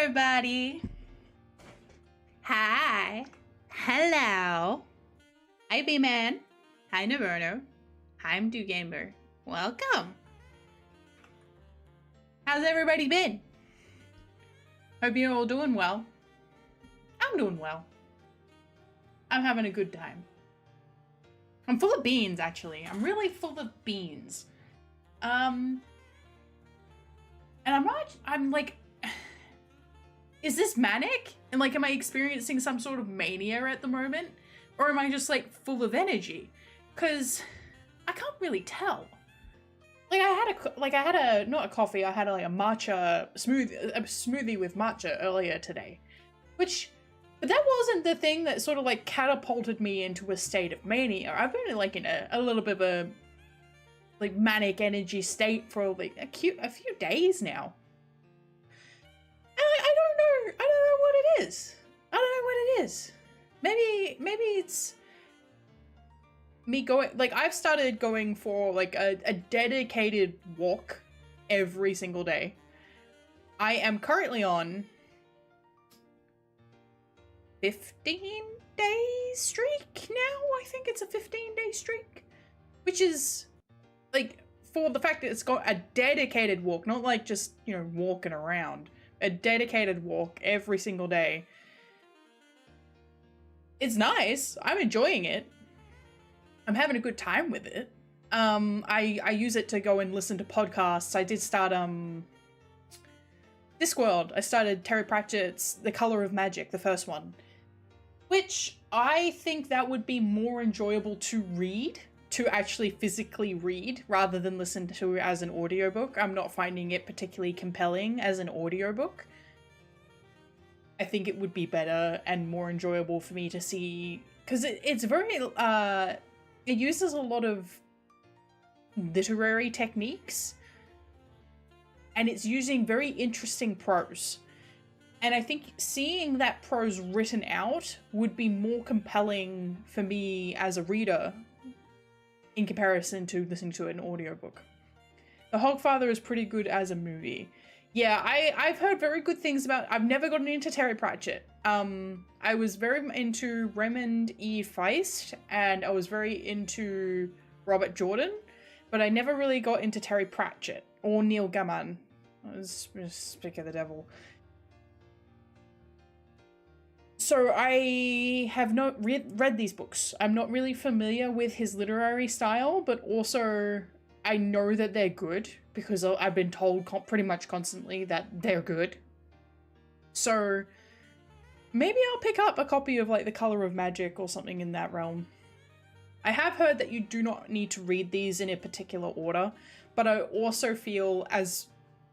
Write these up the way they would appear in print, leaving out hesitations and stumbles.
everybody. Hi. Hello. Hi, B-Man. Hi, Naverno. Hi, I'm Gamer. Welcome. How's everybody been? Hope you're all doing well. I'm doing well. I'm having a good time. I'm full of beans, actually. I'm really full of beans. And I'm like, is this manic? And like, am I experiencing some sort of mania at the moment? Or am I just like full of energy? Cause I can't really tell. Like I had a not a coffee, I had a matcha smoothie with matcha earlier today. But that wasn't the thing that sort of like catapulted me into a state of mania. I've been like in a little bit of a like manic energy state for like a few days now. And I don't know what it is. I don't know what it is. Maybe it's me going, like I've started going for like a dedicated walk every single day. I am currently on 15-day streak now. I think it's a 15-day streak, which is like, for the fact that it's got a dedicated walk, not like just, you know, walking around, a dedicated walk every single day. It's nice. I'm enjoying it. I'm having a good time with it. I use it to go and listen to podcasts. I did start Discworld. I started Terry Pratchett's The Color of Magic, the first one, which I think that would be more enjoyable to read, to actually physically read, rather than listen to as an audiobook. I'm not finding it particularly compelling as an audiobook. I think it would be better and more enjoyable for me to see, because it's very, it uses a lot of literary techniques, and it's using very interesting prose. And I think seeing that prose written out would be more compelling for me as a reader in comparison to listening to an audiobook. The Hogfather is pretty good as a movie. Yeah, I've heard very good things about. I've never gotten into Terry Pratchett. I was very into Raymond E. Feist, and I was very into Robert Jordan, but I never really got into Terry Pratchett or Neil Gaiman. I was just speak of the devil. So I have not read these books. I'm not really familiar with his literary style, but also I know that they're good because I've been told pretty much constantly that they're good. So maybe I'll pick up a copy of like The Color of Magic or something in that realm. I have heard that you do not need to read these in a particular order, but I also feel, as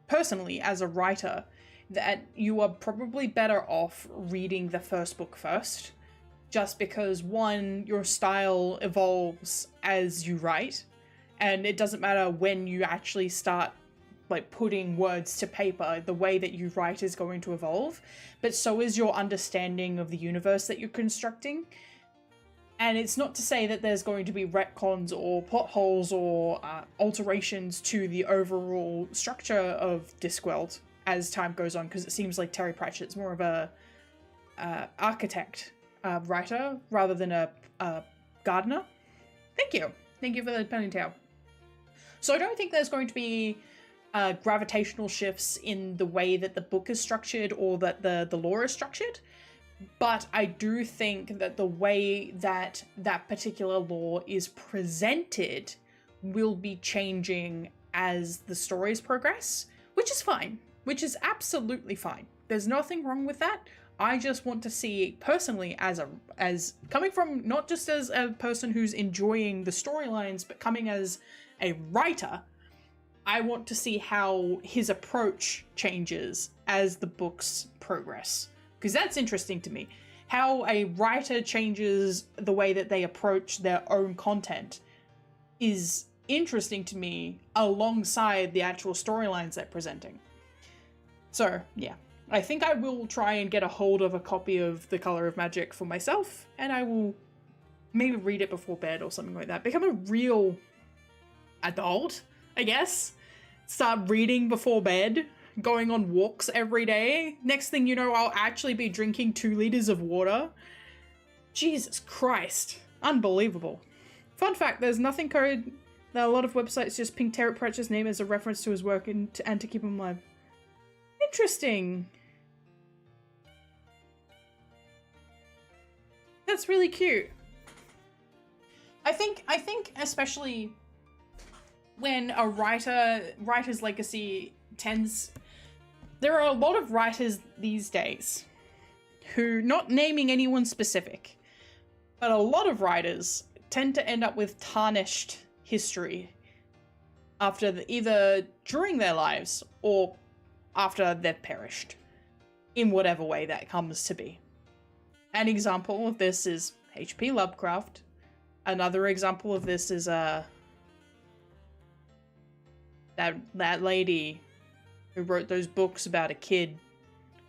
personally as a writer, that you are probably better off reading the first book first, just because, one, your style evolves as you write, and it doesn't matter when you actually start like putting words to paper, the way that you write is going to evolve, but so is your understanding of the universe that you're constructing. And it's not to say that there's going to be retcons or plot holes or alterations to the overall structure of Discworld as time goes on, because it seems like Terry Pratchett's more of a architect writer rather than a gardener. Thank you for the ponytail. So I don't think there's going to be gravitational shifts in the way that the book is structured or that the lore is structured, but I do think that the way that that particular lore is presented will be changing as the stories progress, which is fine. Which is absolutely fine. There's nothing wrong with that. I just want to see, personally, as coming from not just as a person who's enjoying the storylines, but coming as a writer, I want to see how his approach changes as the books progress. Because that's interesting to me. How a writer changes the way that they approach their own content is interesting to me alongside the actual storylines they're presenting. So, yeah, I think I will try and get a hold of a copy of The Color of Magic for myself, and I will maybe read it before bed or something like that. Become a real adult, I guess. Start reading before bed, going on walks every day. Next thing you know, I'll actually be drinking 2 liters of water. Jesus Christ. Unbelievable. Fun fact, there's nothing code that a lot of websites just ping Terry Pratchett's name as a reference to his work and to keep him alive. Interesting. That's really cute. I think especially when a writer's legacy tends... There are a lot of writers these days who, not naming anyone specific, but a lot of writers tend to end up with tarnished history after either during their lives or after they've perished, in whatever way that comes to be. An example of this is H.P. Lovecraft. Another example of this is that lady who wrote those books about a kid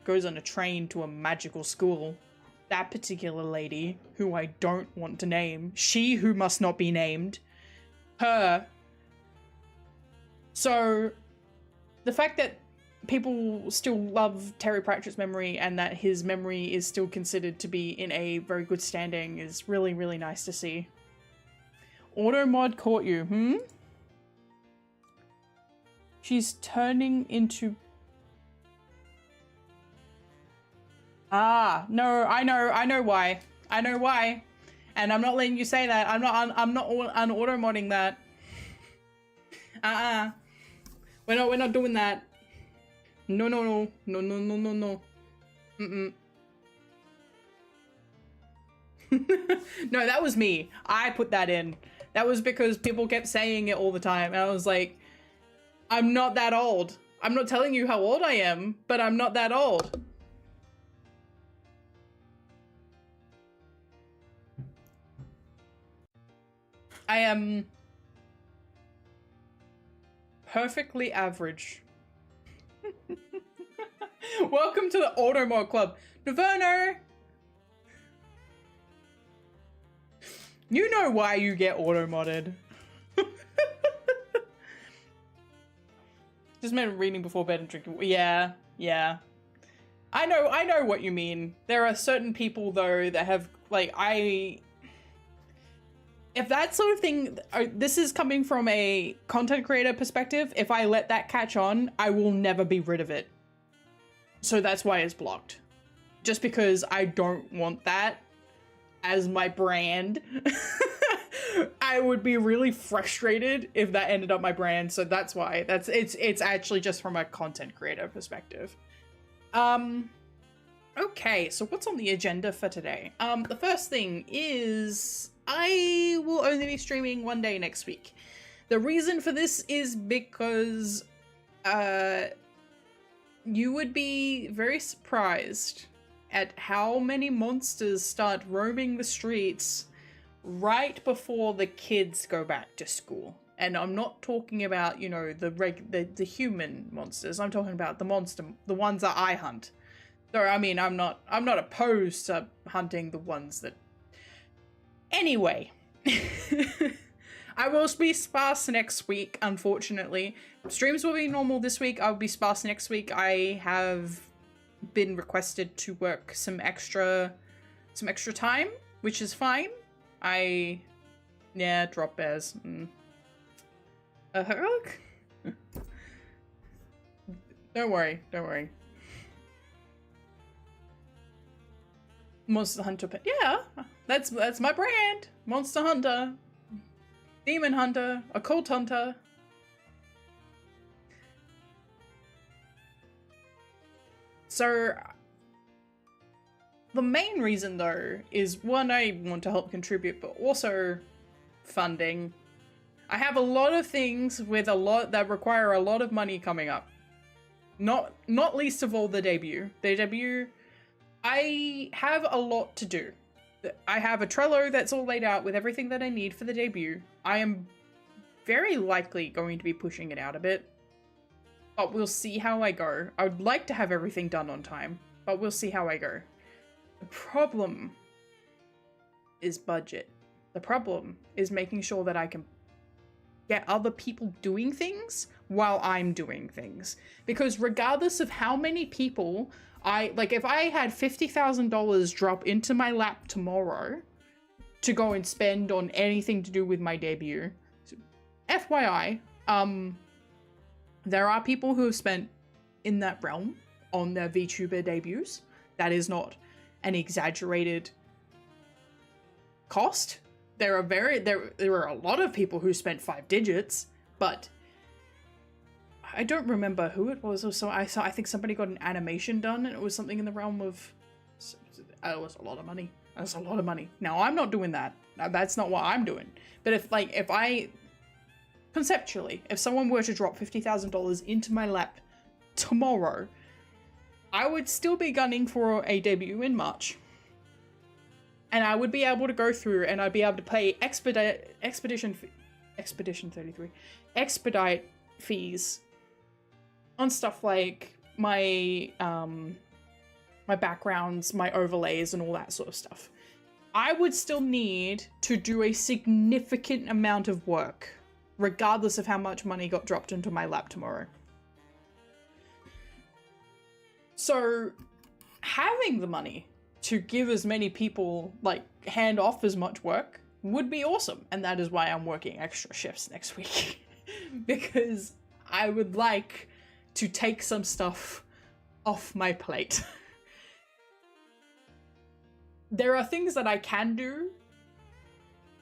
goes on a train to a magical school. That particular lady, who I don't want to name, she who must not be named, her. So the fact that people still love Terry Pratchett's memory and that his memory is still considered to be in a very good standing is really, really nice to see. Automod caught you, She's turning into... Ah, no, I know why. I know why. And I'm not letting you say that. I'm not un-auto-modding that. We're not doing that. No. No, that was me. I put that in. That was because people kept saying it all the time. And I was like, I'm not that old. I'm not telling you how old I am, but I'm not that old. I am perfectly average. Welcome to the Automod Club. Naverno! You know why you get auto-modded. Just meant reading before bed and drinking. Yeah. I know what you mean. There are certain people, though, that have, like, if that sort of thing, this is coming from a content creator perspective, if I let that catch on, I will never be rid of it. So that's why it's blocked. Just because I don't want that as my brand. I would be really frustrated if that ended up my brand, so that's why. It's actually just from a content creator perspective. Okay, so what's on the agenda for today? The first thing is I will only be streaming one day next week. The reason for this is because you would be very surprised at how many monsters start roaming the streets right before the kids go back to school. And I'm not talking about, you know, the human monsters. I'm talking about the ones that I hunt. So I mean, I'm not opposed to hunting the ones that... Anyway, I will be sparse next week, unfortunately. Streams will be normal this week. I'll be sparse next week. I have been requested to work some extra time, which is fine. Yeah, drop bears. A hug? Don't worry. Monster Hunter. Yeah, that's my brand. Monster Hunter, Demon Hunter, Occult Hunter. So the main reason, though, is one, I want to help contribute, but also funding. I have a lot of things that require a lot of money coming up. Not least of all the debut. I have a lot to do. I have a Trello that's all laid out with everything that I need for the debut. I am very likely going to be pushing it out a bit, but we'll see how I go. I would like to have everything done on time, but we'll see how I go. The problem is budget. The problem is making sure that I can get other people doing things while I'm doing things. Because regardless of how many people if I had $50,000 drop into my lap tomorrow to go and spend on anything to do with my debut, FYI, there are people who have spent in that realm on their VTuber debuts. That is not an exaggerated cost. There are a lot of people who spent 5 digits, but I don't remember who it was. So I think somebody got an animation done, and it was something in the realm of, it was a lot of money. That's a lot of money. Now, I'm not doing that. That's not what I'm doing. But conceptually, if someone were to drop $50,000 into my lap tomorrow, I would still be gunning for a debut in March. And I would be able to go through and I'd be able to pay expedite fees on stuff like my my backgrounds, my overlays, and all that sort of stuff. I would still need to do a significant amount of work, regardless of how much money got dropped into my lap tomorrow. So, having the money to give as many people, hand off as much work would be awesome. And that is why I'm working extra shifts next week. Because I would like to take some stuff off my plate. There are things that I can do,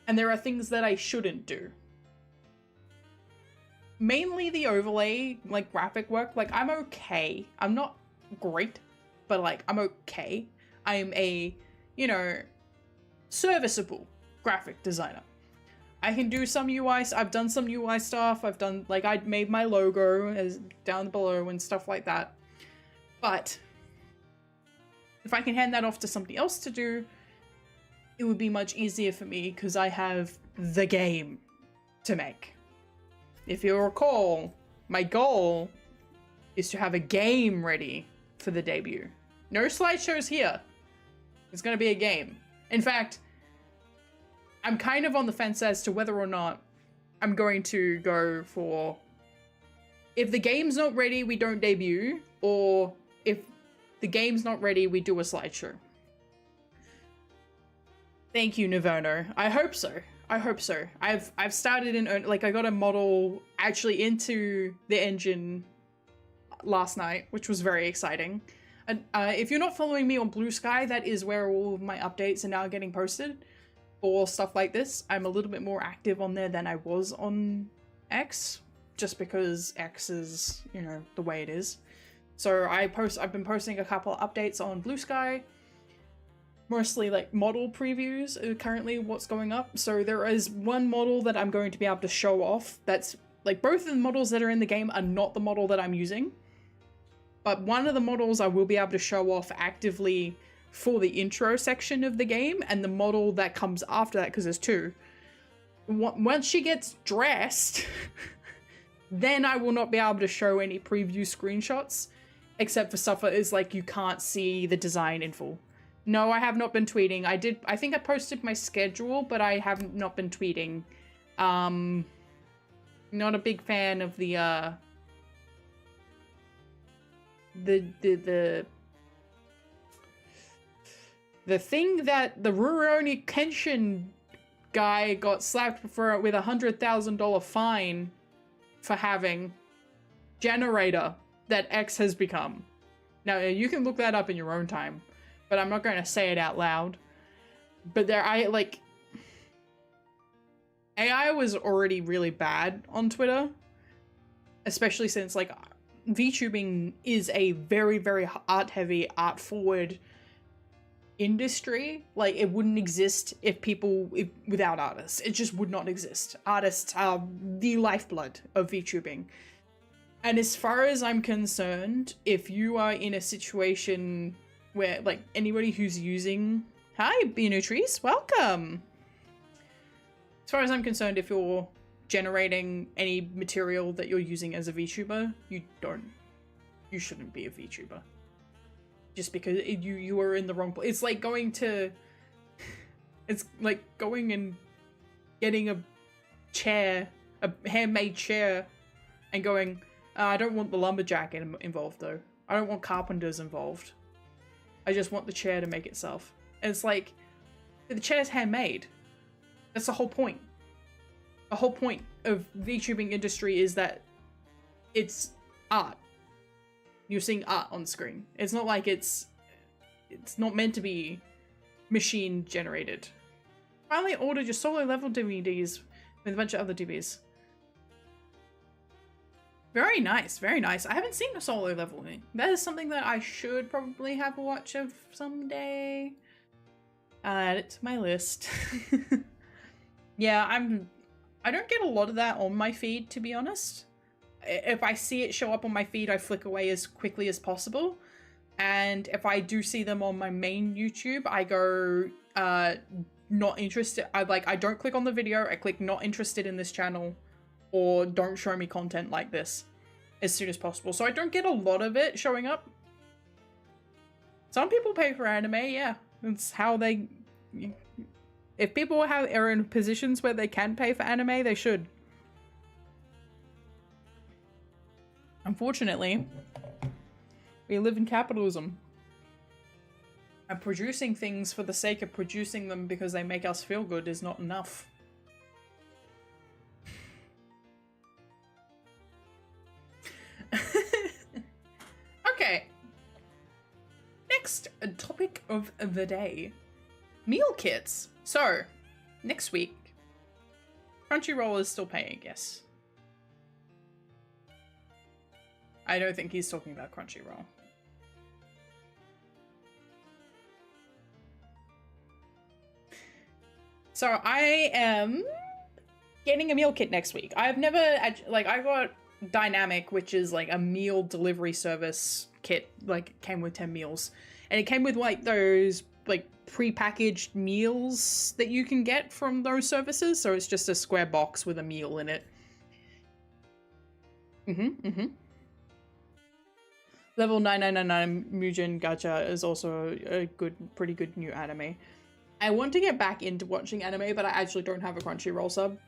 and there are things that I shouldn't do. Mainly the overlay, graphic work, I'm okay. I'm not great, but I'm okay. I am a, serviceable graphic designer. I can do some UI, I've done some UI stuff, I've done, I made my logo as down below and stuff like that. But if I can hand that off to somebody else to do, it would be much easier for me because I have the game to make. If you recall, my goal is to have a game ready for the debut. No slideshows here. It's going to be a game. In fact, I'm kind of on the fence as to whether or not I'm going to go for, if the game's not ready, we don't debut, or if the game's not ready, we do a slideshow. Thank you, Niverno. I hope so. I hope so. I've started in, I got a model actually into the engine last night, which was very exciting. And if you're not following me on Blue Sky, that is where all of my updates are now getting posted for stuff like this. I'm a little bit more active on there than I was on X, just because X is, the way it is. So I've been posting a couple of updates on Blue Sky, mostly model previews are currently what's going up. So there is one model that I'm going to be able to show off. That's both of the models that are in the game are not the model that I'm using. But one of the models I will be able to show off actively for the intro section of the game, and the model that comes after that, because there's two. Once she gets dressed, then I will not be able to show any preview screenshots, except for stuff that is you can't see the design in full. No, I have not been tweeting. I think I posted my schedule, but I have not been tweeting. Not a big fan of the thing that the Rurouni Kenshin guy got slapped for with $100,000 fine for having generator that X has become. Now, you can look that up in your own time, but I'm not going to say it out loud. But AI was already really bad on Twitter, especially since VTubing is a very, very art-heavy, art-forward industry. It wouldn't exist without artists. It just would not exist. Artists are the lifeblood of VTubing. And as far as I'm concerned, if you are in a situation where, anybody who's using... Hi, Beanutrees, welcome! As far as I'm concerned, if you're generating any material that you're using as a VTuber, you shouldn't be a VTuber. Just because you are in the wrong place. It's like going to... It's like going and getting a a handmade chair and going, I don't want the lumberjack involved though. I don't want carpenters involved. I just want the chair to make itself. And it's like, the chair's handmade. That's the whole point. The whole point of VTubing industry is that it's art. You're seeing art on screen. It's not like it's not meant to be machine generated. Finally ordered your solo level DVDs with a bunch of other DVDs. Very nice, very nice. I haven't seen a solo leveling. That is something that I should probably have a watch of someday. I'll add it to my list. Yeah, I don't get a lot of that on my feed, to be honest. If I see it show up on my feed, I flick away as quickly as possible. And if I do see them on my main YouTube, I go, not interested. I don't click on the video, I click not interested in this channel, or don't show me content like this as soon as possible. So I don't get a lot of it showing up. Some people pay for anime, yeah. It's how they... If people are in positions where they can pay for anime, they should. Unfortunately, we live in capitalism. And producing things for the sake of producing them because they make us feel good is not enough. Okay. Next topic of the day. Meal kits. So, next week, Crunchyroll is still paying, yes. I don't think he's talking about Crunchyroll. So I am getting a meal kit next week. I've never, like, I got Dynamic, which is like a meal delivery service kit, like came with 10 meals. And it came with like those like pre-packaged meals that you can get from those services. So it's just a square box with a meal in it. Level 9999 Mugen Gacha is also a pretty good new anime. I want to get back into watching anime, but I actually don't have a Crunchyroll sub.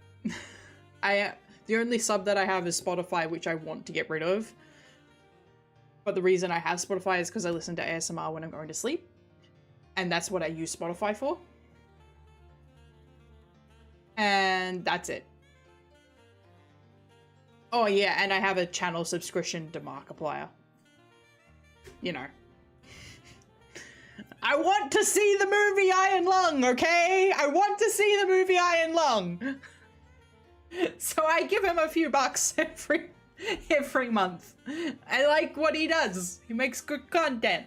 The only sub that I have is Spotify, which I want to get rid of. But the reason I have Spotify is because I listen to ASMR when I'm going to sleep. And that's what I use Spotify for. And that's it. Oh yeah, and I have a channel subscription to Markiplier. You know. I want to see the movie Iron Lung, okay? I want to see the movie Iron Lung. So I give him a few bucks every month. I like what he does. He makes good content.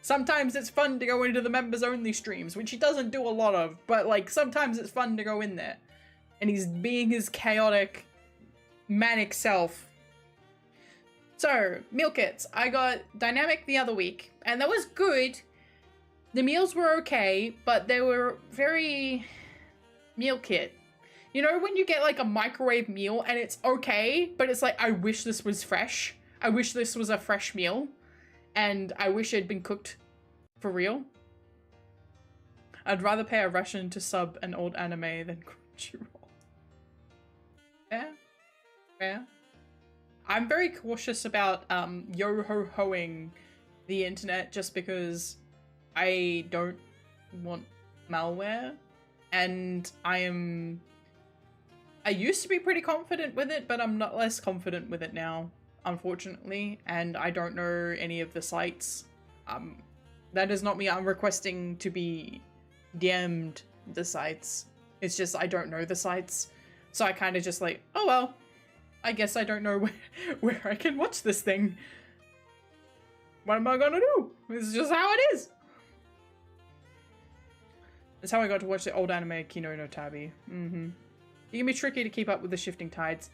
Sometimes it's fun to go into the members only streams, which he doesn't do a lot of, but like sometimes it's fun to go in there. And he's being his chaotic, manic self. So, meal kits. I got Dynamic the other week, and that was good. The meals were okay, but they were very meal kit. You know when you get like a microwave meal and it's okay, but it's like, I wish this was fresh. I wish this was a fresh meal. And I wish it had been cooked for real. I'd rather pay a Russian to sub an old anime than Crunchyroll. Yeah. Yeah. I'm very cautious about yo-ho-hoing the internet just because I don't want malware. And I used to be pretty confident with it, but I'm not less confident with it now, unfortunately, and I don't know any of the sites. That does not mean I'm requesting to be DM'd the sites. It's just I don't know the sites. So I kind of just like, oh well, I guess I don't know where I can watch this thing. What am I gonna do? It's just how it is. That's how I got to watch the old anime Kino no Tabi. It can be tricky to keep up with the shifting tides.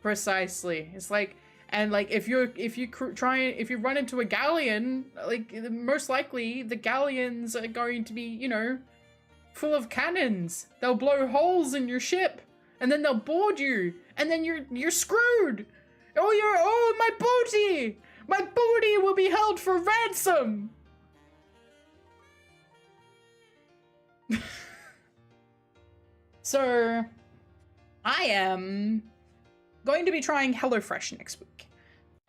Precisely. It's like, and like if you run into a galleon, like most likely the galleons are going to be, you know, full of cannons. They'll blow holes in your ship, and then they'll board you, and then you're screwed. Oh my booty will be held for ransom. So I am going to be trying HelloFresh next week.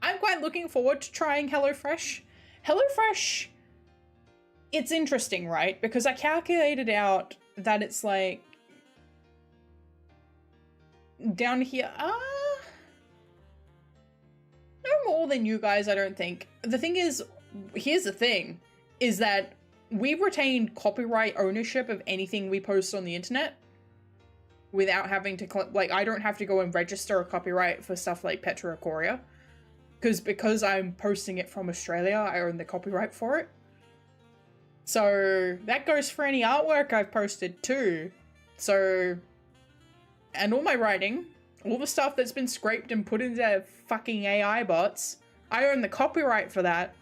I'm quite looking forward to trying HelloFresh. HelloFresh, it's interesting, right? Because I calculated out that it's like down here, no more than you guys, I don't think. The thing is, here's the thing, is that we retain copyright ownership of anything we post on the internet without having to, like, I don't have to go and register a copyright for stuff like PetraIchoria. Because I'm posting it from Australia, I own the copyright for it. So that goes for any artwork I've posted too. So, and all my writing, all the stuff that's been scraped and put into fucking AI bots, I own the copyright for that.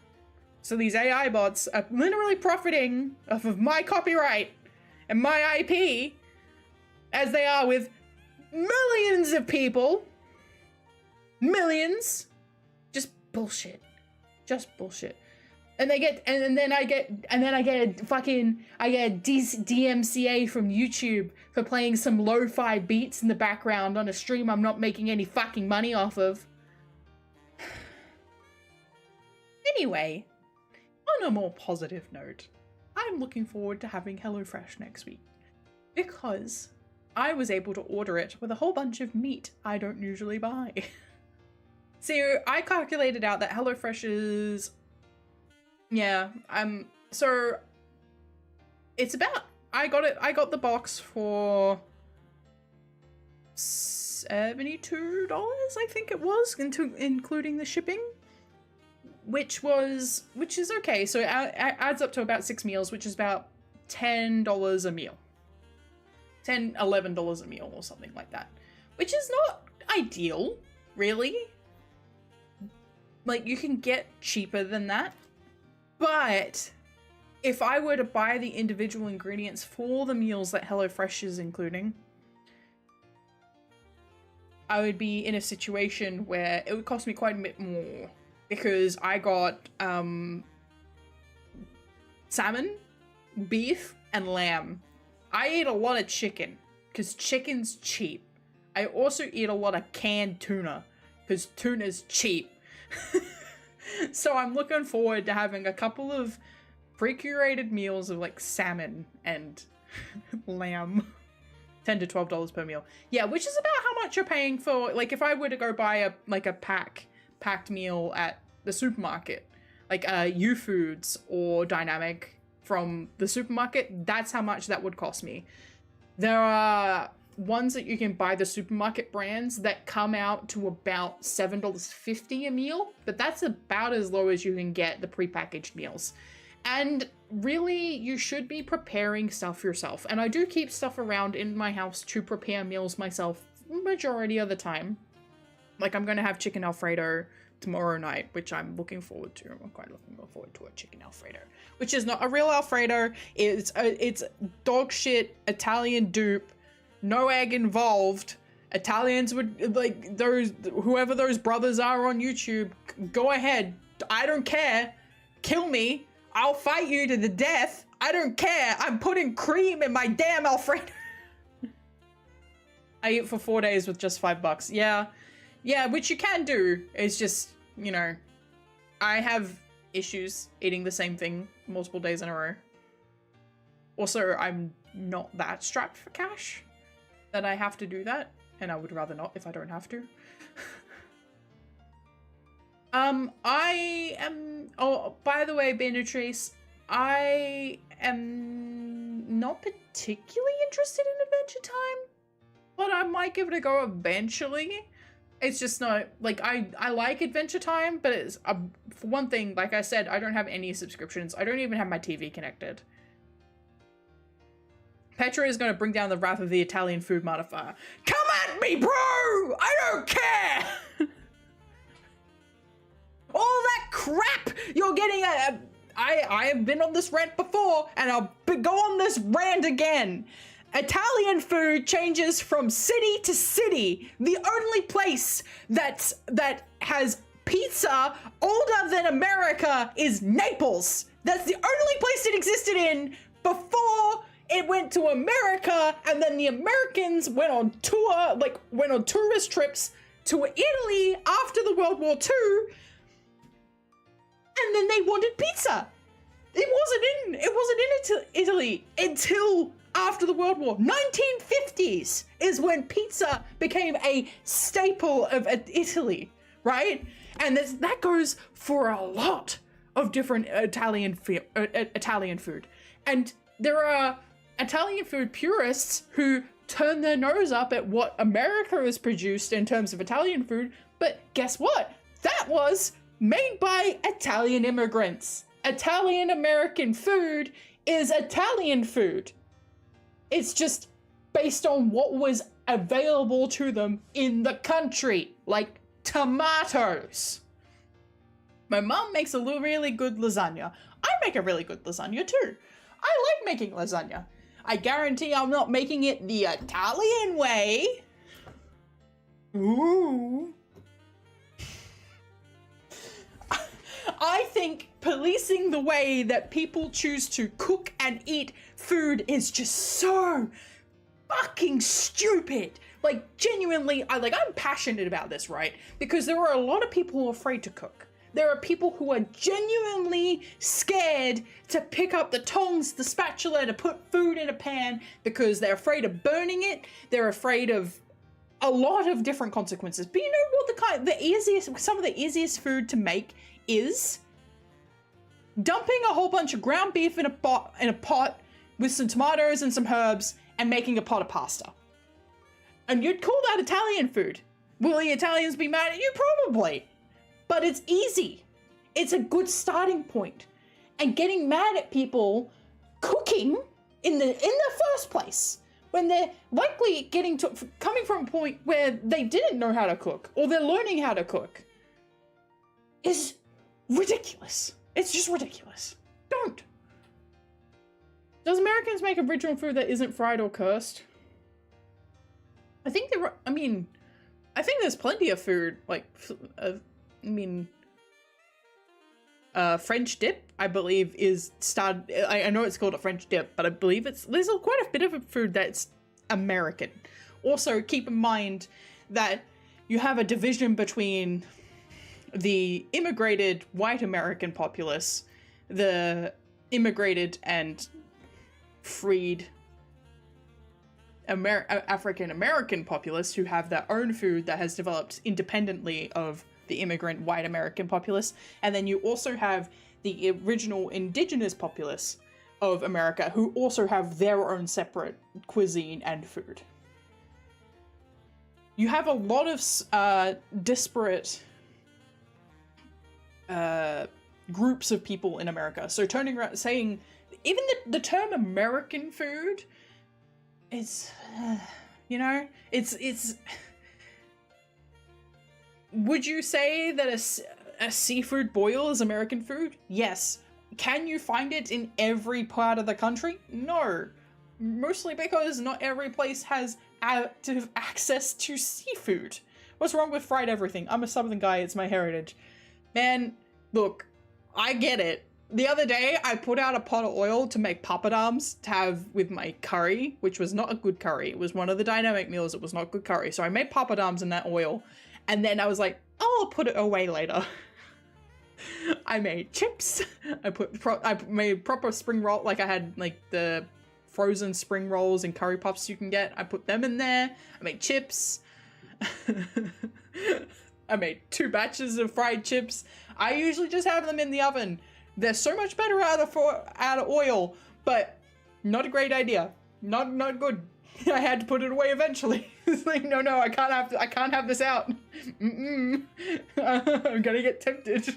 So these AI bots are literally profiting off of my copyright and my IP, as they are with millions of people. Millions. Just bullshit. Just bullshit. And they get, and then I get a fucking, I get a DMCA from YouTube for playing some lo-fi beats in the background on a stream I'm not making any fucking money off of. Anyway, on a more positive note, I'm looking forward to having HelloFresh next week because I was able to order it with a whole bunch of meat I don't usually buy. So I calculated out that HelloFresh is, yeah, so it's about, I got the box for $72, I think it was, including the shipping, which is okay. So it adds up to about 6 meals, which is about $10 a meal. $10, $11 a meal or something like that, which is not ideal, really. Like, you can get cheaper than that, but if I were to buy the individual ingredients for the meals that HelloFresh is including, I would be in a situation where it would cost me quite a bit more, because I got salmon, beef, and lamb. I eat a lot of chicken, because chicken's cheap. I also eat a lot of canned tuna, because tuna's cheap. So I'm looking forward to having a couple of pre-curated meals of like salmon and lamb. $10 to $12 per meal. Yeah, which is about how much you're paying for, like, if I were to go buy a packed meal at the supermarket, like U-Foods or Dynamic from the supermarket, that's how much that would cost me. There are ones that you can buy, the supermarket brands, that come out to about $7.50 a meal, but that's about as low as you can get the prepackaged meals. And really, you should be preparing stuff yourself. And I do keep stuff around in my house to prepare meals myself majority of the time. Like, I'm gonna have chicken Alfredo tomorrow night, which I'm looking forward to. I'm quite looking forward to a chicken Alfredo, which is not a real Alfredo. It's dog shit Italian dupe. No egg involved. Italians would, like, whoever those brothers are on YouTube, go ahead. I don't care. Kill me. I'll fight you to the death. I don't care. I'm putting cream in my damn Alfredo. I eat for 4 days with just $5. Yeah. Yeah, which you can do. It's just, you know, I have issues eating the same thing multiple days in a row. Also, I'm not that strapped for cash that I have to do that, and I would rather not if I don't have to. I am, oh, by the way, Beatrice, I am not particularly interested in Adventure Time, but I might give it a go eventually. It's just not, like, I like Adventure Time, but it's, for one thing, like I said, I don't have any subscriptions. I don't even have my TV connected. Petra is going to bring down the wrath of the Italian food modifier. Come at me, bro! I don't care! All that crap you're getting at, I have been on this rant before, and I'll go on this rant again. Italian food changes from city to city. The only place that has pizza older than America is Naples. That's the only place it existed in before it went to America, and then the Americans went on tour, like went on tourist trips to Italy after the World War II, and then they wanted pizza. It wasn't in Italy until after the World War. 1950s is when pizza became a staple of Italy, right? And that goes for a lot of different Italian food. And there are Italian food purists who turn their nose up at what America has produced in terms of Italian food, but guess what? That was made by Italian immigrants. Italian American food is Italian food. It's just based on what was available to them in the country, like tomatoes. My mom makes a really good lasagna. I make a really good lasagna too. I like making lasagna. I guarantee I'm not making it the Italian way. Ooh. I think policing the way that people choose to cook and eat food is just so fucking stupid. Like, genuinely, I'm passionate about this, right? Because there are a lot of people who are afraid to cook. There are people who are genuinely scared to pick up the tongs, the spatula, to put food in a pan because they're afraid of burning it. They're afraid of a lot of different consequences. But you know what some of the easiest food to make is? Dumping a whole bunch of ground beef in a pot with some tomatoes and some herbs and making a pot of pasta. And you'd call that Italian food. Will the Italians be mad at you? Probably. But it's easy. It's a good starting point. And getting mad at people cooking in the first place, when they're likely coming from a point where they didn't know how to cook, or they're learning how to cook, is ridiculous. It's just ridiculous. Don't. Does Americans make original food that isn't fried or cursed? I think there's plenty of food, like, French dip, I believe, I know it's called a French dip, but I believe there's quite a bit of a food that's American. Also, keep in mind that you have a division between the immigrated white American populace, the immigrated and freed African American populace who have their own food that has developed independently of the immigrant white American populace, and then you also have the original indigenous populace of America who also have their own separate cuisine and food. You have a lot of disparate groups of people in America. So turning around saying even the term American food is, it's would you say that a seafood boil is American food? Yes. Can you find it in every part of the country? No. Mostly because not every place has active access to seafood. What's wrong with fried everything? I'm a Southern guy, it's my heritage. Man, look, I get it. The other day, I put out a pot of oil to make papadums to have with my curry, which was not a good curry. It was one of the dynamic meals, it was not good curry. So I made papadums in that oil, and then I was like, oh, I'll put it away later. I made chips. I made proper spring roll, like I had like the frozen spring rolls and curry puffs you can get. I put them in there. I made chips. I made 2 batches of fried chips. I usually just have them in the oven. They're so much better out of oil, but not a great idea. Not good. I had to put it away eventually. It's like, no, I can't have this out. I'm gonna get tempted.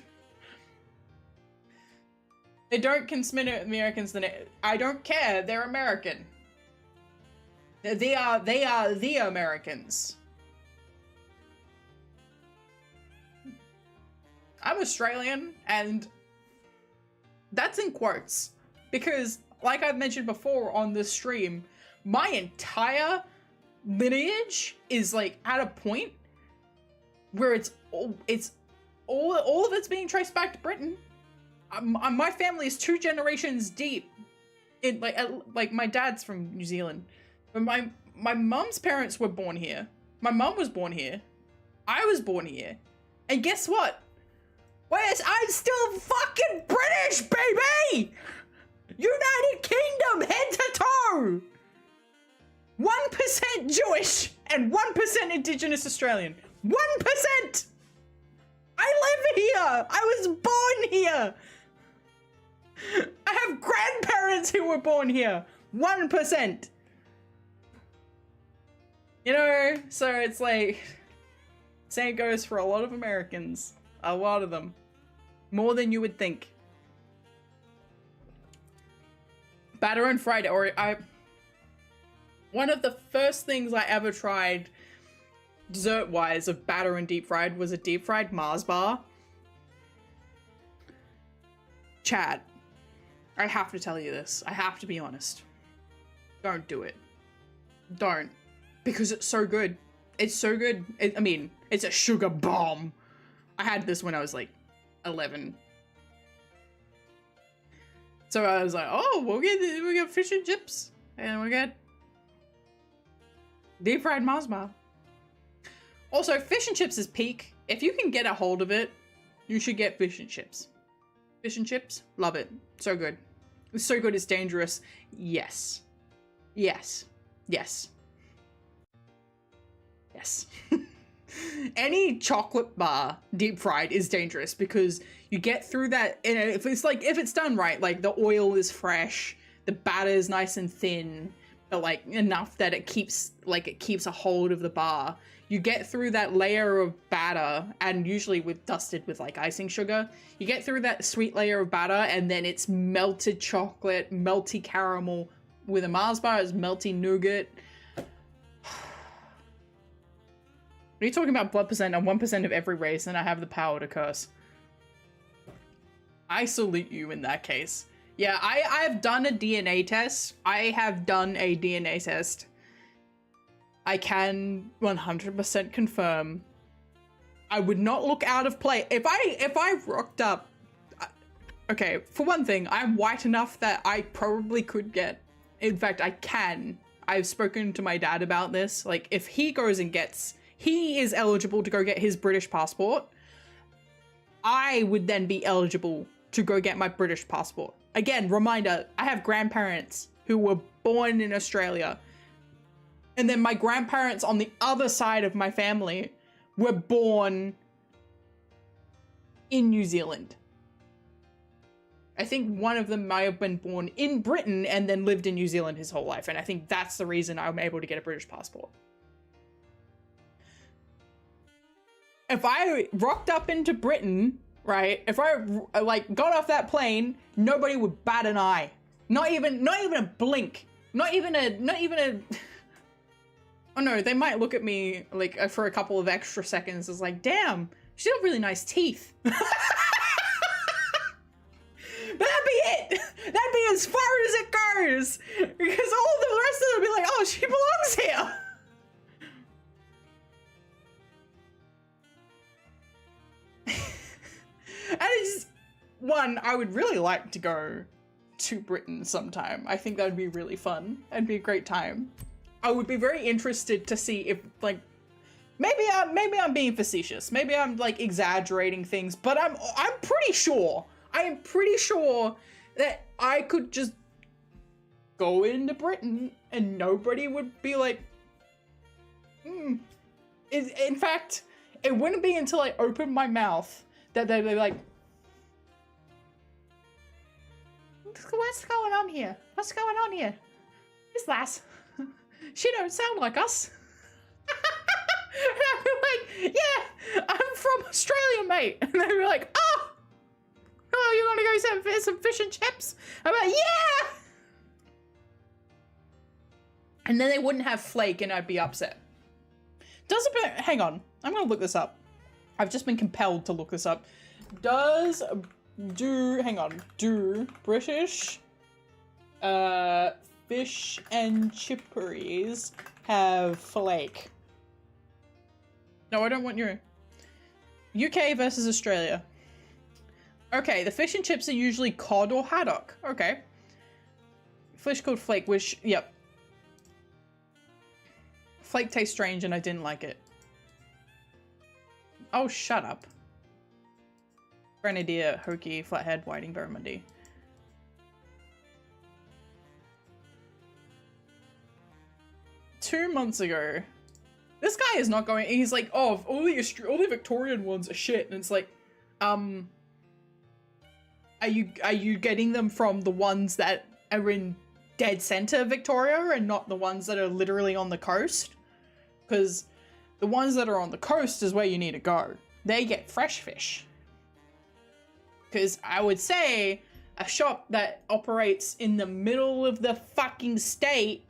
They don't consider Americans I don't care. They're American. They are the Americans. I'm Australian, and that's in quotes, because like I've mentioned before on this stream, my entire lineage is like at a point where it's all of it's being traced back to Britain. My family is 2 generations deep. In like my dad's from New Zealand, but my mum's parents were born here. My mum was born here. I was born here. And guess what? I'm still fucking British, baby! United Kingdom, head to toe! 1% Jewish and 1% Indigenous Australian. 1%! I live here! I was born here! I have grandparents who were born here. 1%. You know, so it's like, same goes for a lot of Americans. A lot of them. More than you would think. Batter and fried, or one of the first things I ever tried dessert-wise of batter and deep fried was a deep fried Mars bar. Chad, I have to tell you this. I have to be honest. Don't do it. Don't. Because it's so good. It's so good. I mean, it's a sugar bomb. I had this when I was like 11. So I was like, oh, we get fish and chips. And we get deep fried Mars bar. Also, fish and chips is peak. If you can get a hold of it, you should get fish and chips. Fish and chips, love it. So good. It's so good, it's dangerous. Yes. Yes. Yes. Yes. Any chocolate bar deep fried is dangerous because you get through that, and if it's done right, like the oil is fresh, the batter is nice and thin, but like enough that it keeps a hold of the bar. You get through that layer of batter, and usually dusted with like icing sugar. You get through that sweet layer of batter, and then it's melted chocolate, melty caramel. With a Mars bar, it's melty nougat. Are you talking about blood percent and 1% of every race, and I have the power to curse? I salute you in that case. Yeah, I've done a DNA test. I have done a DNA test. I can 100% confirm. I would not look out of place. If I rocked up... Okay, for one thing, I'm white enough that I probably could get... In fact, I can. I've spoken to my dad about this. Like, if he goes and gets... He is eligible to go get his British passport. I would then be eligible to go get my British passport. Again, reminder, I have grandparents who were born in Australia. And then my grandparents on the other side of my family were born in New Zealand. I think one of them might have been born in Britain and then lived in New Zealand his whole life. And I think that's the reason I'm able to get a British passport. If I rocked up into Britain, right? If I like got off that plane, nobody would bat an eye. Not even a blink. Not even a Oh no, they might look at me like for a couple of extra seconds as like, damn, she's got really nice teeth. But that'd be it. That'd be as far as it goes. Because all the rest of them would be like, oh, she belongs here. And it's one, I would really like to go to Britain sometime. I think that would be really fun. It'd be a great time. I would be very interested to see if, like, maybe I'm being facetious. Maybe I'm like exaggerating things, but I'm pretty sure. I am pretty sure that I could just go into Britain and nobody would be like, In fact, it wouldn't be until I opened my mouth that they'd be like, what's going on here? What's going on here? This lass, she don't sound like us. And I'd be like, yeah, I'm from Australia, mate. And they'd be like, oh, you want to go some fish and chips? I'm like, yeah. And then they wouldn't have flake and I'd be upset. Hang on, I'm gonna look this up. I've just been compelled to look this up. Do British fish and chipperies have flake? No, I don't want your UK versus Australia. Okay, the fish and chips are usually cod or haddock. Okay. Fish called flake, which, yep. Flake tastes strange and I didn't like it. Oh, shut up. Grenadier, Hokie, Flathead, Whiting, Barramundi. Two months ago, this guy is not going. He's like, oh, all the Victorian ones are shit, and it's like, are you getting them from the ones that are in dead center Victoria and not the ones that are literally on the coast? Because the ones that are on the coast is where you need to go. They get fresh fish. Because I would say a shop that operates in the middle of the fucking state,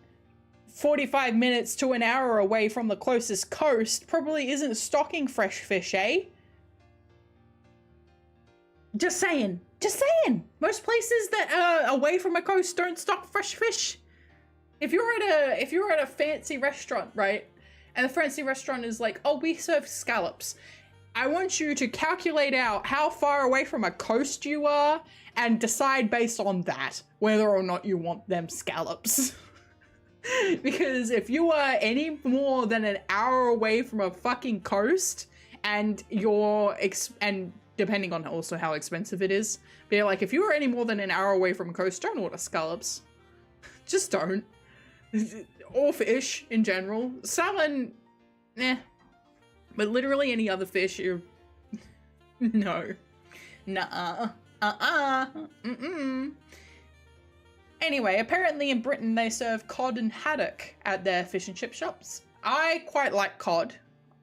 45 minutes to an hour away from the closest coast, probably isn't stocking fresh fish, eh? Just saying. Just saying. Most places that are away from a coast don't stock fresh fish. If you're at a fancy restaurant, right? And the fancy restaurant is like, oh, we serve scallops. I want you to calculate out how far away from a coast you are and decide based on that whether or not you want them scallops. Because if you are any more than an hour away from a fucking coast and and depending on also how expensive it is, but like if you are any more than an hour away from a coast, don't order scallops. Just don't. Or fish in general. Salmon, eh. But literally any other fish, you're... No. Nuh-uh. Mm-mm. Anyway, apparently in Britain they serve cod and haddock at their fish and chip shops. I quite like cod.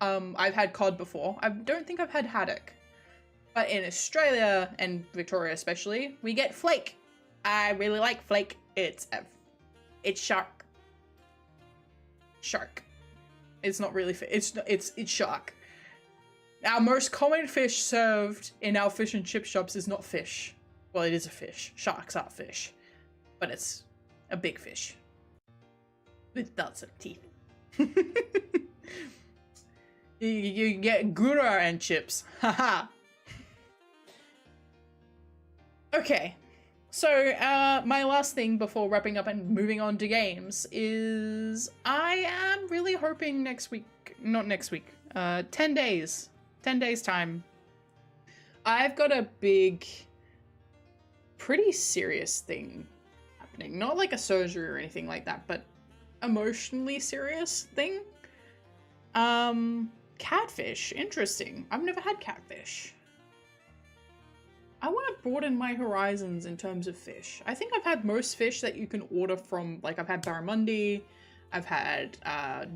I've had cod before. I don't think I've had haddock. But in Australia, and Victoria especially, we get flake. I really like flake. It's shark. Shark. It's not really fish. It's shark. Our most common fish served in our fish and chip shops is not fish. Well, it is a fish. Sharks are fish. But it's a big fish. With lots of teeth. you get gura and chips. Haha. Okay. So, my last thing before wrapping up and moving on to games is I am really hoping not next week, 10 days time. I've got a big, pretty serious thing happening. Not like a surgery or anything like that, but emotionally serious thing. Catfish, interesting. I've never had catfish. I want to broaden my horizons in terms of fish. I think I've had most fish that you can order from, like I've had barramundi, I've had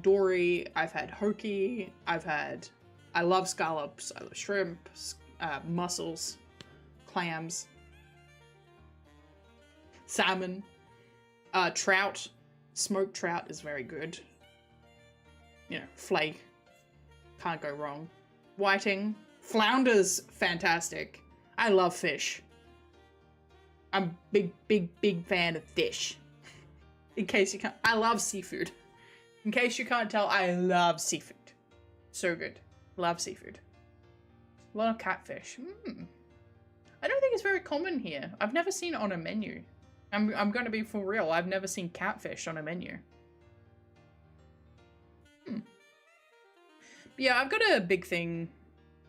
dory, I've had hoki, I love scallops, I love shrimp, mussels, clams, salmon, trout. Smoked trout is very good. You know, flake, can't go wrong. Whiting, flounder's fantastic. I love fish. I'm big fan of fish. In case you can't, I love seafood. In case you can't tell, I love seafood. So good. Love seafood. A lot of catfish. I don't think it's very common here. I've never seen it on a menu. I'm gonna be for real. I've never seen catfish on a menu. Yeah, I've got a big thing.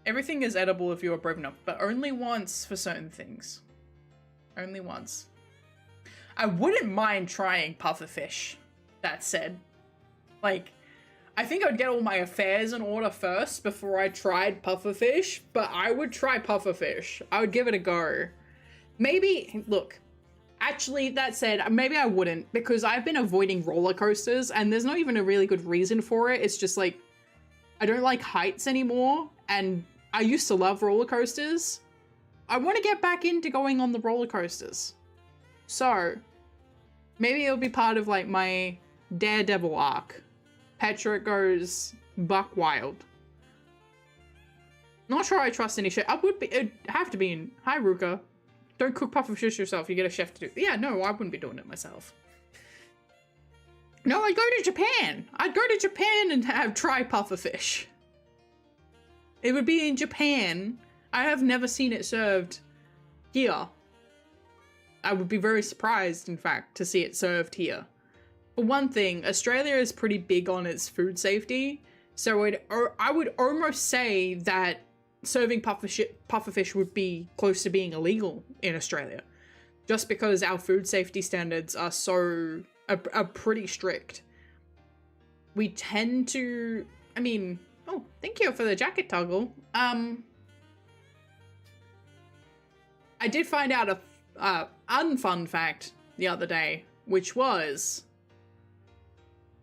Everything is edible if you are brave enough, but only once for certain things. Only once. I wouldn't mind trying pufferfish, that said. Like, I think I'd get all my affairs in order first before I tried pufferfish, but I would try pufferfish. I would give it a go. Maybe, look, actually, that said, maybe I wouldn't, because I've been avoiding roller coasters, and there's not even a really good reason for it. It's just like, I don't like heights anymore, and I used to love roller coasters. I want to get back into going on the roller coasters. So, maybe it'll be part of like my Daredevil arc. Petra goes buck wild. Not sure I trust any chef. It'd have to be in, hi Ruka. Don't cook pufferfish yourself, you get a chef to do. Yeah, no, I wouldn't be doing it myself. No, I'd go to Japan. I'd go to Japan and try pufferfish. It would be in Japan. I have never seen it served here. I would be very surprised, in fact, to see it served here. For one thing, Australia is pretty big on its food safety, So I would almost say that serving pufferfish would be close to being illegal in Australia, just because our food safety standards are are pretty strict. We tend to, I mean, oh, thank you for the jacket toggle. I did find out a unfun fact the other day, which was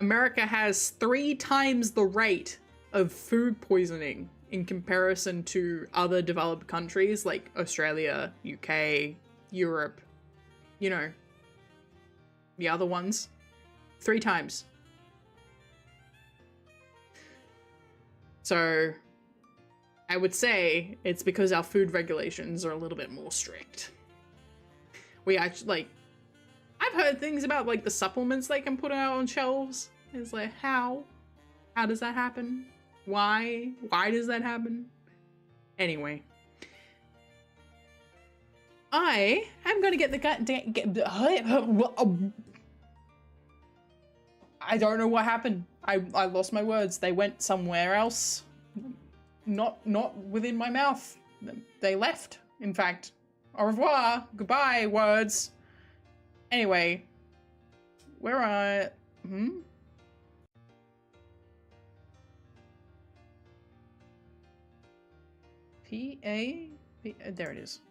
America has 3 times the rate of food poisoning in comparison to other developed countries like Australia, UK, Europe, you know, the other ones. 3 times. So I would say it's because our food regulations are a little bit more strict. We actually, like, I've heard things about, like, the supplements they can put out on shelves. It's like, how? How does that happen? Why? Why does that happen? Anyway. I am gonna get the I don't know what happened. I lost my words. They went somewhere else. Not within my mouth. They left, in fact. Au revoir. Goodbye, words. Anyway. Where are... There it is.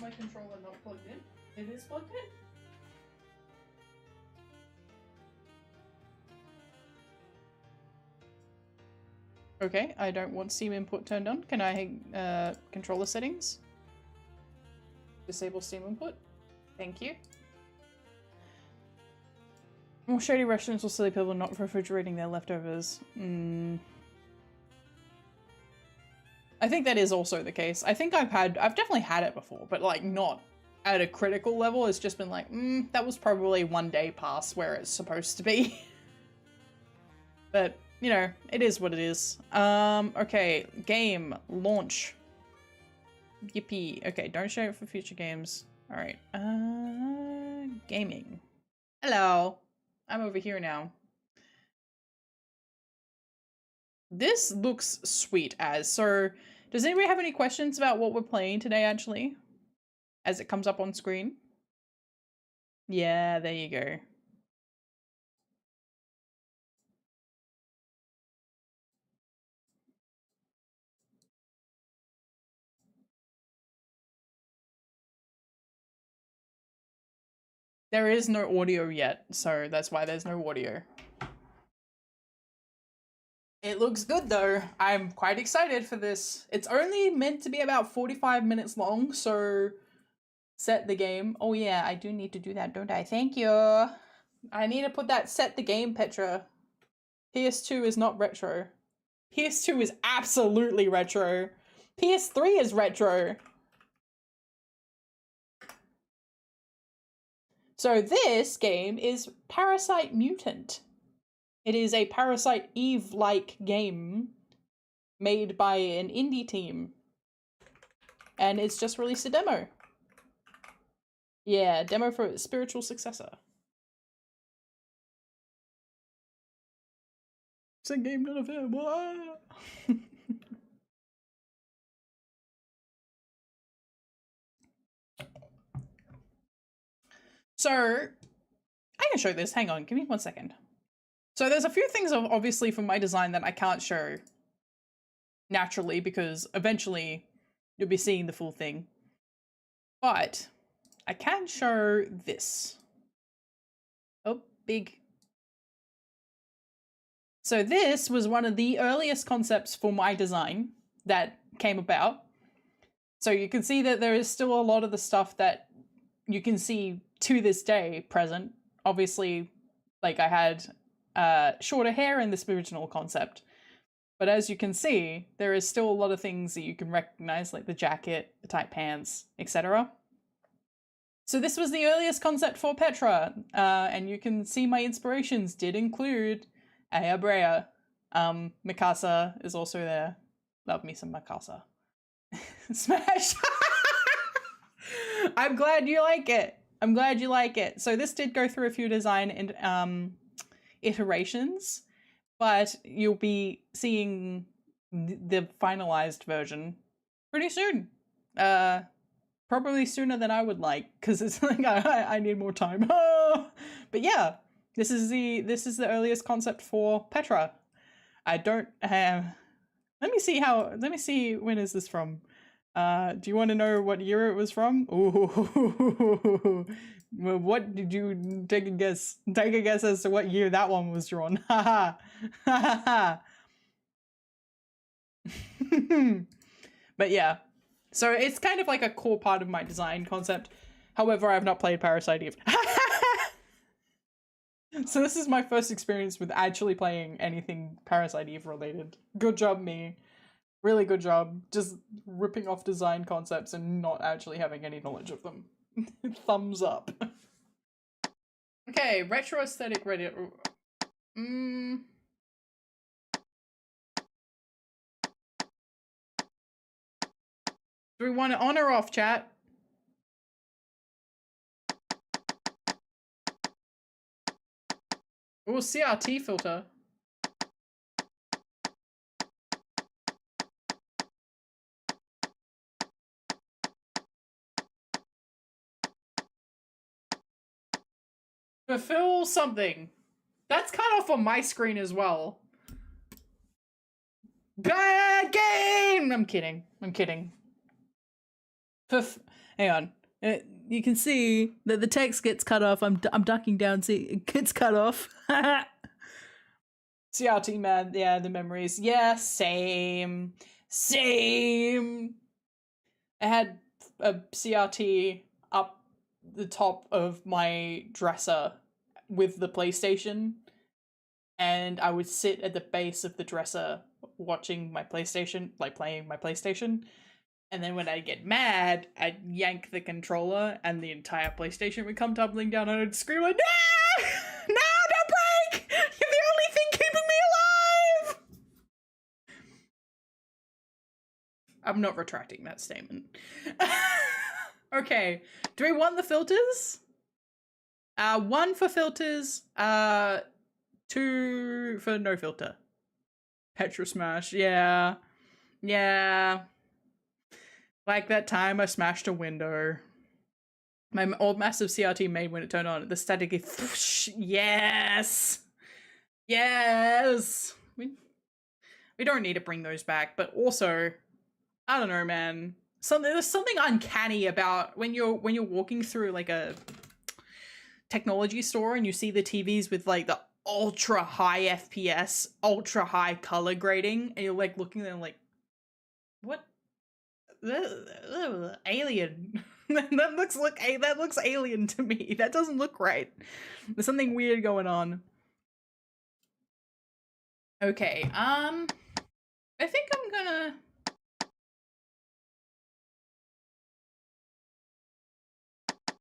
My controller not plugged in? It is plugged in? Okay, I don't want Steam input turned on. Can I controller settings? Disable Steam input. Thank you. More shady restaurants will silly people not refrigerating their leftovers. I think that is also the case. I think I've definitely had it before, but like not at a critical level. It's just been like, that was probably 1 day past where it's supposed to be. But, you know, it is what it is. Okay, game, launch. Yippee. Okay, don't show it for future games. Alright, gaming. Hello. I'm over here now. This looks sweet as. So, does anybody have any questions about what we're playing today, actually? As it comes up on screen? Yeah, there you go. There is no audio yet, so that's why there's no audio. It looks good though. I'm quite excited for this. It's only meant to be about 45 minutes long, so set the game. Oh yeah, I do need to do that, don't I? Thank you. I need to put that set the game, Petra. PS2 is not retro. PS2 is absolutely retro. PS3 is retro. So this game is Parasite Mutant. It is a Parasite Eve-like game made by an indie team. And it's just released a demo. Yeah, demo for its spiritual successor. It's a game not available. So, I can show this. Hang on, give me 1 second. So there's a few things obviously from my design that I can't show naturally because eventually you'll be seeing the full thing. But I can show this. Oh, big. So this was one of the earliest concepts for my design that came about. So you can see that there is still a lot of the stuff that you can see to this day present. Obviously, like I had shorter hair in this original concept. But as you can see, there is still a lot of things that you can recognize, like the jacket, the tight pants, etc. So this was the earliest concept for Petra, and you can see my inspirations did include Aya Brea. Mikasa is also there. Love me some Mikasa. Smash! I'm glad you like it. I'm glad you like it. So this did go through a few design and iterations, but you'll be seeing the finalized version pretty soon. Probably sooner than I would like, because it's like I need more time. But yeah, this is the earliest concept for Petra. I don't have. Let me see when is this from. Do you want to know what year it was from? Ooh. Well, what did you take a guess? Take a guess as to what year that one was drawn. Ha ha. But yeah. So it's kind of like a core part of my design concept. However, I've not played Parasite Eve. So this is my first experience with actually playing anything Parasite Eve related. Good job, me. Really good job. Just ripping off design concepts and not actually having any knowledge of them. Thumbs up. Okay, retro aesthetic ready. Do we want it on or off, chat? Oh, CRT filter. Fulfill something. That's cut off on my screen as well. Bad game! I'm kidding. I'm kidding. Hang on. You can see that the text gets cut off. I'm ducking down. See, it gets cut off. CRT, man. Yeah, the memories. Yeah, same. Same. I had a CRT up the top of my dresser with the PlayStation, and I would sit at the base of the dresser watching my PlayStation, like playing my PlayStation. And then when I'd get mad, I'd yank the controller and the entire PlayStation would come tumbling down and I'd scream like, no! No, don't break! You're the only thing keeping me alive! I'm not retracting that statement. Okay, do we want the filters? 1 for filters, 2 for no filter. Petra Smash, yeah. Yeah. Like that time I smashed a window. My old massive CRT made when it turned on. The static is yes! Yes! We don't need to bring those back, but also, I don't know, man. There's something uncanny about when you're walking through like a technology store and you see the TVs with like the ultra high FPS, ultra high color grading, and you're like looking at them like, what? Alien. that looks alien to me. That doesn't look right. There's something weird going on. Okay, I think I'm gonna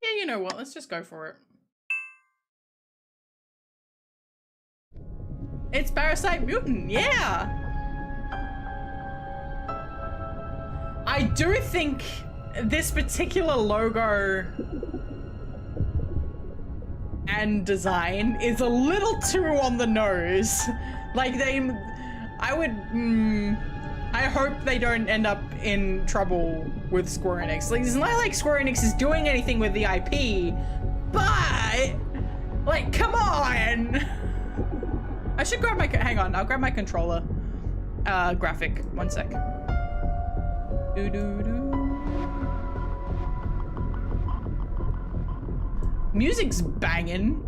yeah, you know what? Let's just go for it. It's Parasite Mutant, yeah! I do think this particular logo and design is a little too on the nose. Like I hope they don't end up in trouble with Square Enix. Like, it's not like Square Enix is doing anything with the IP, but like, come on! I should grab my, hang on, I'll grab my controller graphic, 1 sec. Music's banging.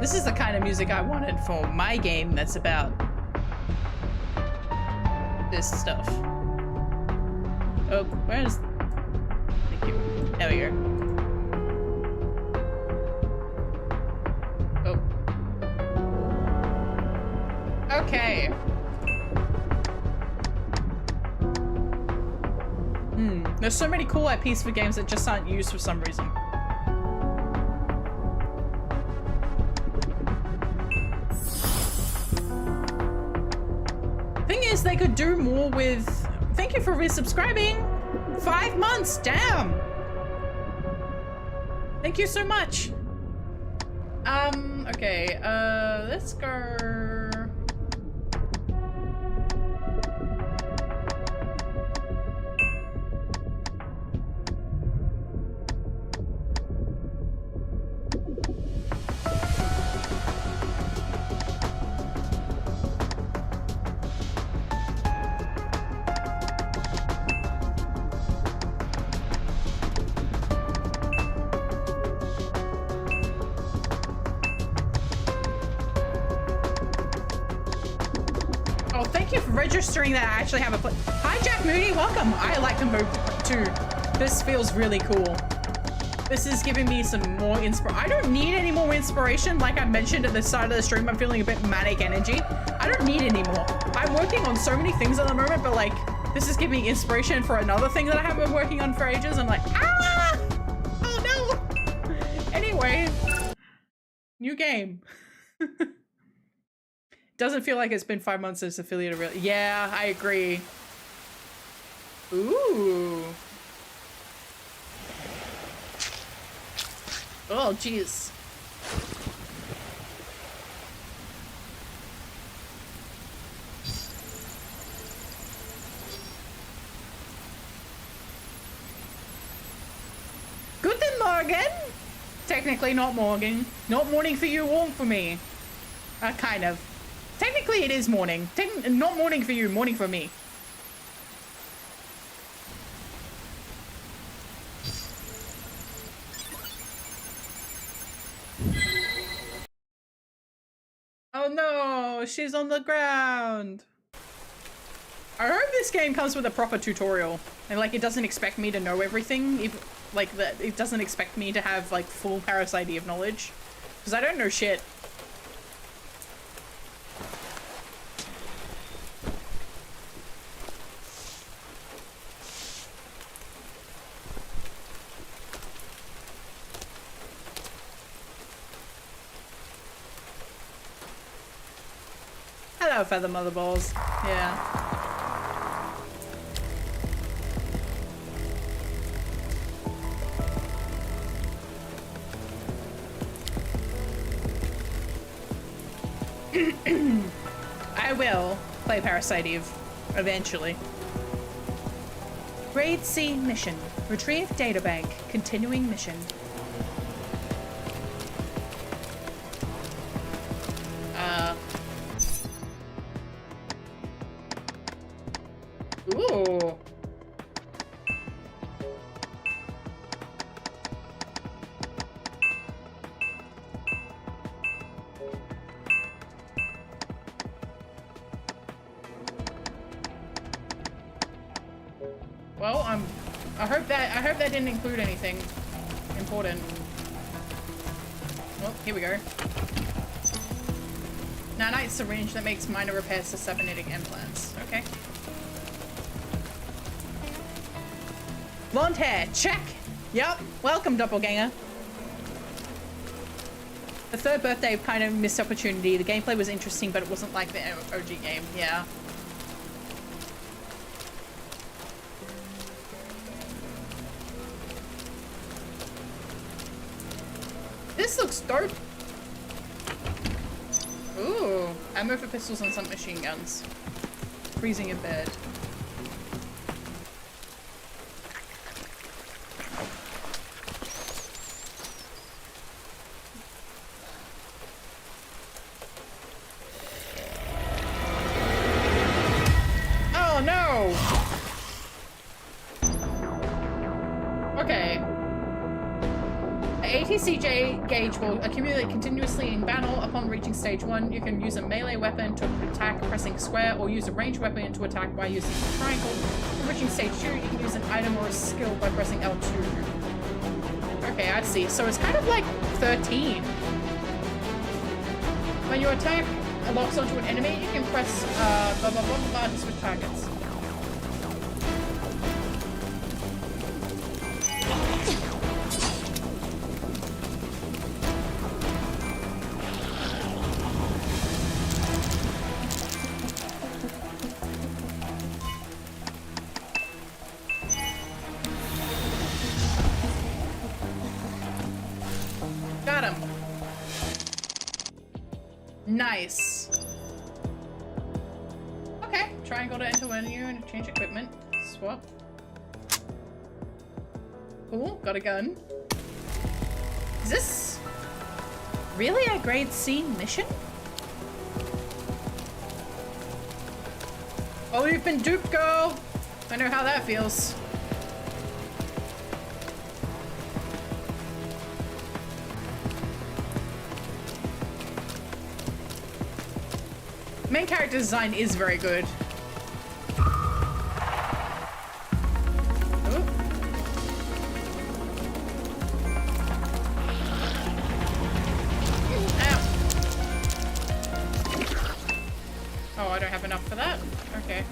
This is the kind of music I wanted for my game that's about this stuff. Oh, where's... Thank you. There we go. Okay. There's so many cool IPs for games that just aren't used for some reason. realized they could do more with... Thank you for resubscribing. 5 months, damn. Thank you so much. Okay, let's go... registering that I actually have a Hi Jack Moody, welcome. I like the move too. This feels really cool. This is giving me some more inspiration. I don't need any more inspiration. Like I mentioned at the start of the stream, I'm feeling a bit manic energy. I don't need any more. I'm working on so many things at the moment, but like this is giving me inspiration for another thing that I haven't been working on for ages. I'm like, ah! Oh no! Anyway, new game. Doesn't feel like it's been 5 months since affiliate really. Yeah, I agree. Ooh. Oh, jeez. Guten Morgen. Technically not morning. Not morning for you, warm for me. Kind of. Technically it is morning. Not morning for you, morning for me. Oh no, she's on the ground. I hope this game comes with a proper tutorial. And like it doesn't expect me to know everything. If like that, it doesn't expect me to have like full Parasite Eve knowledge. Because I don't know shit. Hello, feather mother balls. Yeah. I will play Parasite Eve eventually. Grade C mission. Retrieve databank. Continuing mission. Ooh. Well, I hope that didn't include anything important. Well, here we go. Nanite syringe that makes minor repairs to cybernetic implants. Okay. Blonde hair, check! Yup, welcome doppelganger. The third birthday kind of missed opportunity. The gameplay was interesting, but it wasn't like the OG game, yeah. This looks dope. Ooh, ammo for pistols and some machine guns. Freezing in bed. ATCJ gauge will accumulate continuously in battle. Upon reaching stage 1, you can use a melee weapon to attack pressing square, or use a ranged weapon to attack by using the triangle. Upon reaching stage 2, you can use an item or a skill by pressing L2. Okay, I see. So it's kind of like 13. When your attack locks onto an enemy, you can press blah blah blah blah to switch targets. Got him. Nice. Okay, triangle to enter menu and change equipment. Swap. Cool, got a gun. Is this really a grade C mission? Oh, you've been duped, girl! I know how that feels. Main character design is very good. I don't have enough for that. Okay.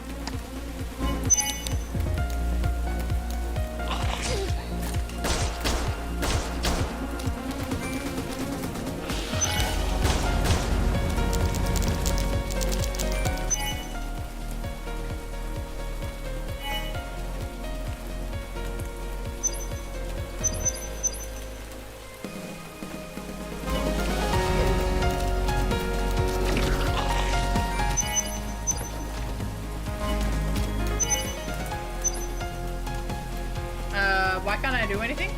Why can't I do anything?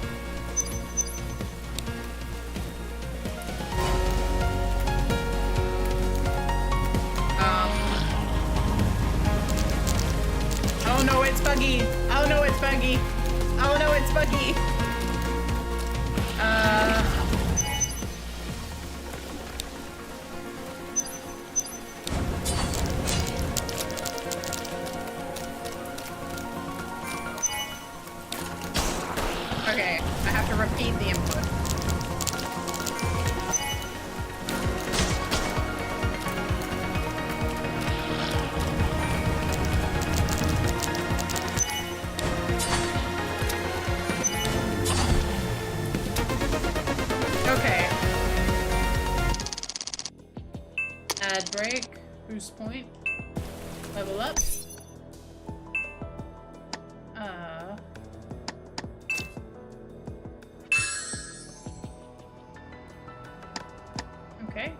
Oh no, it's buggy. Oh no, it's buggy. Oh no, it's buggy. Okay, I have to repeat the input. Okay. Add break, boost point, level up. Okay.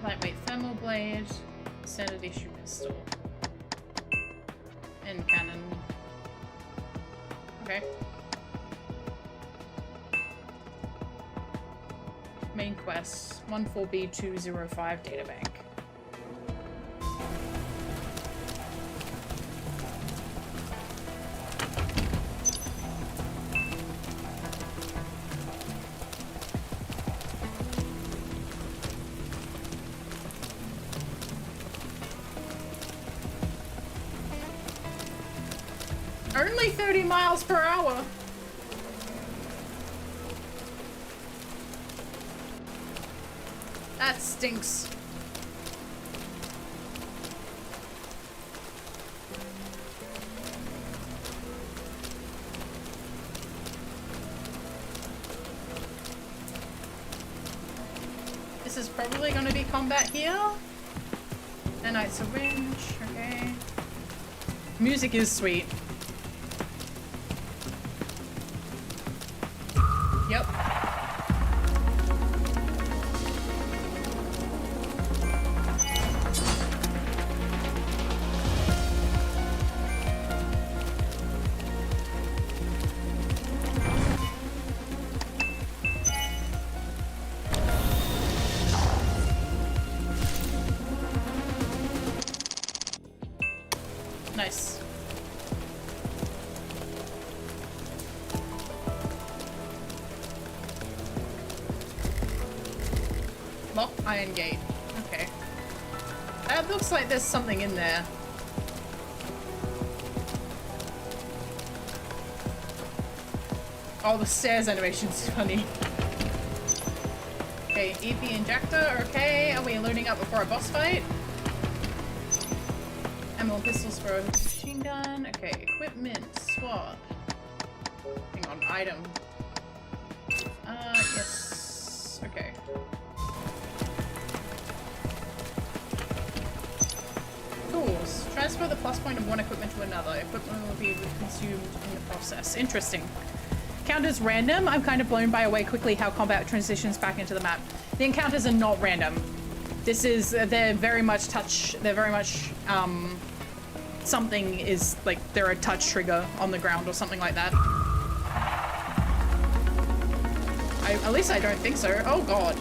Lightweight thermal blade, standard issue pistol, and cannon. Okay. Main quest 14B205 databank. Only 30 miles per hour. That stinks. This is probably going to be combat here. Nanite syringe, okay. Music is sweet. Yep. Nice. Lock iron gate. Okay. That looks like there's something in there. Oh, the stairs animation's funny. Okay, EP injector, okay. Are we loading up before a boss fight? Ammo pistols for a machine gun. Okay, equipment, swap. Hang on, item. Yes. Okay. transfer the plus point of one equipment to another. Equipment will be consumed in the process. Interesting. Encounters random. I'm kind of blown away quickly how combat transitions back into the map. The encounters are not random. This is, they're very much, something is, like, they're a touch trigger on the ground or something like that. At least I don't think so. Oh god.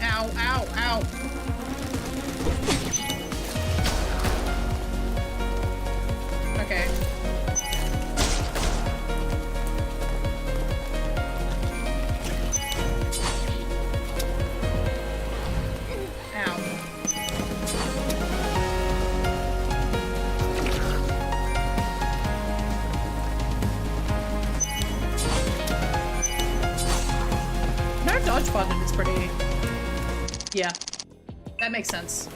Ow, ow, ow. Okay. Dodge button is pretty... Yeah. That makes sense.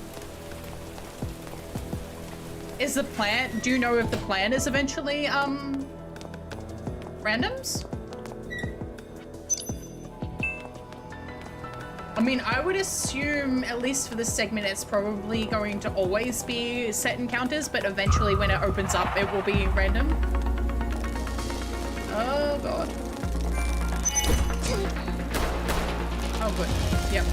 Is the plan... Do you know if the plan is eventually, randoms? I mean, I would assume, at least for this segment, it's probably going to always be set encounters, but eventually when it opens up, it will be random. Oh god. Oh, good. Yep.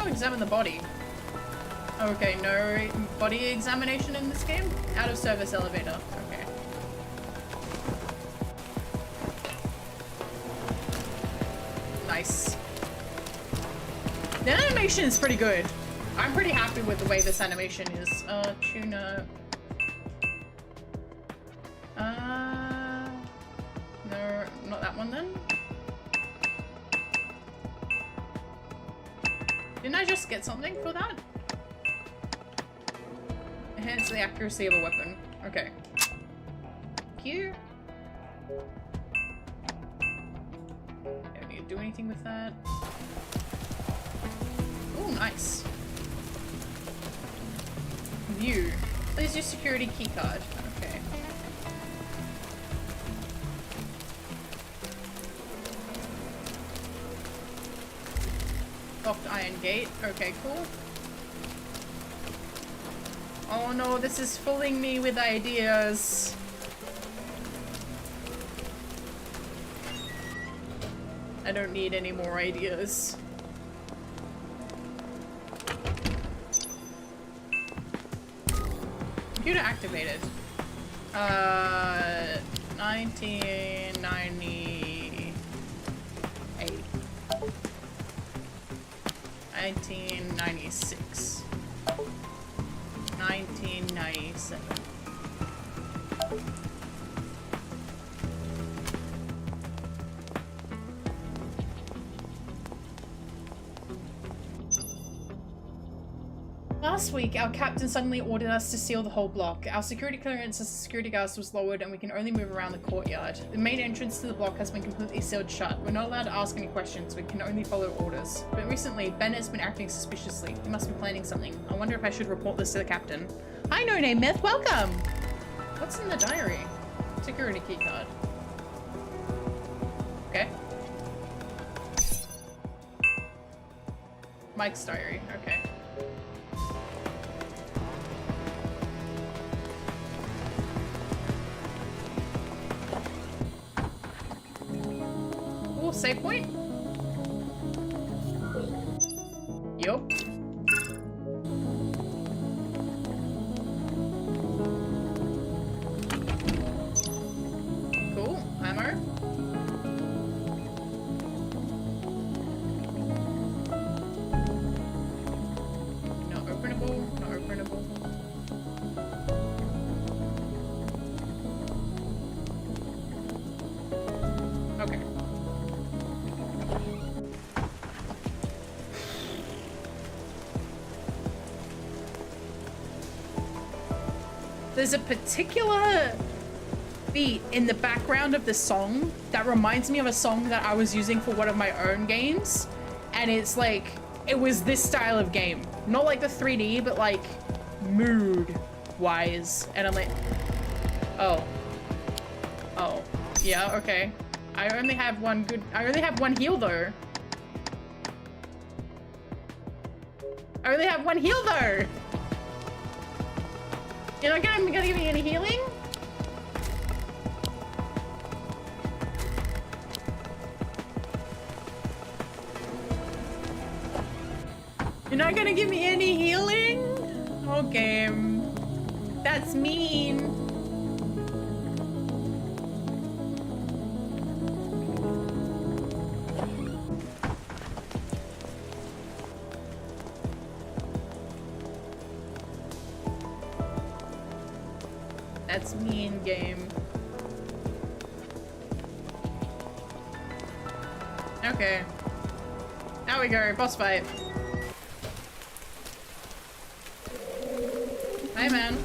Examine the body. Okay, no body examination in this game? Out of service elevator. Okay. Nice. The animation is pretty good. I'm pretty happy with the way this animation is. Tuna. No, not that one then. Didn't I just get something for that? Enhance the accuracy of a weapon. Okay. Q. Don't need to do anything with that. Oh, nice. View. Please use security keycard. Okay. Locked iron gate. Okay, cool. Oh no, this is fooling me with ideas. I don't need any more ideas. Computer activated. 1998. 1996. 1997. Last week, our captain suddenly ordered us to seal the whole block. Our security clearance as a security guard was lowered and we can only move around the courtyard. The main entrance to the block has been completely sealed shut. We're not allowed to ask any questions, we can only follow orders. But recently, Ben has been acting suspiciously. He must be planning something. I wonder if I should report this to the captain. Hi, No Name Myth, welcome! What's in the diary? Security keycard. Okay. Mike's diary, okay. Save point? Yup. There's a particular beat in the background of the song that reminds me of a song that I was using for one of my own games. And it's like, it was this style of game. Not like the 3D, but like mood wise. And I'm like, oh. Oh, yeah, okay. I only have one heal though. I only have one heal though. You're not gonna give me any healing? You're not gonna give me any healing? Okay. That's mean. That's mean, game. Okay. Now we go, boss fight. Hi, man.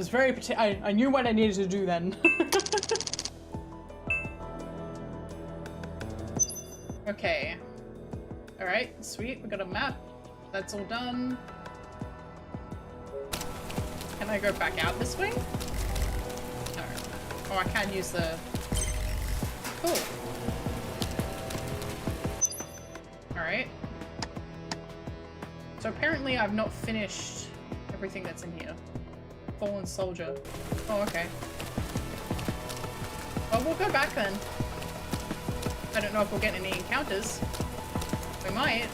Very I knew what I needed to do then. Okay. Alright, sweet. We got a map. That's all done. Can I go back out this way? No. Oh, I can use the... Cool. Alright. So apparently I've not finished everything that's in here. Fallen soldier. Oh, okay. Well, we'll go back then. I don't know if we'll get any encounters. We might.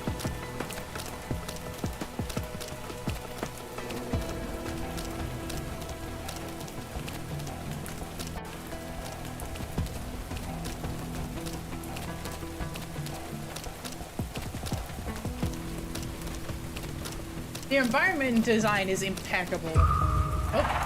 The environment design is impeccable. Oh.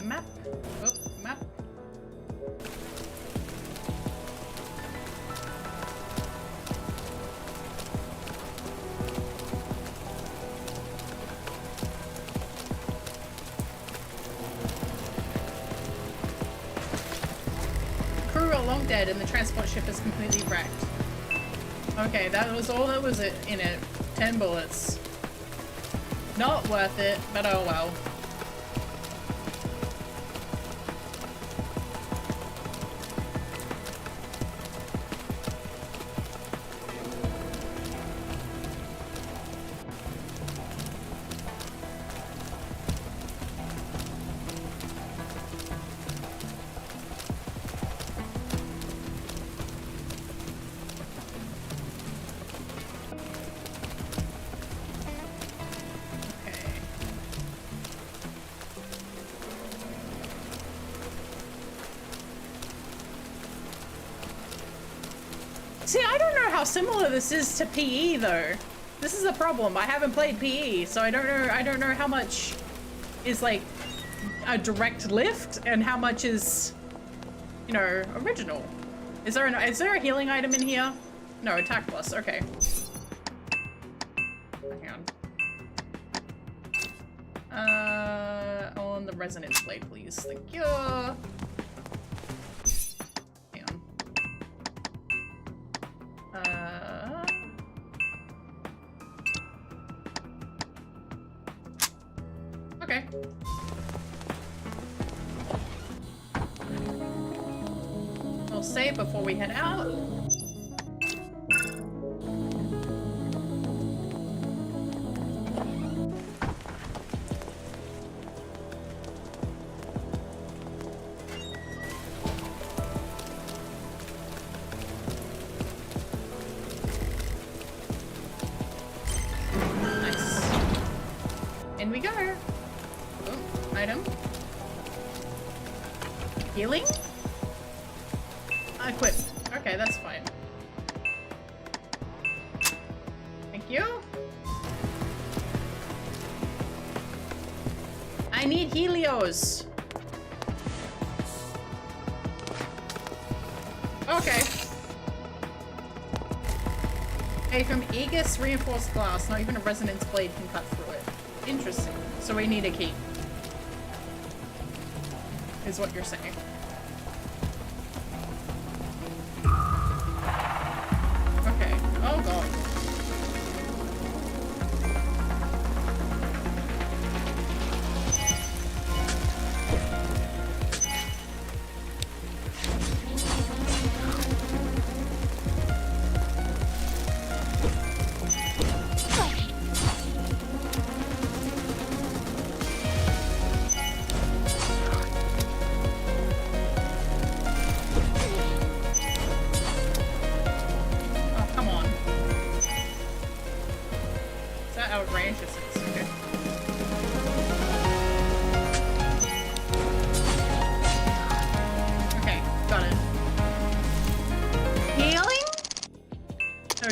Map. Oh, map. Crew are long dead and the transport ship is completely wrecked. Okay, that was all that was in it. 10 bullets. Not worth it, but oh well. See, I don't know how similar this is to PE though. This is the problem. I haven't played PE, so I don't know how much is like a direct lift and how much is, you know, original. Is there a healing item in here? No, attack plus. Okay. Hang on. On the resonance blade, please. Thank you. Hang on. Okay. We'll save before we head out. In we go. Oh, item. Healing? Equip. Okay, that's fine. Thank you. I need Helios. Okay. Hey, from Aegis reinforced glass, not even a resonance blade can cut through it. Interesting. So we need a key. Is what you're saying. Okay. Oh god.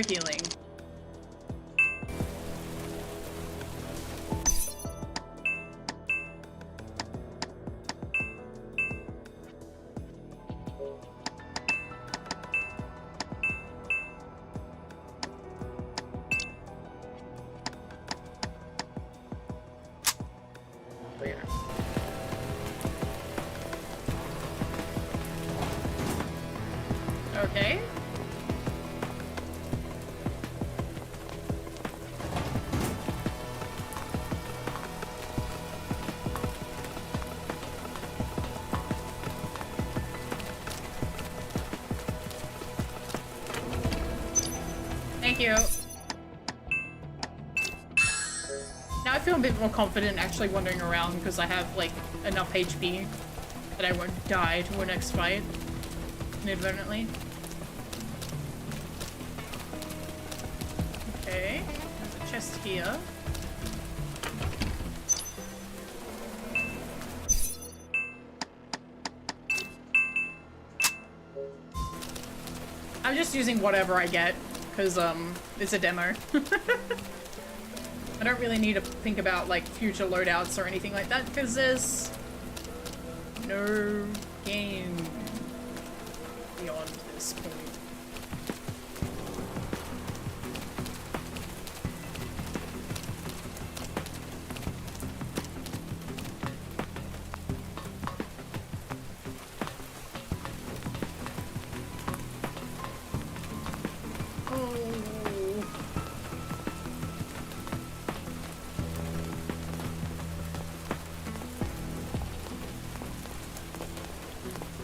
Healing. Okay. Thank you. Now I feel a bit more confident actually wandering around because I have like enough HP that I won't die to our next fight inadvertently. Okay, there's a chest here. I'm just using whatever I get. Because, it's a demo. I don't really need to think about, like, future loadouts or anything like that, because there's no game beyond this point.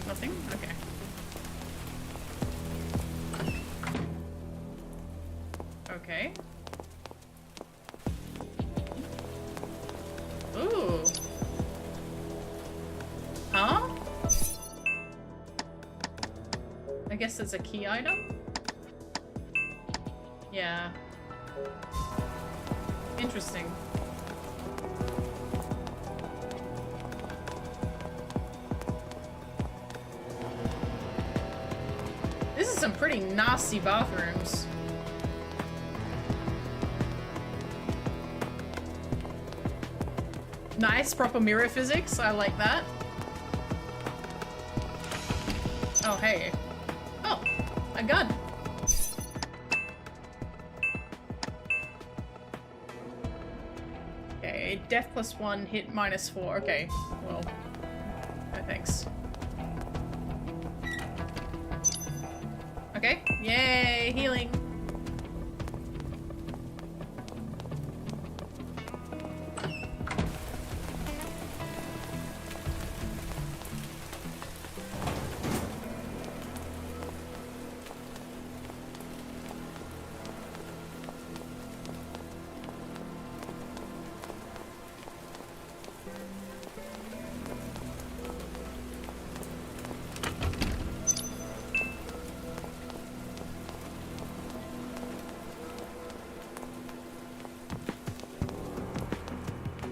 Nothing? Okay. Okay. Ooh. Huh? I guess it's a key item? Yeah. Interesting. This is are some pretty nasty bathrooms. Nice, proper mirror physics. I like that. Oh, hey. Oh, a gun. Okay, death +1, hit -4. Okay, well, no thanks. Okay, yay, healing.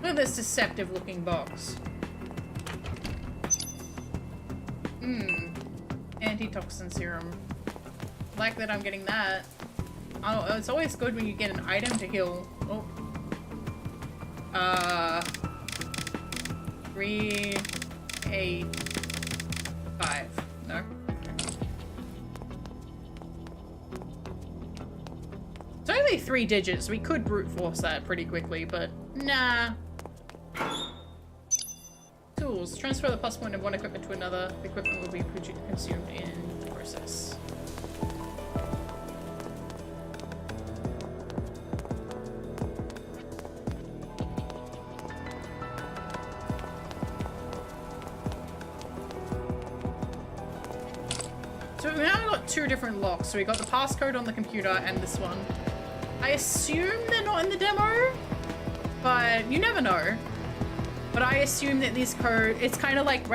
Look at this deceptive looking box. Antitoxin serum. Like that I'm getting that. Oh, it's always good when you get an item to heal. Oh. 3, 8, 5. No. It's only 3 digits. We could brute force that pretty quickly, but nah. Tools. Transfer the +1 of one equipment to another. The equipment will be consumed in the process. So we now got 2 different locks. So we got the passcode on the computer and this one. I assume they're not in the demo, but you never know. But I assume that this code, it's kind of like,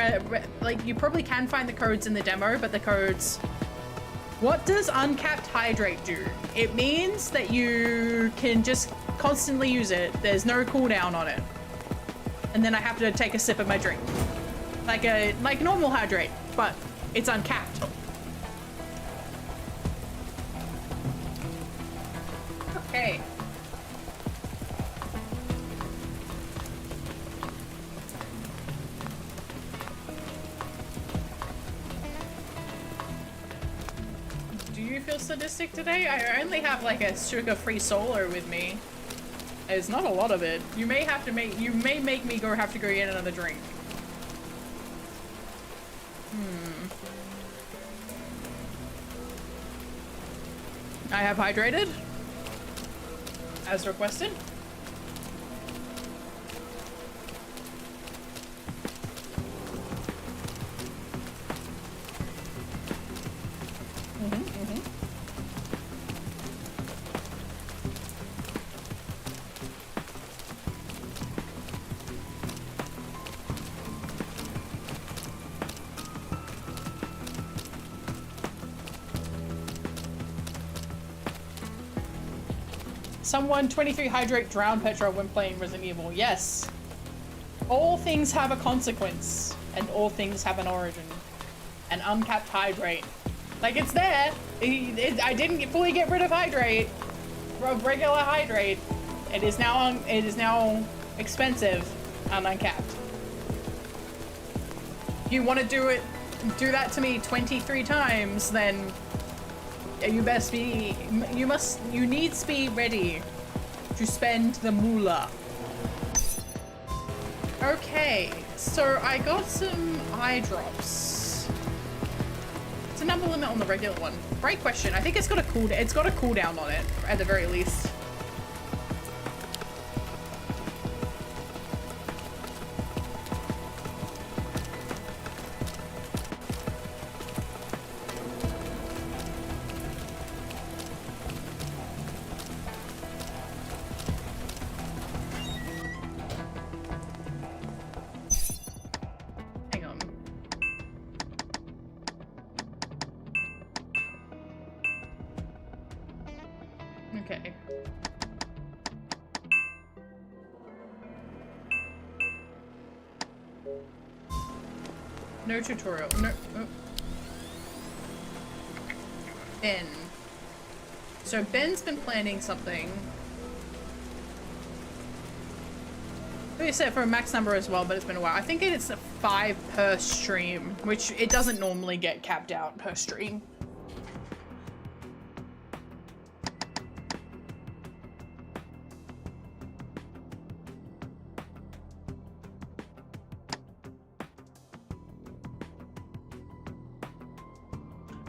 like you probably can find the codes in the demo, but the codes... What does uncapped hydrate do? It means that you can just constantly use it. There's no cooldown on it. And then I have to take a sip of my drink. Like normal hydrate, but it's uncapped. Okay. Do you feel sadistic today? I only have like a sugar-free solo with me. There's not a lot of it. You may make me have to go get another drink. I have hydrated. As requested. Someone 23 hydrate drown Petra when playing Resident Evil. Yes. All things have a consequence, and all things have an origin. An uncapped hydrate. Like, it's there. I didn't fully get rid of hydrate. Regular hydrate. It is now expensive and uncapped. If you want to do that to me 23 times, then you needs be ready to spend the moolah. Okay, so I got some eye drops. What's the number limit on the regular one? Great question. I think it's got a cooldown on it, at the very least. Okay. No tutorial. No. Oh. Ben. So Ben's been planning something. We set it for a max number as well, but it's been a while. I think it's 5 per stream, which it doesn't normally get capped out per stream.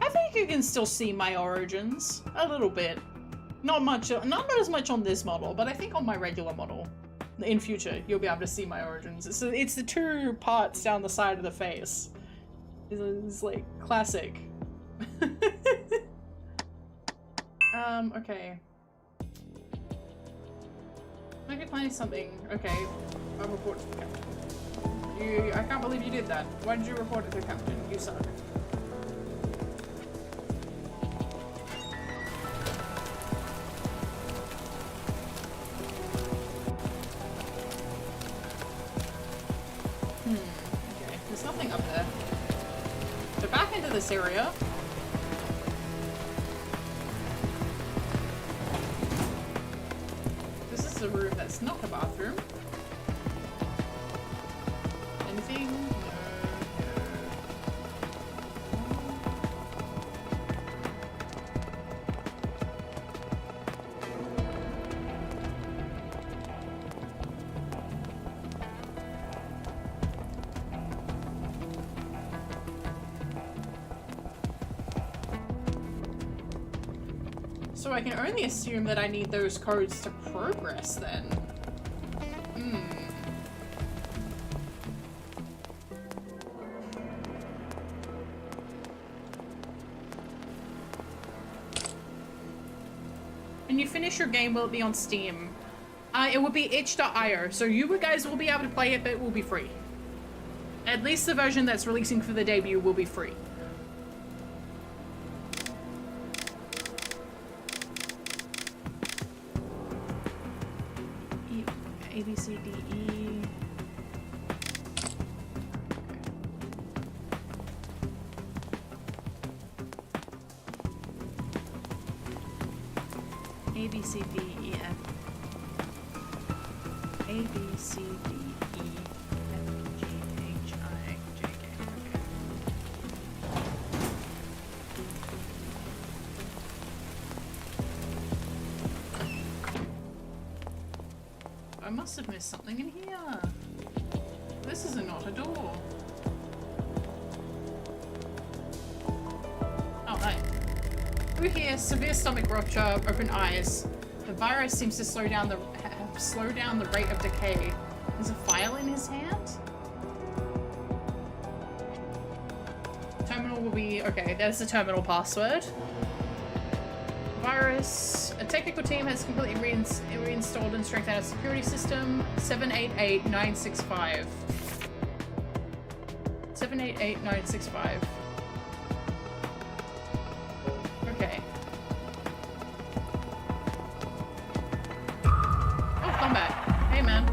I think you can still see my origins a little bit. Not much, not as much on this model, but I think on my regular model. In future, you'll be able to see my origins. It's the 2 parts down the side of the face. It's like classic. Okay. Might be planning something. Okay, I'll report to the captain. I can't believe you did that. Why did you report it to the captain? You suck. Okay, there's nothing up there. So back into this area. This is a room that's not a bathroom. Anything? No. So I can only assume that I need those codes to progress then. When you finish your game, will it be on Steam? It will be itch.io, so you guys will be able to play it, but it will be free. At least the version that's releasing for the debut will be free. A, B, C, D, E. A, B, C, D, E, F. A, B, C, D, E, F, G, H, I, J, K. I must have missed something in here. This is not a door. Oh, right. Through here, severe stomach rupture, open eyes. The virus seems to slow down the rate of decay. There's a file in his hand? Terminal will be... Okay, there's the terminal password. Virus. A technical team has completely reinstalled and strengthened our security system. 788965. 788965. Okay. Oh, combat. Hey, man.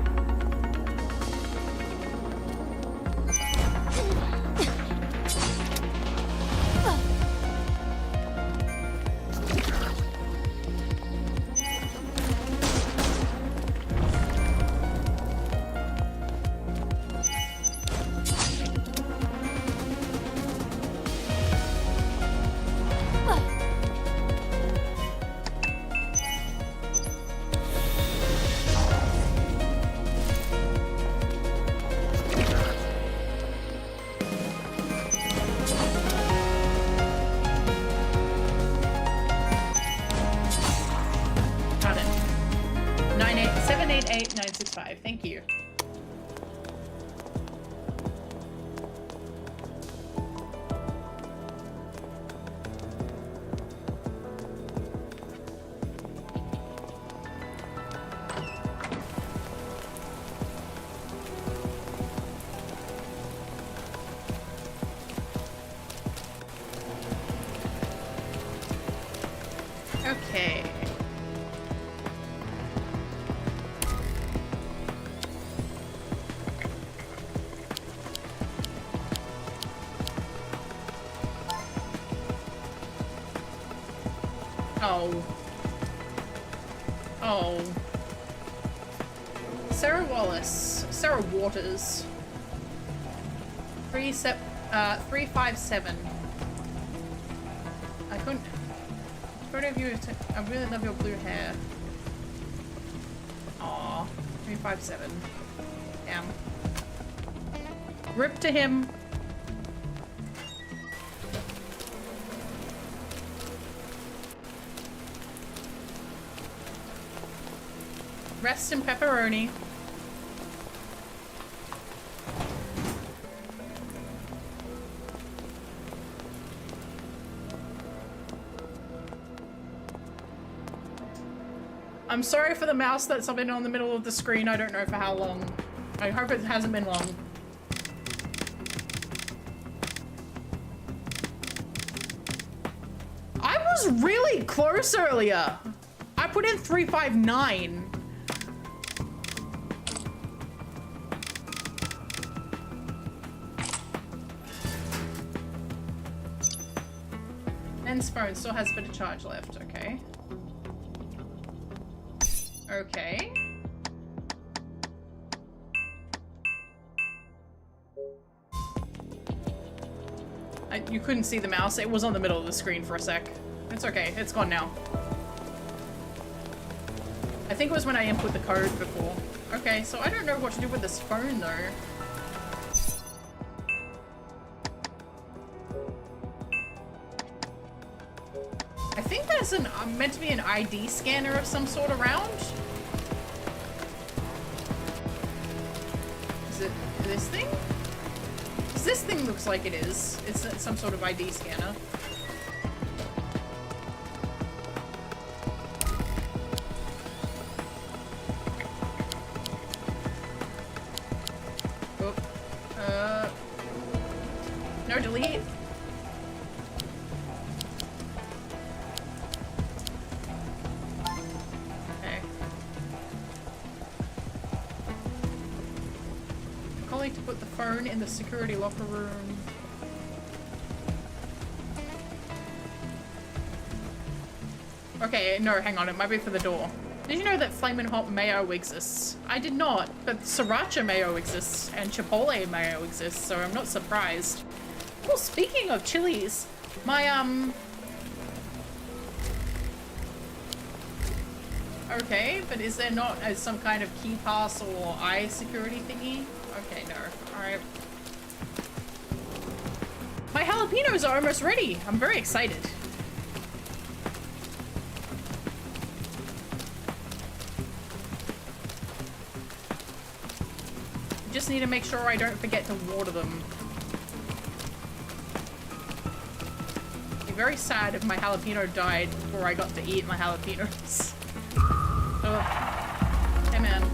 Got it. 788965. Thank you. Okay. Oh. Oh. Sarah Wallace. Sarah Waters. 357. I couldn't... Photo of you... I really love your blue hair. Aww. 357. Damn. Rip to him. Rest in pepperoni. I'm sorry for the mouse that's been on the middle of the screen. I don't know for how long. I hope it hasn't been long. I was really close earlier. I put in 359. Ben's phone still has a bit of charge left. Okay. Okay. You couldn't see the mouse. It was on the middle of the screen for a sec. It's okay. It's gone now. I think it was when I input the code before. Okay, so I don't know what to do with this phone though. I think there's an meant to be an ID scanner of some sort around. Is it this thing? 'Cause this thing looks like it is. It's some sort of ID scanner. Oh. No, delete. To put the phone in the security locker room. Okay, no, hang on, it might be for the door. Did you know that Flamin' Hot Mayo exists? I did not, but Sriracha Mayo exists and Chipotle Mayo exists, so I'm not surprised. Well, speaking of chilies, my, okay, but is there not some kind of key pass or eye security thingy? Okay, no. Alright. My jalapenos are almost ready. I'm very excited. Just need to make sure I don't forget to water them. I'd be very sad if my jalapeno died before I got to eat my jalapenos. Oh. Hey, man.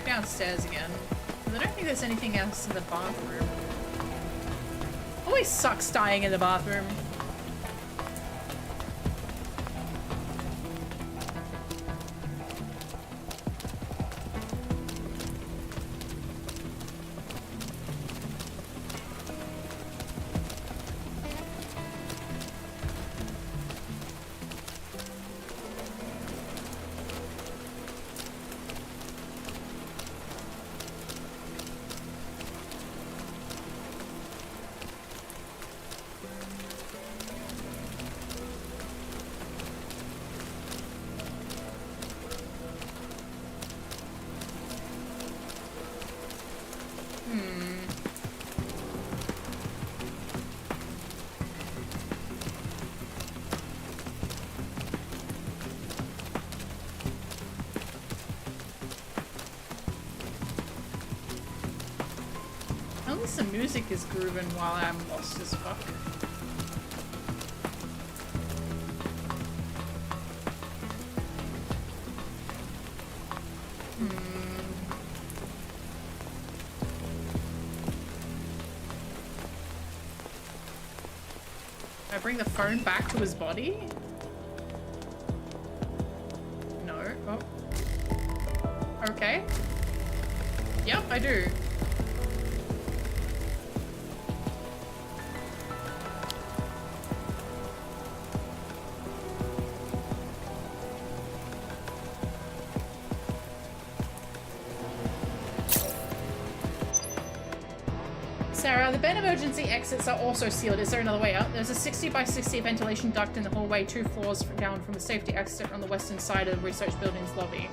Downstairs again. I don't think there's anything else in the bathroom. Always sucks dying in the bathroom. least the music is grooving while I'm lost as fuck. I bring the phone back to his body? No. Oh. Okay. Yep, I do. Sarah, the bed emergency exits are also sealed. Is there another way out? There's a 60 by 60 ventilation duct in the hallway, 2 floors down from the safety exit on the western side of the research building's lobby.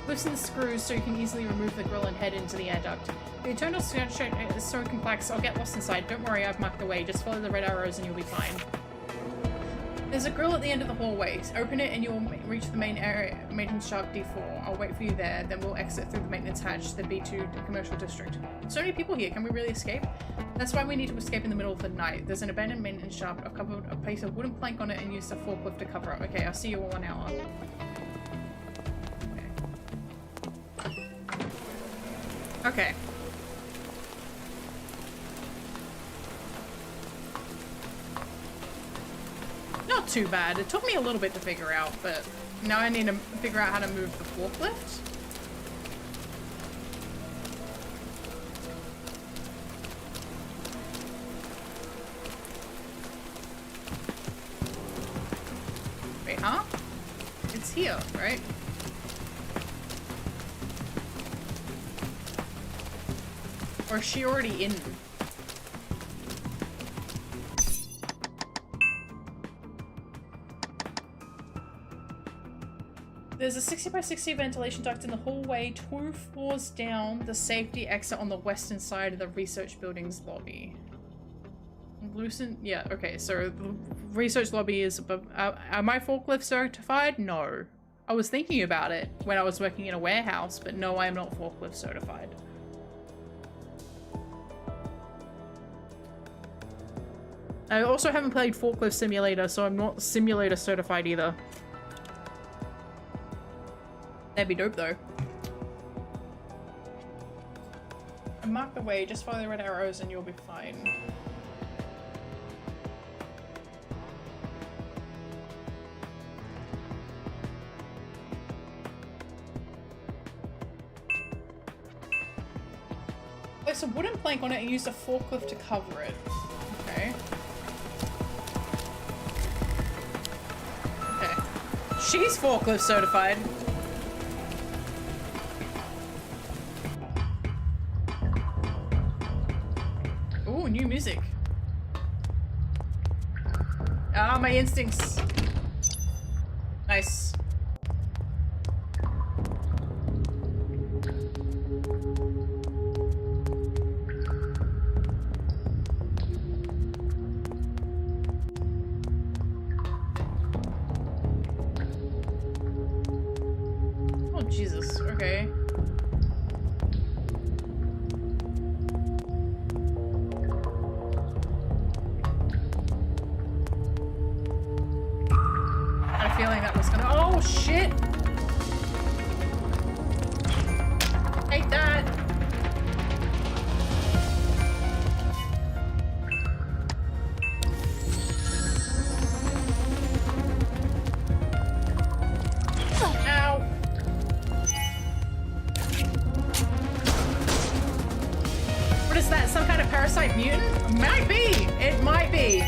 Loosen the screws so you can easily remove the grill and head into the air duct. The internal structure is so complex, I'll get lost inside. Don't worry, I've marked the way. Just follow the red arrows and you'll be fine. There's a grill at the end of the hallway. Open it and you'll reach the main area, maintenance shaft D4. I'll wait for you there, then we'll exit through the maintenance hatch, the B2 commercial district. So many people here, can we really escape? That's why we need to escape in the middle of the night. There's an abandoned maintenance shaft. I've covered a piece of wooden plank on it and used a forklift to cover it. Okay, I'll see you all in an hour. Okay. Not too bad. It took me a little bit to figure out, but now I need to figure out how to move the forklift. Wait, huh? It's here, right? Or is she already in? There's a 60 by 60 ventilation duct in the hallway, 2 floors down, the safety exit on the western side of the research building's lobby. Loosen, yeah, okay, so the research lobby is above. Am I forklift certified? No. I was thinking about it when I was working in a warehouse, but no, I am not forklift certified. I also haven't played Forklift Simulator, so I'm not simulator certified either. That'd be dope though. I marked the way, just follow the red arrows and you'll be fine. There's a wooden plank on it and used a forklift to cover it. Okay. Okay. She's forklift certified. Ooh, new music. Ah, my instincts. Nice. Oh, Jesus. Okay. Feeling that was gonna. Oh shit! Take that! Ow! What is that? Some kind of parasite mutant? Might be! It might be!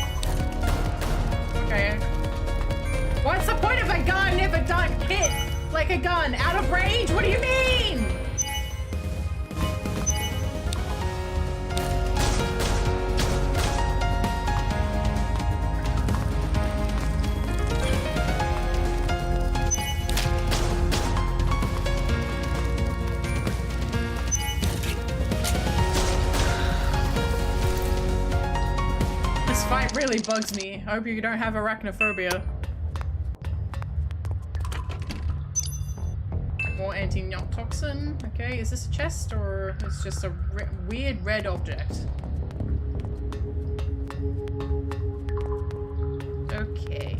Okay. What's the point of a gun if it doesn't hit like a gun? Out of range? What do you mean? This fight really bugs me. I hope you don't have arachnophobia. more anti-knot toxin. Okay, is this a chest or it's just a weird red object? Okay.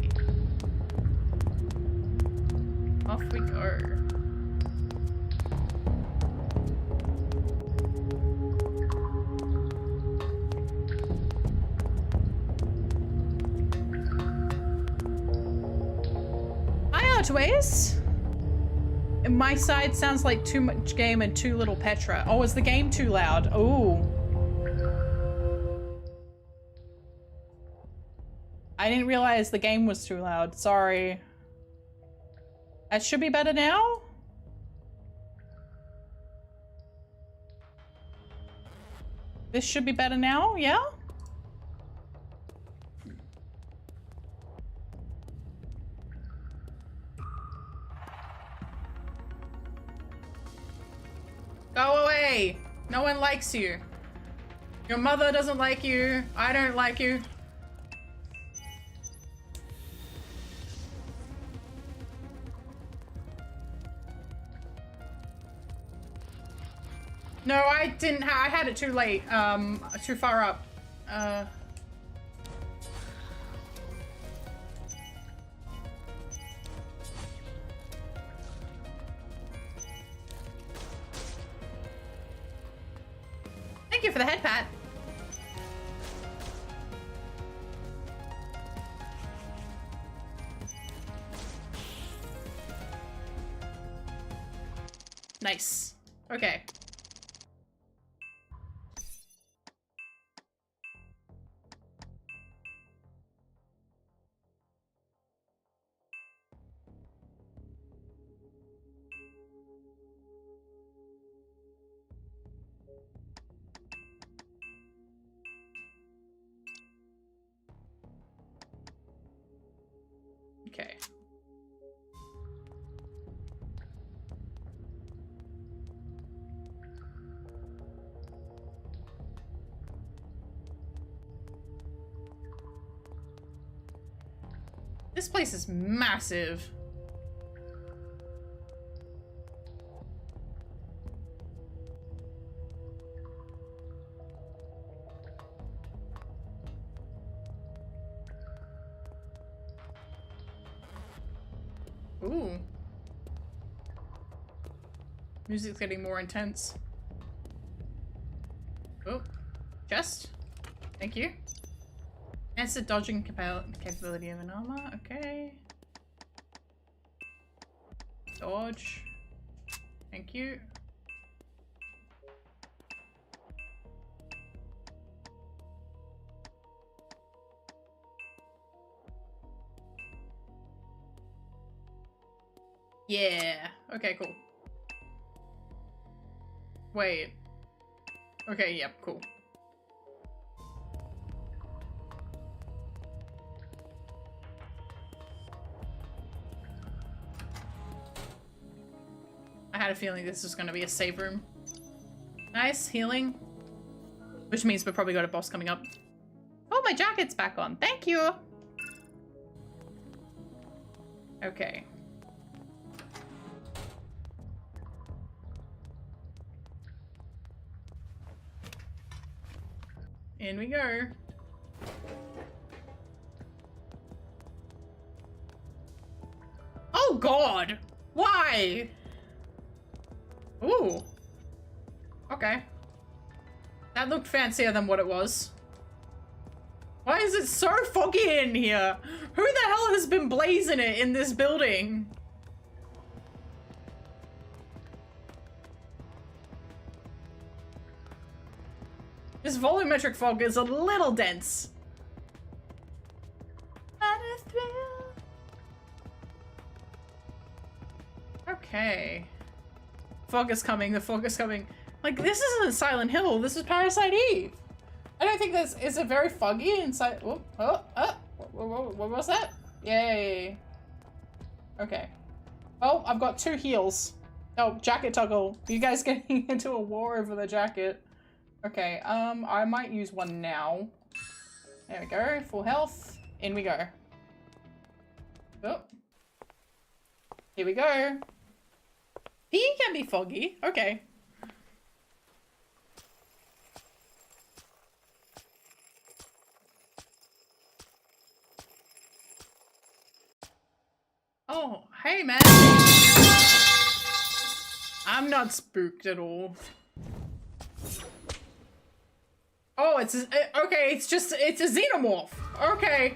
Off we go. Hi, Archways! My side sounds like too much game and too little Petra. Oh, is the game too loud? Oh. I didn't realize the game was too loud. Sorry. That should be better now? This should be better now, yeah? Go away! No one likes you. Your mother doesn't like you. I don't like you. No, I didn't. I had it too late. Too far up. Thank you for the head pat. Nice. Okay. Okay. This place is massive. Ooh. Music's getting more intense. Oh. Chest. Thank you. That's the dodging capability of an armor. Okay. Dodge. Thank you. Yeah. Okay, cool. Wait. Okay, yep, cool. I had a feeling this was going to be a save room. Nice, healing. Which means we've probably got a boss coming up. Oh, my jacket's back on. Thank you. Okay. In we go. Oh God! Why? Ooh. Okay. That looked fancier than what it was. Why is it so foggy in here? Who the hell has been blazing it in this building? This volumetric fog is a little dense. Okay. Fog is coming, the fog is coming. Like, this isn't Silent Hill, this is Parasite Eve. I don't think this is a very foggy inside. What was that? Yay. Okay. Oh, I've got 2 heals. Oh, jacket toggle. You guys getting into a war over the jacket. Okay, I might use one now. There we go, full health. In we go. Oh. Here we go. He can be foggy. Okay. Oh, hey man. I'm not spooked at all. Oh, it's okay, it's a xenomorph. Okay.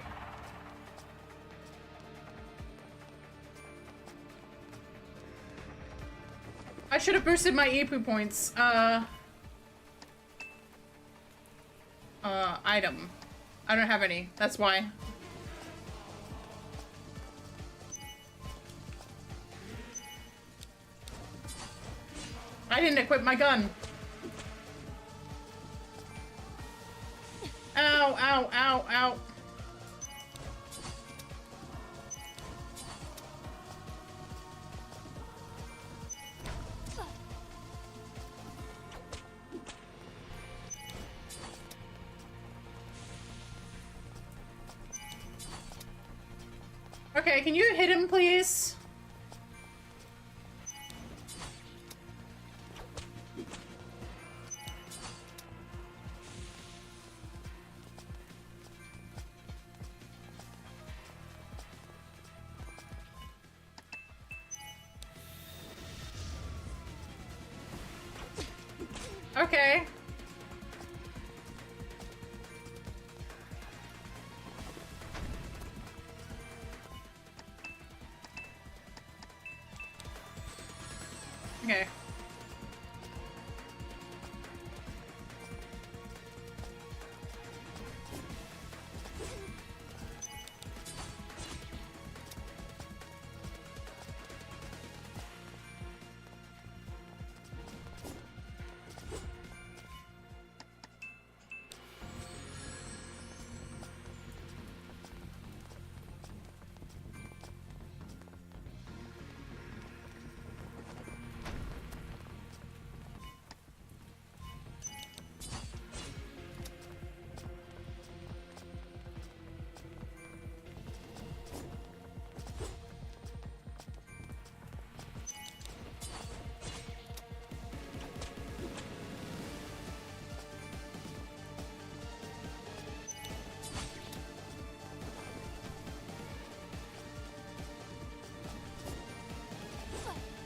I should have boosted my EPU points. Item. I don't have any. That's why. I didn't equip my gun. Ow, ow, ow, ow. Okay, can you hit him, please? Okay. Okay.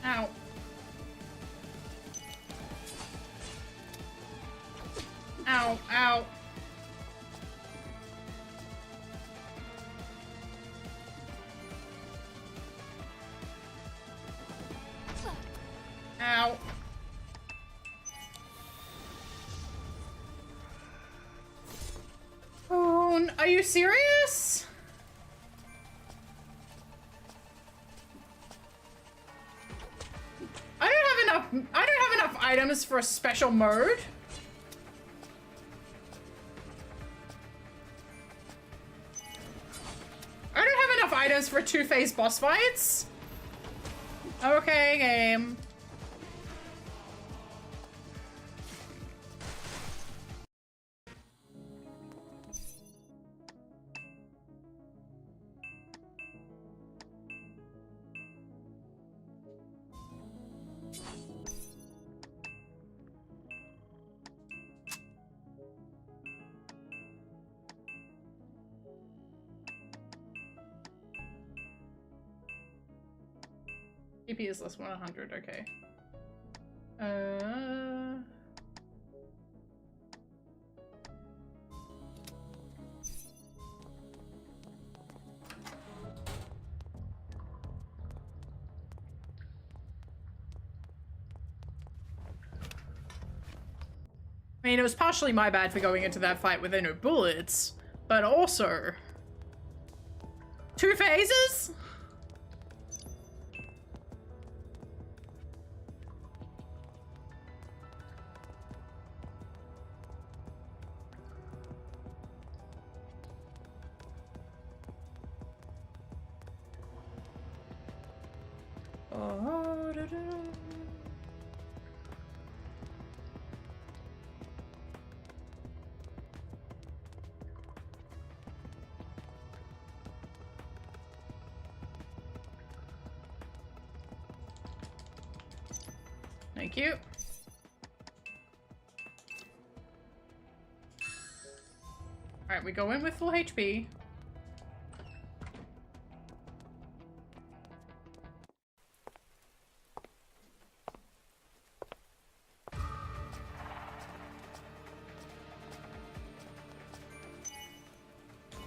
Ow. Ow, ow. Ow. Oh, are you serious? I don't have enough items for a special mode. I don't have enough items for two-phase boss fights. Okay, game. EP is less than 100, okay. I mean, it was partially my bad for going into that fight with no bullets, but also... 2 phases? Thank you. Alright, we go in with full HP.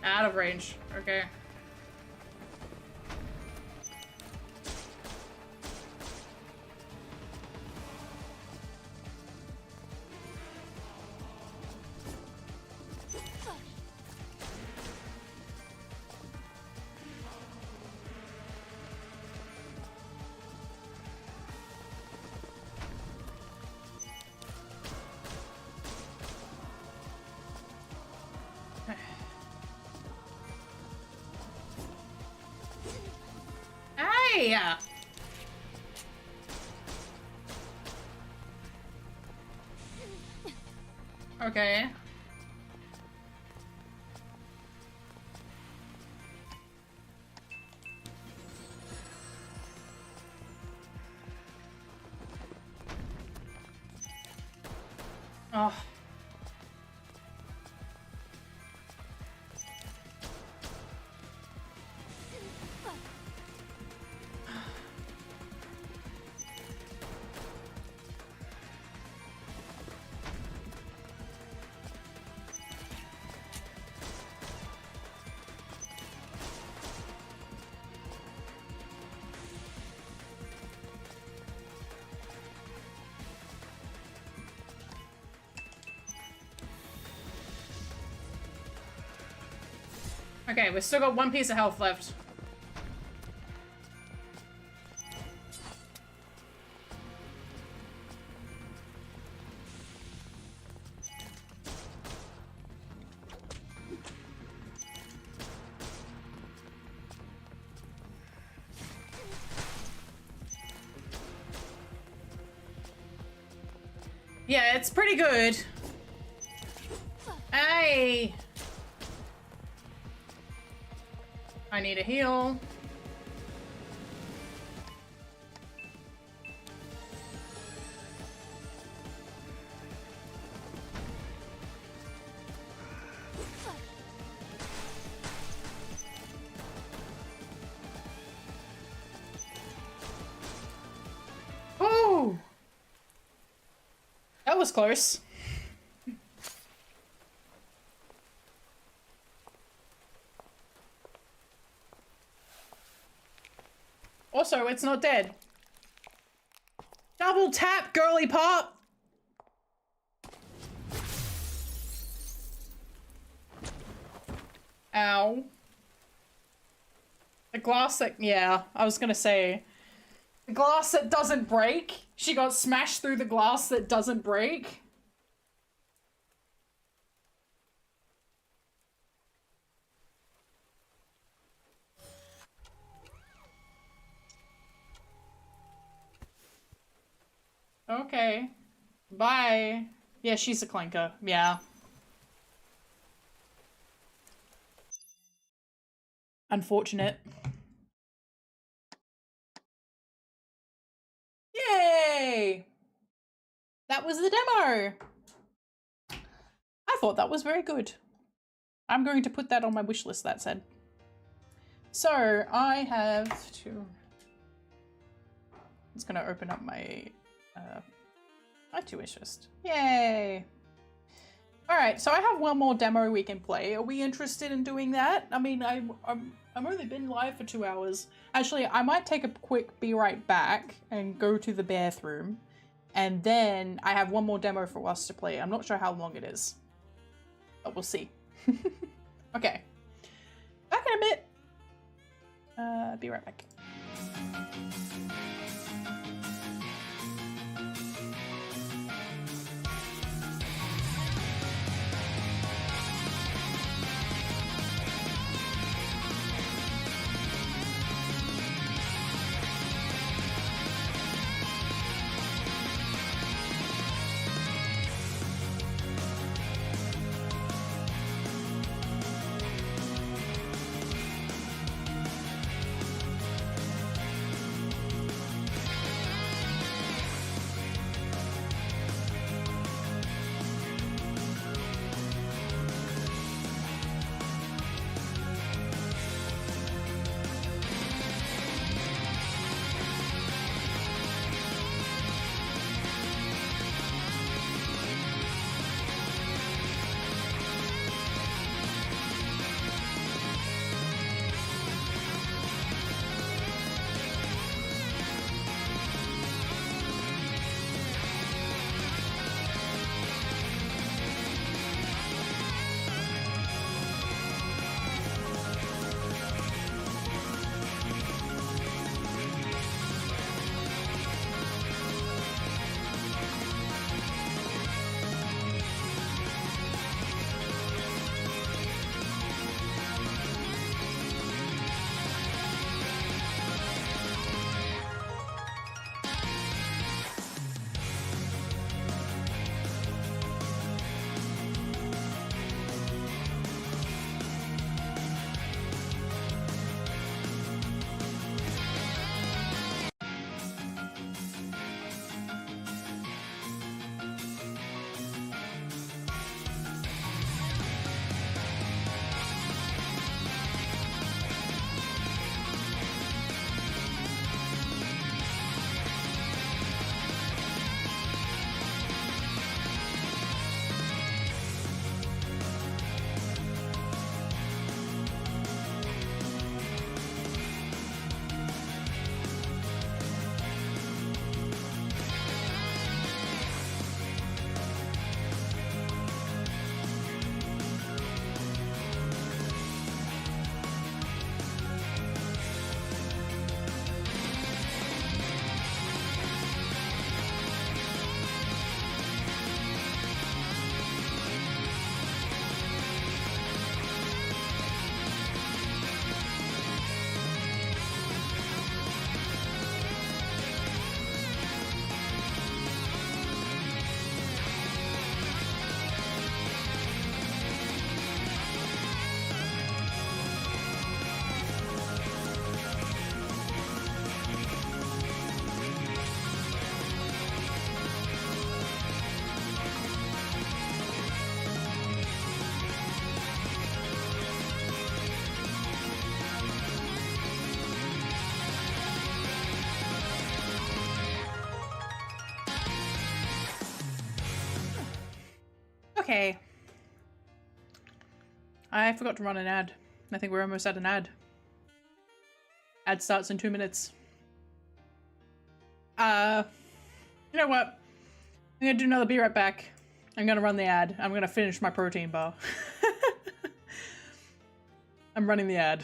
Out of range. Okay. Yeah. Okay. Oh. Okay, we've still got one piece of health left. Yeah, it's pretty good. Hey! I need a heal. Oh! That was close. Also, it's not dead. Double tap, girly pop! Ow. The glass that- yeah, I was gonna say. The glass that doesn't break? She got smashed through the glass that doesn't break? Okay. Bye. Yeah, she's a clanker. Yeah. Unfortunate. Yay! That was the demo! I thought that was very good. I'm going to put that on my wish list, that said. So, I have to... It's gonna open up my wish list. Yay! Alright, so I have one more demo we can play. Are we interested in doing that? I mean, I've only been live for 2 hours. Actually, I might take a quick be right back and go to the bathroom. And then I have one more demo for us to play. I'm not sure how long it is. But we'll see. Okay. Back in a bit. Be right back. Okay. I forgot to run an ad. I think we're almost at an ad. Ad starts in 2 minutes. You know what? I'm gonna do another be right back. I'm gonna run the ad. I'm gonna finish my protein bar. I'm running the ad.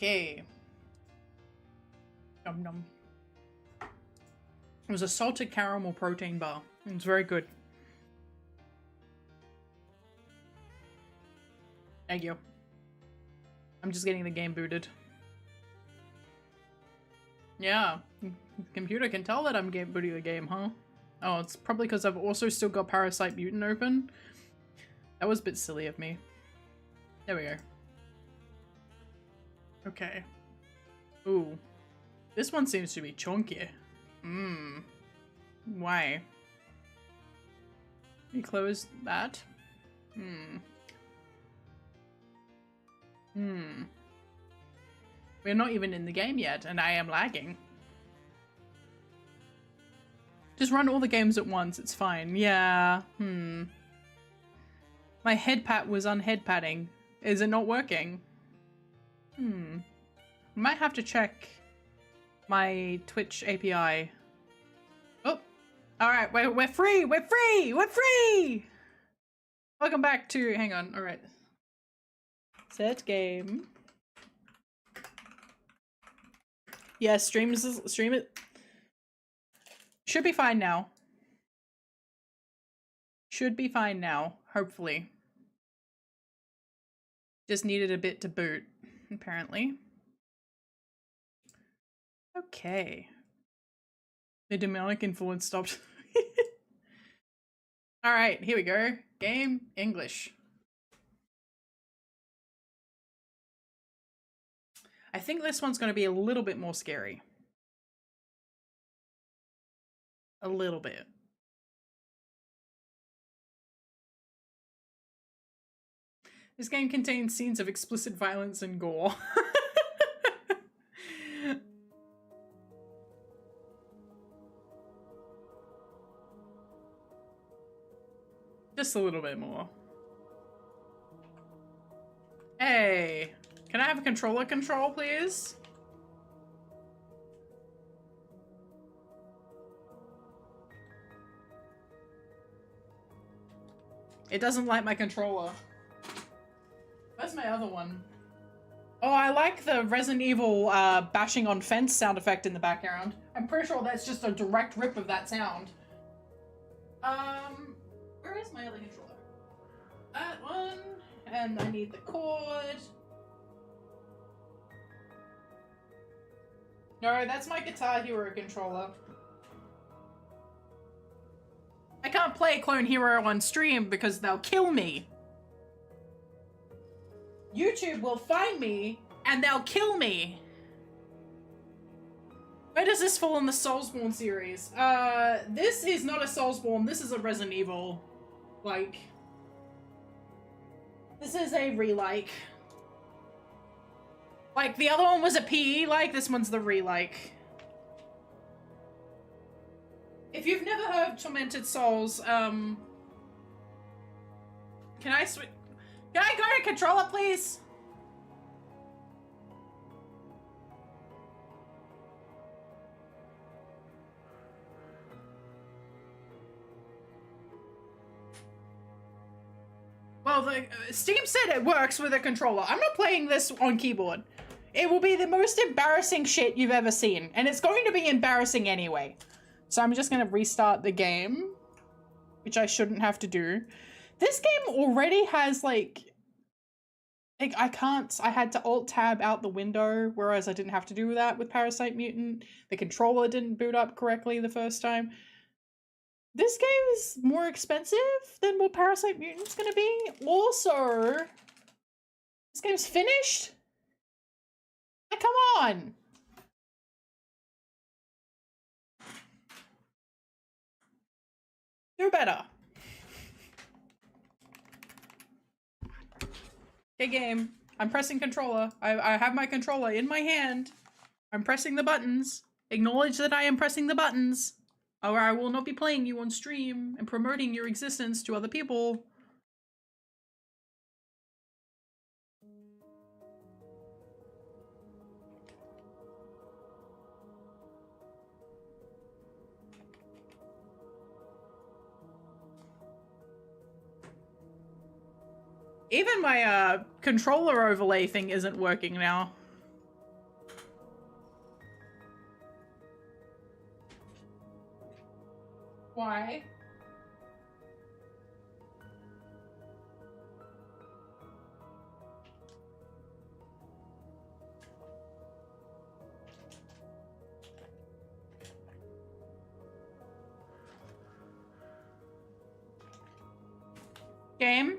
Okay. Num num. It was a salted caramel protein bar. It was very good. Thank you. I'm just getting the game booted. Yeah. The computer can tell that I'm booting the game, huh? Oh, it's probably because I've also still got Parasite Mutant open. That was a bit silly of me. There we go. Okay. Ooh. This one seems to be chunky. Mmm. Why? You close that? Hmm. Hmm. We're not even in the game yet, and I am lagging. Just run all the games at once, it's fine. Yeah. Hmm. My head pat was unhead patting. Is it not working? Hmm. Might have to check my Twitch API. Oh. Alright, we're free! We're free! We're free! Welcome back to... Hang on, alright. Set game. Yeah, stream it. Should be fine now. Should be fine now, hopefully. Just needed a bit to boot, apparently. Okay. The demonic influence stopped. Alright, here we go. Game English. I think this one's going to be a little bit more scary. A little bit. This game contains scenes of explicit violence and gore. Just a little bit more. Hey, can I have a controller control, please? It doesn't like my controller. Where's my other one? Oh, I like the Resident Evil bashing on fence sound effect in the background. I'm pretty sure that's just a direct rip of that sound. Where is my other controller? That one, and I need the cord. No, that's my Guitar Hero controller. I can't play Clone Hero on stream because they'll kill me. YouTube will find me and they'll kill me. Where does this fall in the Soulsborne series? This is not a Soulsborne, this is a Resident Evil. Like, this is a re-like. Like, the other one was a PE-like, this one's the re-like. If you've never heard of Tormented Souls, can I switch? Can I go to controller, please? well, Steam said it works with a controller. I'm not playing this on keyboard. It will be the most embarrassing shit you've ever seen. And it's going to be embarrassing anyway. So I'm just going to restart the game, which I shouldn't have to do. This game already has like I had to alt-tab out the window, whereas I didn't have to do that with Parasite Mutant. The controller didn't boot up correctly the first time. This game is more expensive than what Parasite Mutant's gonna be. Also, this game's finished? Like, come on! Do better. Okay, game. I'm pressing controller. I have my controller in my hand. I'm pressing the buttons. Acknowledge that I am pressing the buttons, or I will not be playing you on stream and promoting your existence to other people. Even my controller overlay thing isn't working now. Why? Game?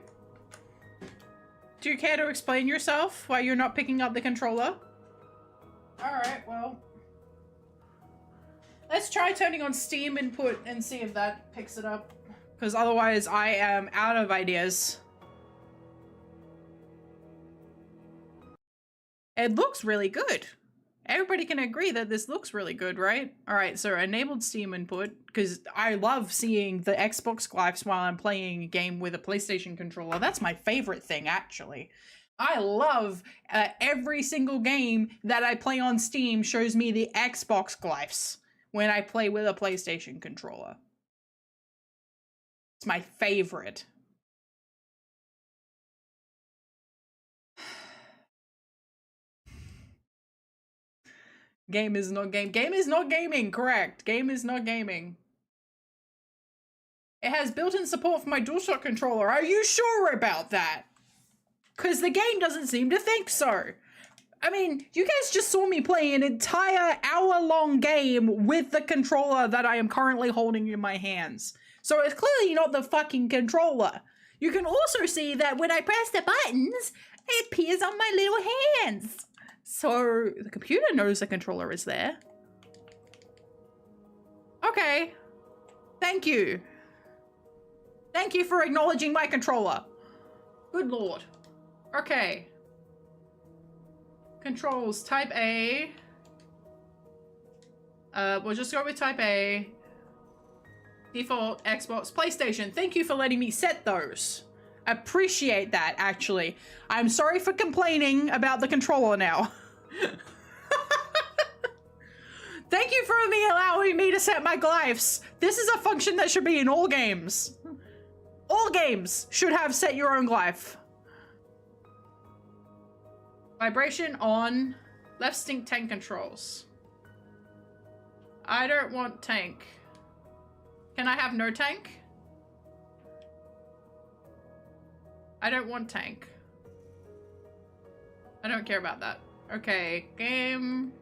Do you care to explain yourself why you're not picking up the controller? Alright, well. Let's try turning on Steam input and see if that picks it up. Because otherwise I am out of ideas. It looks really good. Everybody can agree that this looks really good, right? Alright, so enabled Steam input, because I love seeing the Xbox glyphs while I'm playing a game with a PlayStation controller. That's my favorite thing, actually. I love every single game that I play on Steam shows me the Xbox glyphs when I play with a PlayStation controller. It's my favorite. Game is not game. Game is not gaming, correct. Game is not gaming. It has built-in support for my DualShock controller. Are you sure about that? Because the game doesn't seem to think so. I mean, you guys just saw me play an entire hour-long game with the controller that I am currently holding in my hands. So it's clearly not the fucking controller. You can also see that when I press the buttons, it appears on my little hands. So the computer knows the controller is there. Okay. Thank you. Thank you for acknowledging my controller. Good lord. Okay. Controls, type A. We'll just go with type A. Default, Xbox, PlayStation. Thank you for letting me set those. Appreciate that, actually. I'm sorry for complaining about the controller now. Thank you for allowing me to set my glyphs. This is a function that should be in all games. All games should have set your own glyph. Vibration on. Left stick tank controls. I don't want tank. Can I have no tank? I don't want tank. I don't care about that. Okay, game.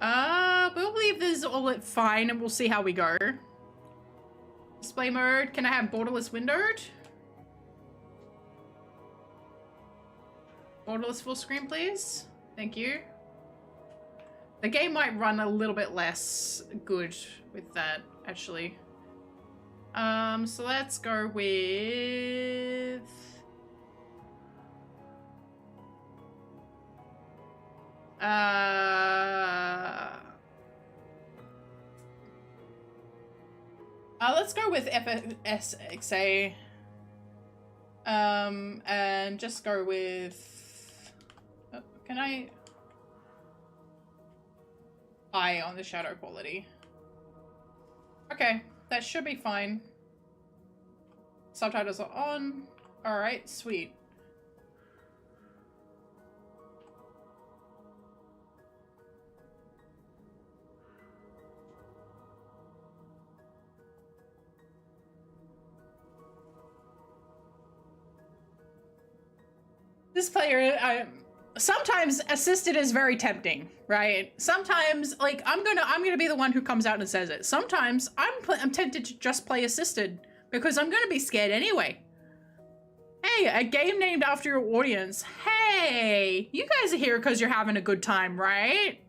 We'll leave this all at fine and we'll see how we go. Display mode. Can I have borderless windowed? Borderless full screen, please. Thank you. The game might run a little bit less good with that, actually. So let's go with... let's go with FSXA. And just go with... Oh, can I... High on the shadow quality. Okay, that should be fine. Subtitles are on. Alright, sweet. This player, sometimes assisted is very tempting, right? Sometimes, like, I'm gonna be the one who comes out and says it. Sometimes I'm tempted to just play assisted because I'm gonna be scared anyway. Hey, a game named after your audience. Hey, you guys are here because you're having a good time, right?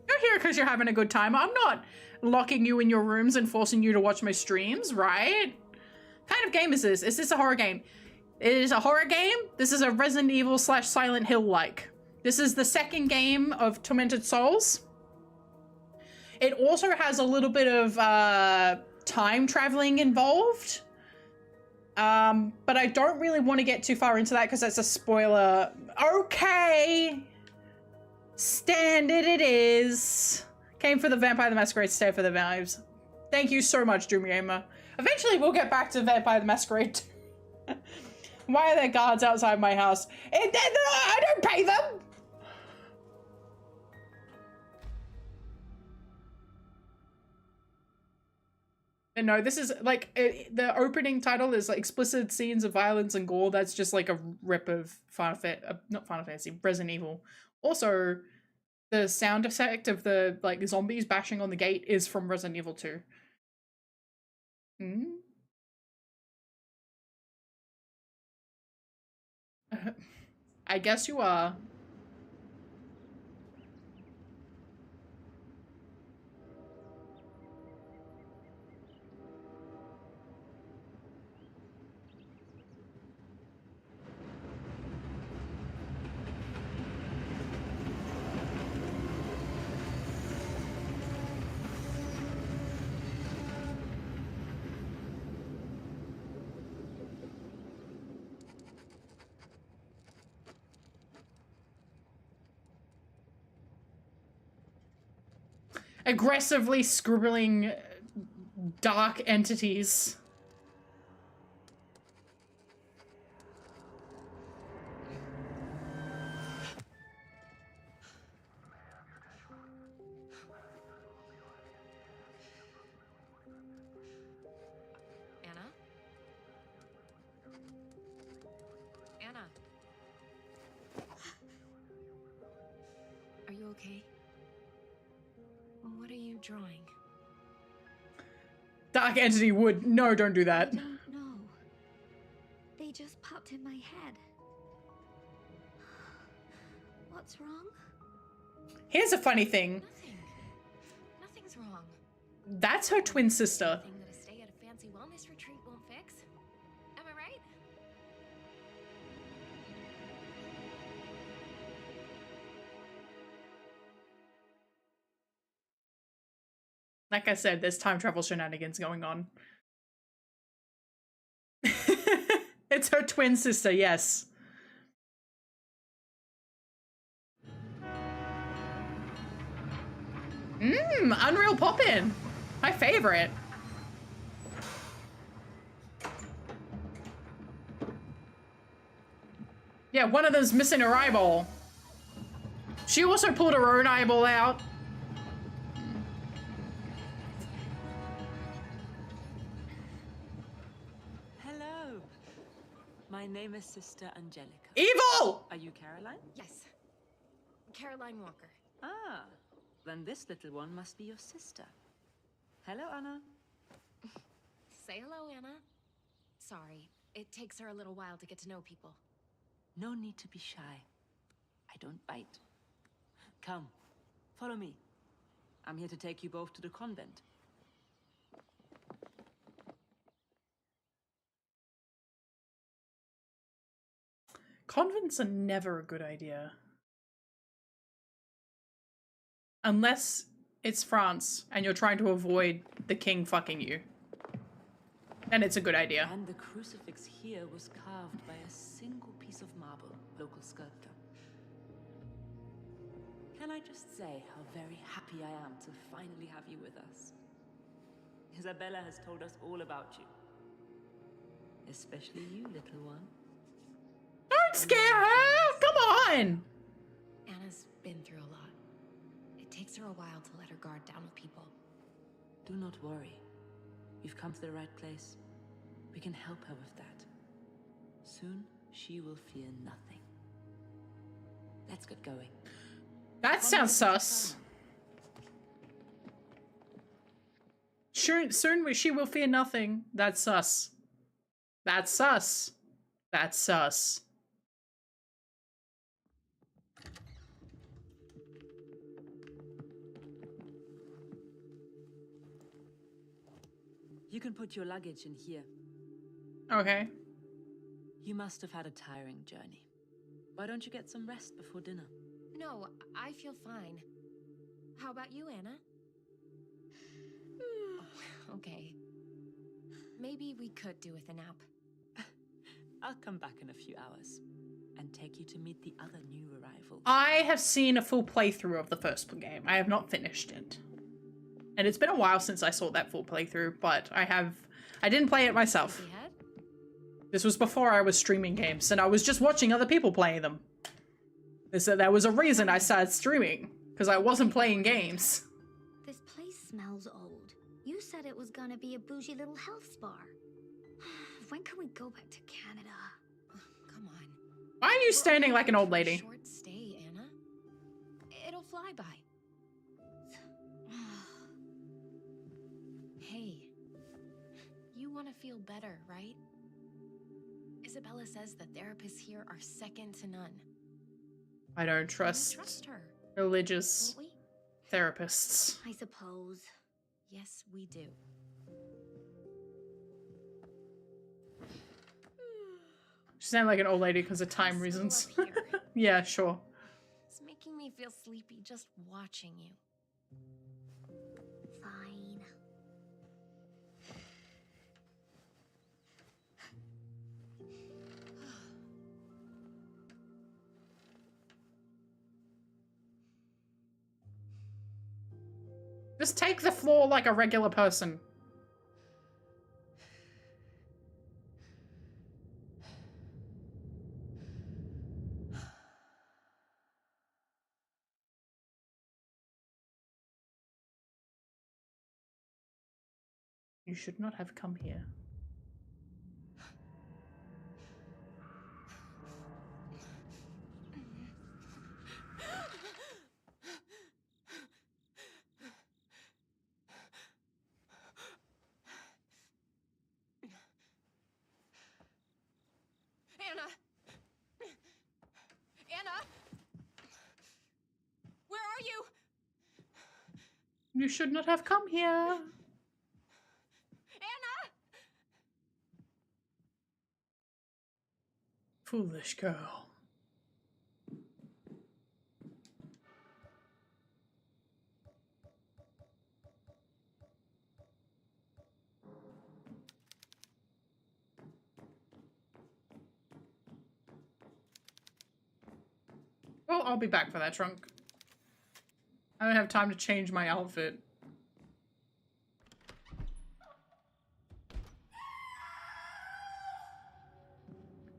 You're here because you're having a good time. I'm not locking you in your rooms and forcing you to watch my streams, right? What kind of game is this? Is this a horror game? It is a horror game. This is a Resident Evil / Silent Hill-like. This is the second game of Tormented Souls. It also has a little bit of time traveling involved. But I don't really want to get too far into that because that's a spoiler. Okay. Standard it is. Came for the Vampire the Masquerade, stay for the vibes. Thank you so much, Doomiema. Eventually we'll get back to Vampire the Masquerade. Why are there guards outside my house? I don't pay them! And no, this is like, the opening title is like explicit scenes of violence and gore. That's just like a rip of not Final Fantasy, Resident Evil. Also, the sound effect of the like zombies bashing on the gate is from Resident Evil 2. Hmm? I guess you are. Aggressively scribbling dark entities. Anna? Anna? Are you okay? What are you drawing? Dark entity would. No, don't do that. I don't know. They just popped in my head. What's wrong? Here's a funny thing. Nothing. Nothing's wrong. That's her twin sister. Thing that a stay at a fancy wellness retreat won't fix. Am I right? Like I said, there's time travel shenanigans going on. It's her twin sister, yes. Unreal Poppin'. My favorite. Yeah, one of them's missing her eyeball. She also pulled her own eyeball out. Hello. My name is Sister Angelica. Evil! Are you Caroline? Yes. Caroline Walker. Ah, then this little one must be your sister. Hello, Anna. Say hello, Anna. Sorry, it takes her a little while to get to know people. No need to be shy. I don't bite. Come, follow me. I'm here to take you both to the convent. Convents are never a good idea. Unless it's France and you're trying to avoid the king fucking you. Then it's a good idea. And the crucifix here was carved by a single piece of marble, local sculptor. Can I just say how very happy I am to finally have you with us? Isabella has told us all about you. Especially you, little one. Don't scare her! Come on! Anna's been through a lot. It takes her a while to let her guard down with people. Do not worry. You've come to the right place. We can help her with that. Soon, she will fear nothing. Let's get going. That sounds sus. Soon she will fear nothing. That's sus. That's sus. That's sus. You can put your luggage in here. Okay. You must have had a tiring journey. Why don't you get some rest before dinner? No, I feel fine. How about you, Anna? Oh, okay. Maybe we could do with a nap. I'll come back in a few hours and take you to meet the other new arrivals. I have seen a full playthrough of the first game. I have not finished it. And it's been a while since I saw that full playthrough, but I didn't play it myself. This was before I was streaming games, and I was just watching other people play them. So there was a reason I started streaming, because I wasn't playing games. This place smells old. You said it was gonna be a bougie little health spa. When can we go back to Canada? Come on. Why are you standing like an old lady? Short stay, Anna. It'll fly by. Hey, you want to feel better, right? Isabella says the therapists here are second to none. I don't trust her, religious won't we? therapists. I suppose. Yes, we do. She sounded like an old lady because of time I'm reasons. still up here. Yeah, sure. It's making me feel sleepy just watching you. Fine. Just take the floor like a regular person. You should not have come here. Anna! Anna! Where are you? You should not have come here. Anna! Foolish girl. Well, I'll be back for that trunk. I don't have time to change my outfit.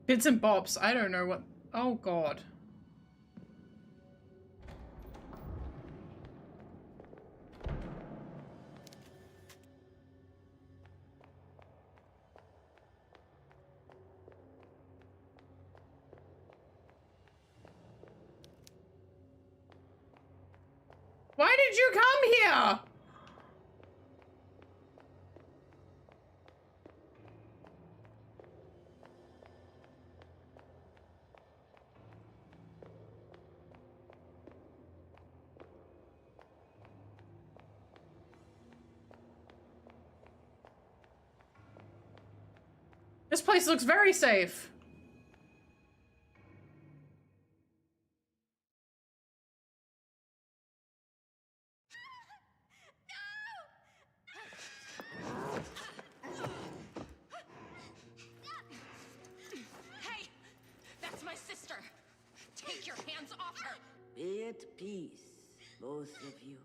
Bits and bobs. I don't know what... Oh, God. Why did you come here? This place looks very safe. Hey! That's my sister! Take your hands off her! Be at peace, both of you.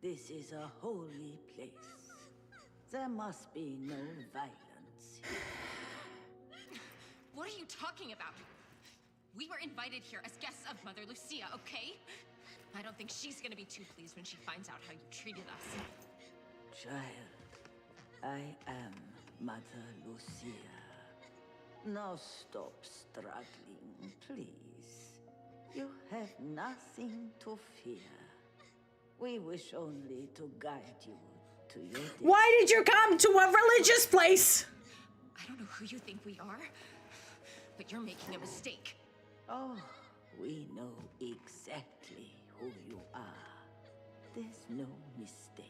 This is a holy place. There must be no violence here. What are you talking about? We were invited here as guests of Mother Lucia, okay? I don't think she's gonna be too pleased when she finds out how you treated us. Child, I am Mother Lucia. Now stop struggling, please. You have nothing to fear. We wish only to guide you to your destiny. Why did you come to a religious place? I don't know who you think we are, but you're making a mistake. Oh, we know exactly who you are. There's no mistake.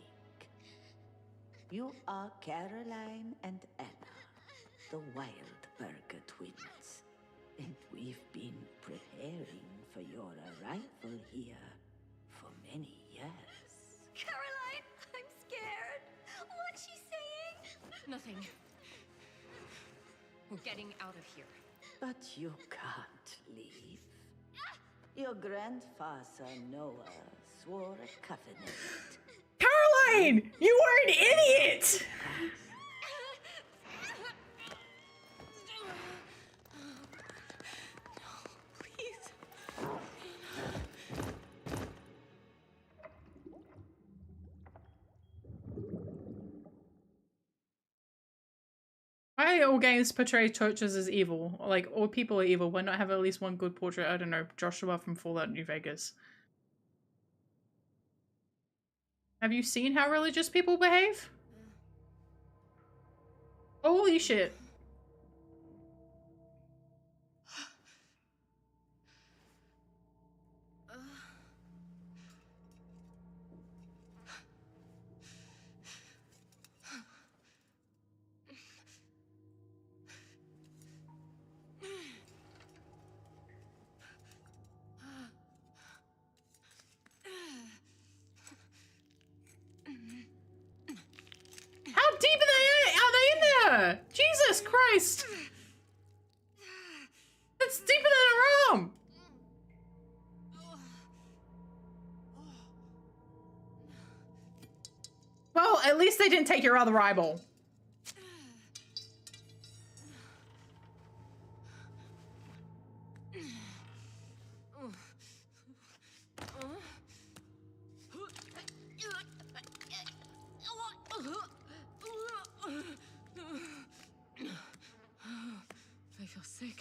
You are Caroline and Anna, the Wildberger twins. And we've been preparing for your arrival here for many years. Caroline, I'm scared. What's she saying? Nothing. We're getting out of here. But you can't leave. Your grandfather Noah swore a covenant. Caroline, you are an idiot. Please. Why all games portray churches as evil? Like, all people are evil. Why not have at least one good portrait? I don't know, Joshua from Fallout New Vegas. Have you seen how religious people behave? Holy shit. How deep are they in there? Jesus Christ! It's deeper than a arm! Well, at least they didn't take your other eyeball. I feel sick.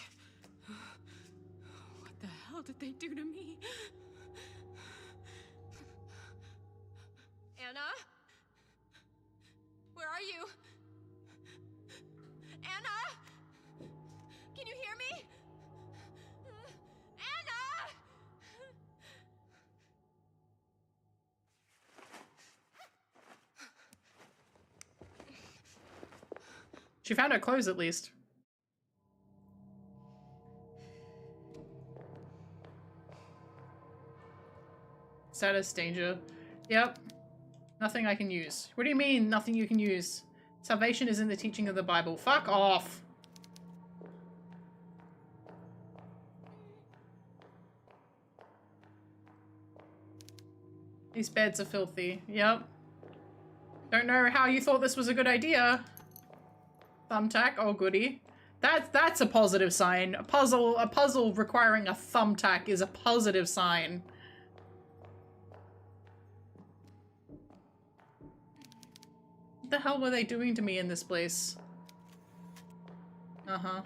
What the hell did they do to me? Anna? Where are you? Anna? Can you hear me? Anna! She found her clothes at least. Status danger. Yep. Nothing I can use. What do you mean, nothing you can use? Salvation is in the teaching of the Bible. Fuck off. These beds are filthy. Yep. Don't know how you thought this was a good idea. Thumbtack. Oh, goody. That's a positive sign. A puzzle requiring a thumbtack is a positive sign. What the hell were they doing to me in this place? Uh-huh.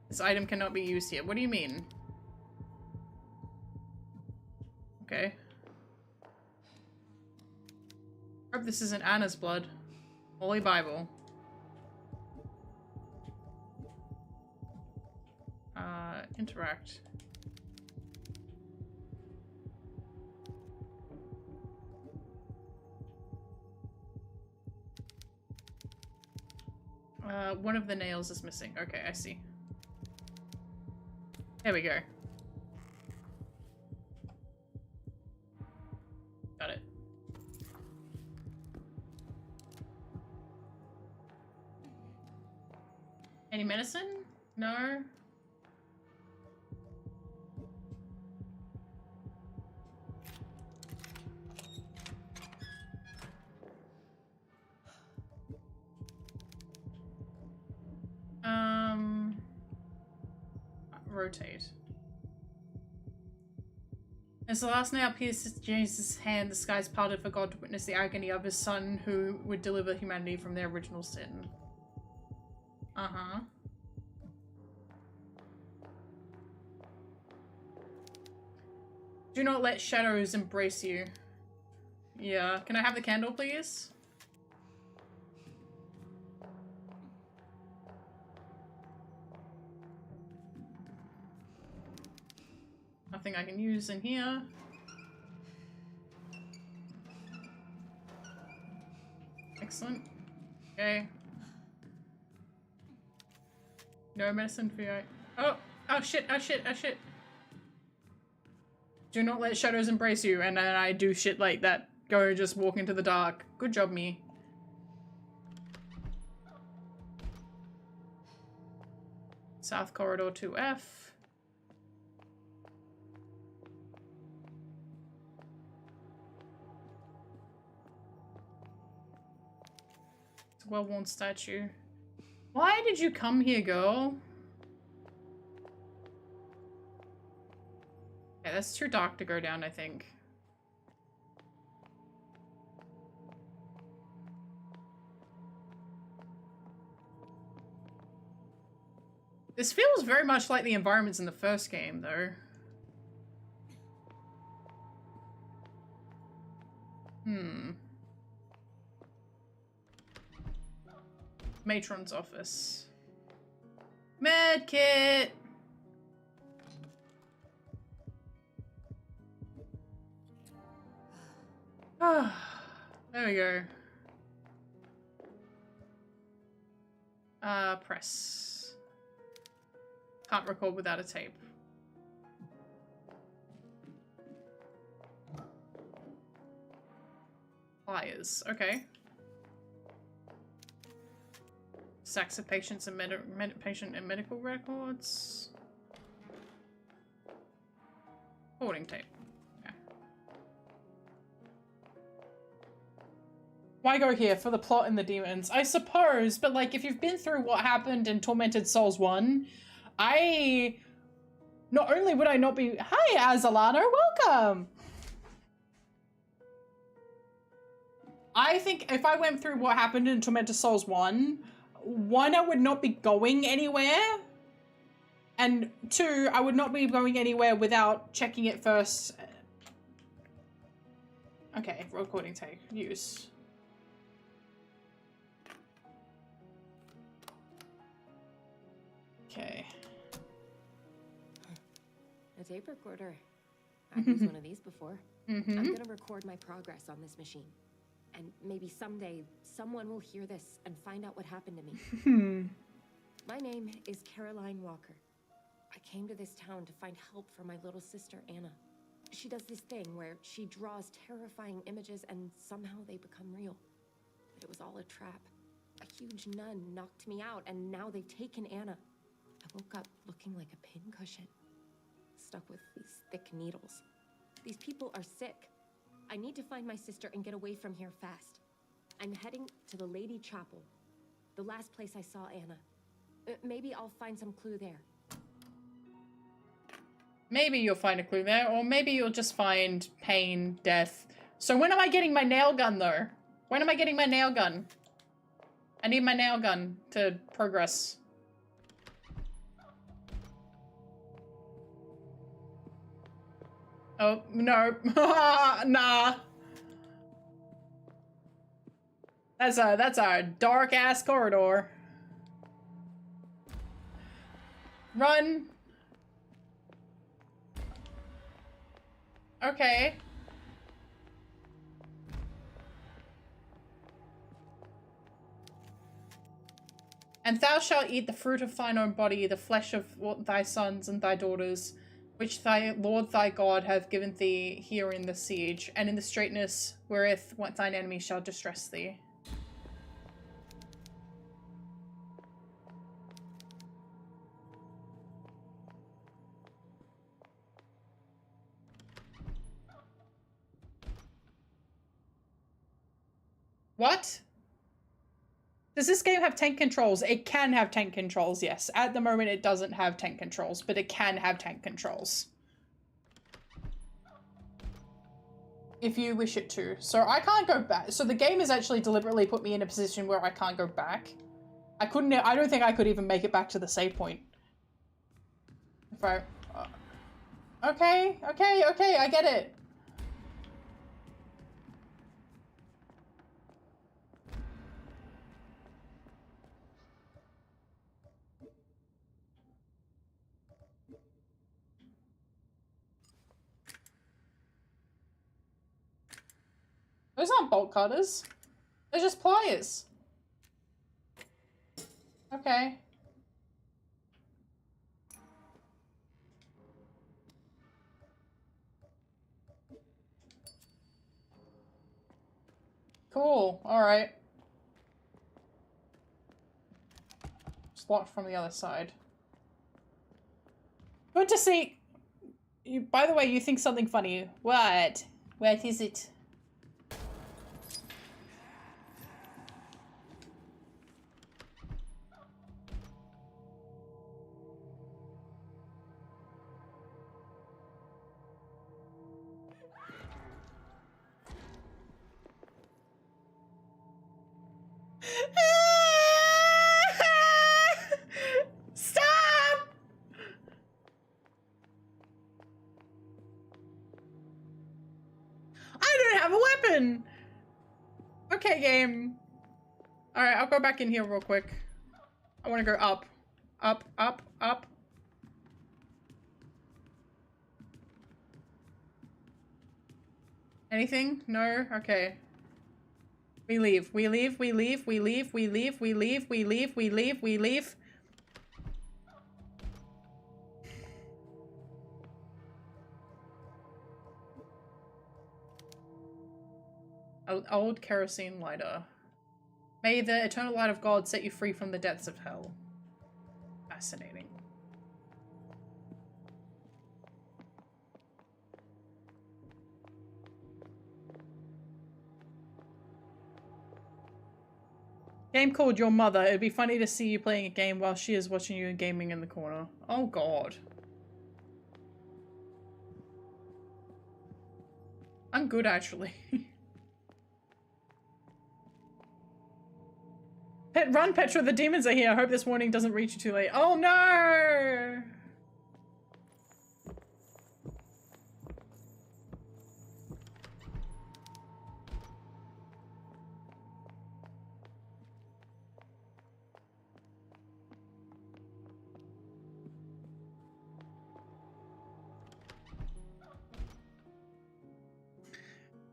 This item cannot be used here. What do you mean? Okay. Hope this isn't Anna's blood. Holy Bible. Interact. One of the nails is missing. Okay, I see. There we go. Got it. Any medicine? No. rotate. As the last nail pierces Jesus' hand, the skies parted for God to witness the agony of his son who would deliver humanity from their original sin. Uh-huh. Do not let shadows embrace you. Yeah. Can I have the candle, please? Nothing I can use in here. Excellent. Okay. No medicine for you. Oh! Oh shit, oh shit, oh shit. Do not let shadows embrace you, and then I do shit like that. Go just walk into the dark. Good job, me. South Corridor 2F. It's a well-worn statue. Why did you come here, girl? Yeah, that's too dark to go down, I think. This feels very much like the environments in the first game, though. Matron's office. Medkit! Ah, there we go. Press. Can't record without a tape. Pliers, okay. Stacks of patients and patient and medical records. Holding tape. Okay. Why go here? For the plot and the demons? I suppose, but like if you've been through what happened in Tormented Souls 1, not only would I not be— Hi, Azalano, welcome! I think if I went through what happened in Tormented Souls 1, I would not be going anywhere. And 2, I would not be going anywhere without checking it first. Okay, recording tape. Use. Okay. A tape recorder. I've used one of these before. I'm gonna record my progress on this machine. And maybe someday, someone will hear this and find out what happened to me. My name is Caroline Walker. I came to this town to find help for my little sister, Anna. She does this thing where she draws terrifying images and somehow they become real. But it was all a trap. A huge nun knocked me out and now they've taken Anna. I woke up looking like a pincushion, stuck with these thick needles. These people are sick. I need to find my sister and get away from here fast. I'm heading to the Lady Chapel, the last place I saw Anna. Maybe I'll find some clue there. Maybe you'll find a clue there, or maybe you'll just find pain, death. So when am I getting my nail gun, though? When am I getting my nail gun? I need my nail gun to progress. Oh, no. Nah. That's a dark-ass corridor. Run. Okay. And thou shalt eat the fruit of thine own body, the flesh of thy sons and thy daughters, which thy Lord thy God hath given thee here in the siege, and in the straitness wherewith thine enemies shall distress thee. What? Does this game have tank controls? It can have tank controls, yes. At the moment, it doesn't have tank controls, but it can have tank controls. If you wish it to. So I can't go back. So the game has actually deliberately put me in a position where I can't go back. I don't think I could even make it back to the save point. If I... okay, I get it. Those aren't bolt cutters. They're just pliers. Okay. Cool. Alright. It's locked from the other side. Good to see. You, by the way, you think something funny. What? What is it? Stop! I don't have a weapon! Okay, game. Alright, I'll go back in here real quick. I want to go up. Up, up, up. Anything? No? Okay. We leave. We leave. We leave. We leave. We leave. We leave. We leave. We leave. We leave. Old kerosene lighter. May the eternal light of God set you free from the depths of hell. Fascinating. Game called Your Mother. It'd be funny to see you playing a game while she is watching you gaming in the corner. Oh god. I'm good, actually. Run, Petra, the demons are here. I hope this warning doesn't reach you too late. Oh no!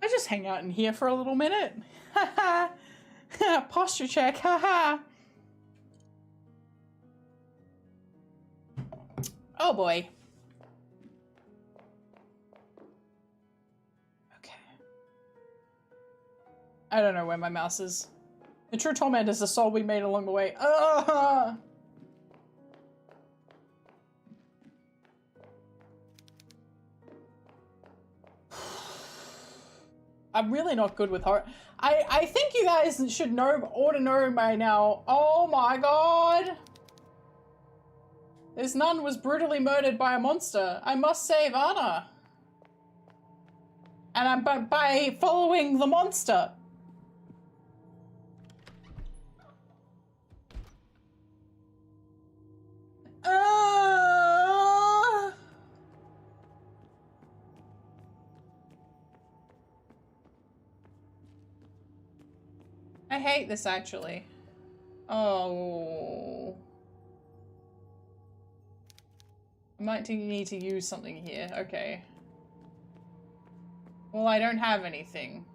I just hang out in here for a little minute. Haha. Posture check. Haha. Oh boy. Okay. I don't know where my mouse is. The true torment is the soul we made along the way. Ugh! I'm really not good with horror. I think you guys should ought to know by now. Oh my god! This nun was brutally murdered by a monster. I must save Anna. And I'm by following the monster. I hate this actually. Oh. I might need to use something here. Okay. Well, I don't have anything.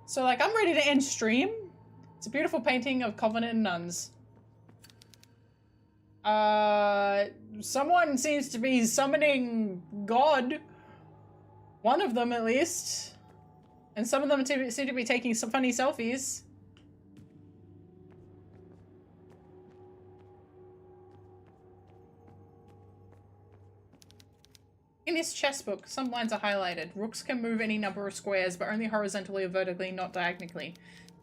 So, like, I'm ready to end stream. It's a beautiful painting of Covenant and nuns. Someone seems to be summoning God. One of them, at least. And some of them seem to be taking some funny selfies. In his chess book, some lines are highlighted. Rooks can move any number of squares, but only horizontally or vertically, not diagonally.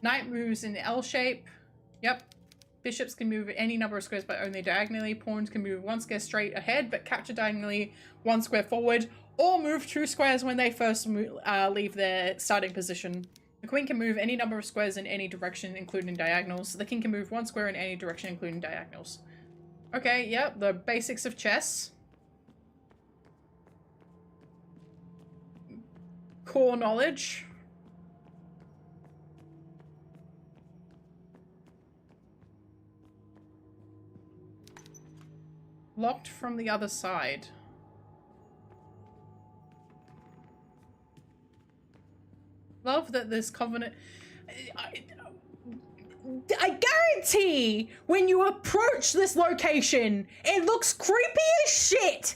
Knight moves in L shape. Yep. Bishops can move any number of squares, but only diagonally. Pawns can move 1 square straight ahead, but capture diagonally 1 square forward, or move 2 squares when they first leave their starting position. The queen can move any number of squares in any direction, including diagonals. The king can move 1 square in any direction, including diagonals. Okay, yep, the basics of chess. Core knowledge. Locked from the other side. Love that this covenant... I guarantee when you approach this location, it looks creepy as shit.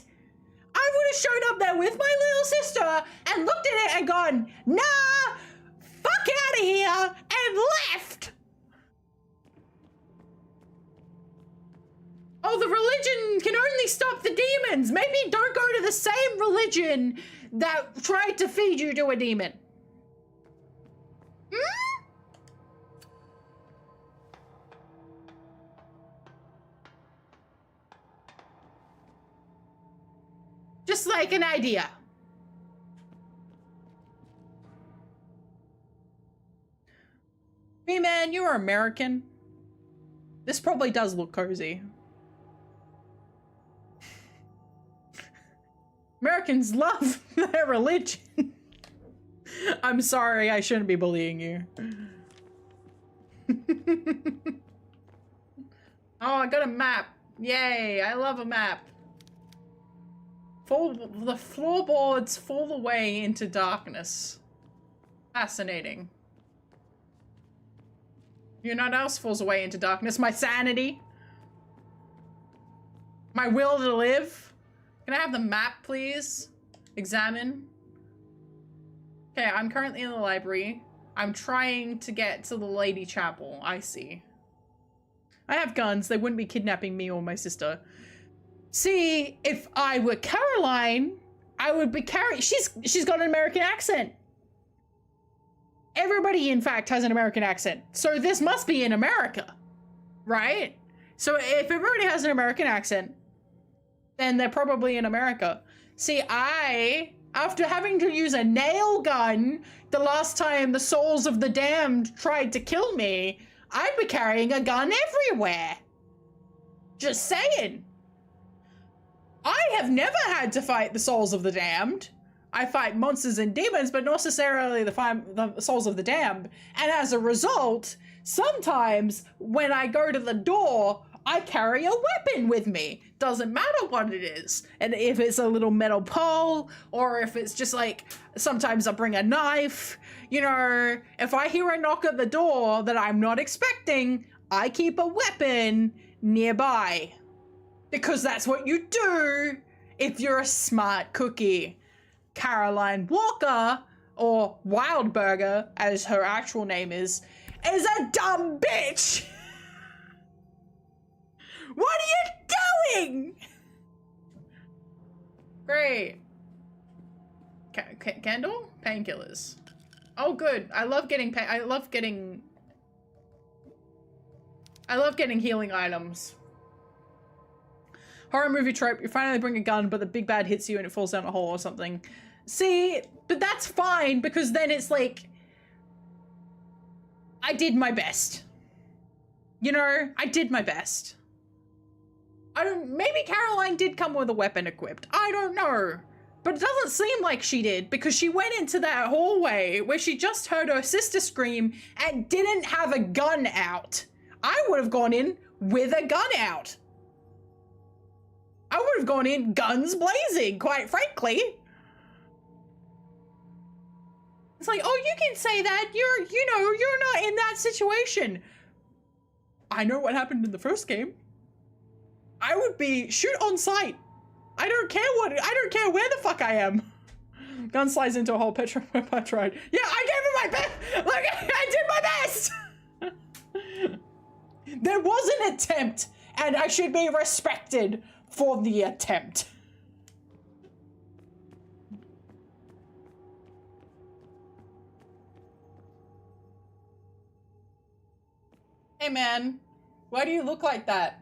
I would have showed up there with my little sister and looked at it and gone, nah, fuck out of here, and left. Oh, the religion can only stop the demons. Maybe don't go to the same religion that tried to feed you to a demon. Hmm? Just like an idea. Hey man, you're American. This probably does look cozy. Americans love their religion. I'm sorry, I shouldn't be bullying you. Oh, I got a map. Yay, I love a map. The floorboards fall away into darkness. Fascinating. You know what else falls away into darkness? My sanity. My will to live. Can I have the map, please? Examine. Okay, I'm currently in the library. I'm trying to get to the Lady Chapel. I see. I have guns. They wouldn't be kidnapping me or my sister. See, if I were Caroline, I would be she's got an American accent. Everybody, in fact, has an American accent. So this must be in America, right? So if everybody has an American accent, then they're probably in America. See, after having to use a nail gun the last time the souls of the damned tried to kill me, I'd be carrying a gun everywhere. Just saying. I have never had to fight the souls of the damned. I fight monsters and demons, but not necessarily the souls of the damned. And as a result, sometimes when I go to the door, I carry a weapon with me. Doesn't matter what it is. And if it's a little metal pole, or if it's just like, sometimes I bring a knife, you know, if I hear a knock at the door that I'm not expecting, I keep a weapon nearby. Because that's what you do if you're a smart cookie. Caroline Walker, or Wildburger, as her actual name is a dumb bitch! What are you doing? Great. Candle? Painkillers. Oh, good. I love getting healing items. Horror movie trope, you finally bring a gun, but the big bad hits you and it falls down a hole or something. See, but that's fine, because then it's like, I did my best. You know, I did my best. Maybe Caroline did come with a weapon equipped. I don't know. But it doesn't seem like she did, because she went into that hallway where she just heard her sister scream and didn't have a gun out. I would have gone in with a gun out. I would have gone in guns blazing, quite frankly. It's like, oh, you can say that. You're not in that situation. I know what happened in the first game. I would be shoot on sight. I don't care where the fuck I am. Gun slides into a hole, Petride. Yeah, I gave it my best. Like, I did my best. There was an attempt, and I should be respected for the attempt. Hey man, why do you look like that?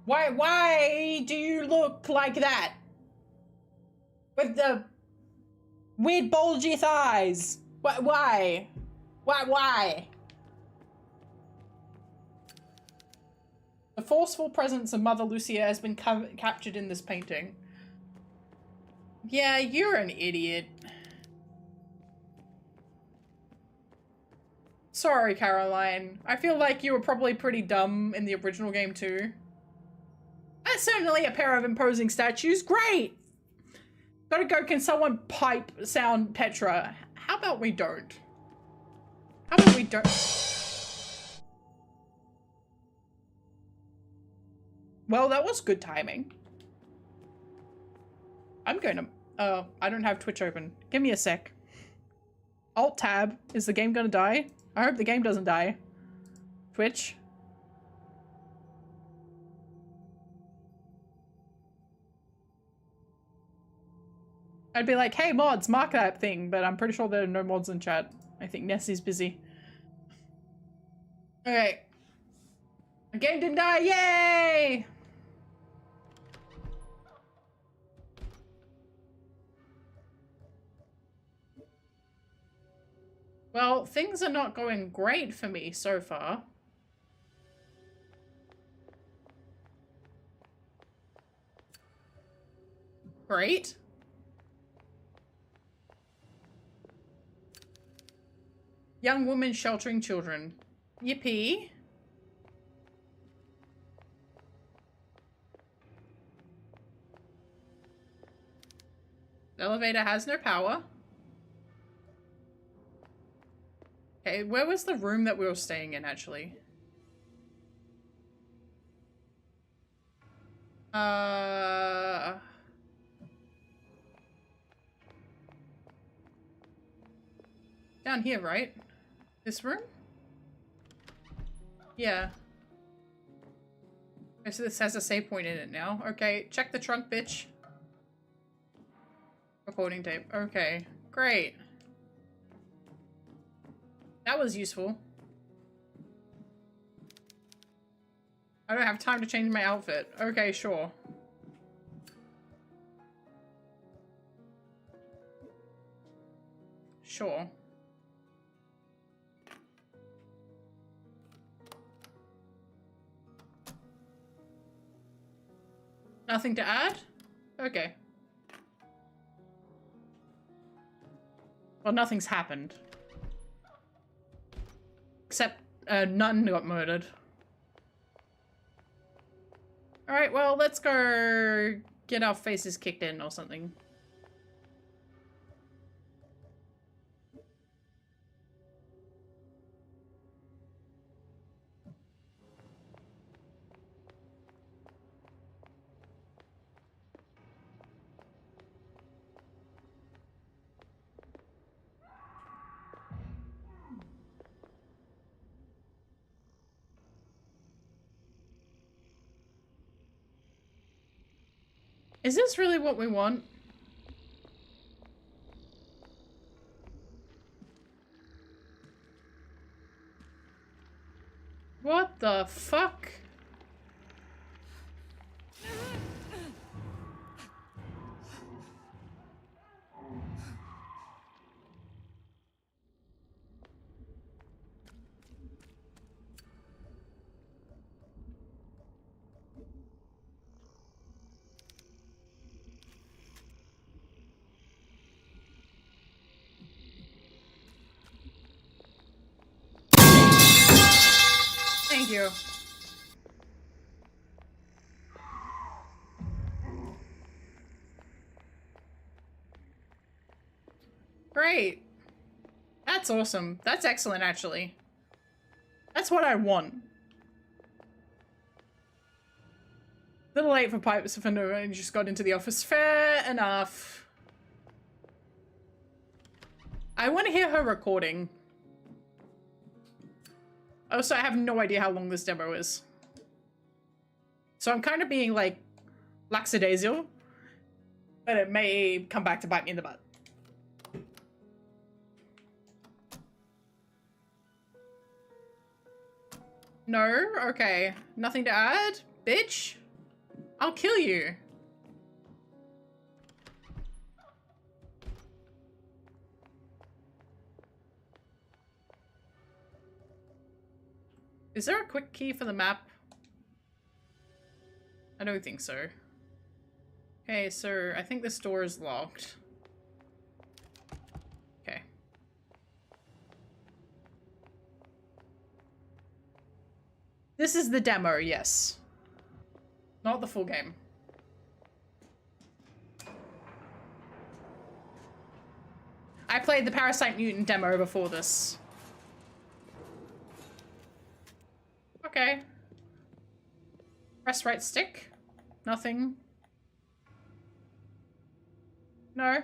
Why do you look like that? With the weird bulgy thighs. Why? Why? The forceful presence of Mother Lucia has been captured in this painting. Yeah, you're an idiot. Sorry, Caroline. I feel like you were probably pretty dumb in the original game too. That's certainly a pair of imposing statues. Great! Gotta go, can someone pipe sound Petra? How about we don't? How about we don't? Well, that was good timing. I'm gonna... Oh, I don't have Twitch open. Give me a sec. Alt-tab. Is the game gonna die? I hope the game doesn't die. Twitch. I'd be like, hey mods, mark that thing, but I'm pretty sure there are no mods in chat. I think Nessie's busy. Okay. The game didn't die, yay! Well, things are not going great for me so far. Great. Young woman sheltering children. Yippee. The elevator has no power. Okay, where was the room that we were staying in, actually? Down here, right? This room? Yeah. Okay, so this has a save point in it now. Okay, check the trunk, bitch. Recording tape. Okay, great. That was useful. I don't have time to change my outfit. Okay, sure. Sure. Nothing to add? Okay. Well, nothing's happened. Except, none got murdered. Alright, well, let's go get our faces kicked in or something. Is this really what we want? What the fuck? Thank you. Great. That's awesome. That's excellent, actually. That's what I want. Little late for pipes for no one just got into the office. Fair enough. I want to hear her recording. Also, I have no idea how long this demo is. So I'm kind of being like lackadaisical, but it may come back to bite me in the butt. No? Okay. Nothing to add? Bitch? I'll kill you. Is there a quick key for the map? I don't think so. Okay, so I think this door is locked. Okay. This is the demo, yes. Not the full game. I played the Parasite Mutant demo before this. Okay. Press right stick. Nothing. No.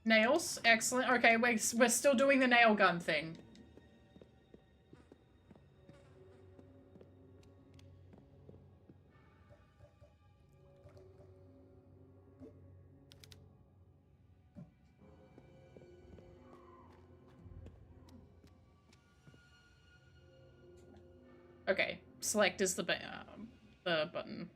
Nails. Excellent. Okay, we're still doing the nail gun thing. Okay, select is the button.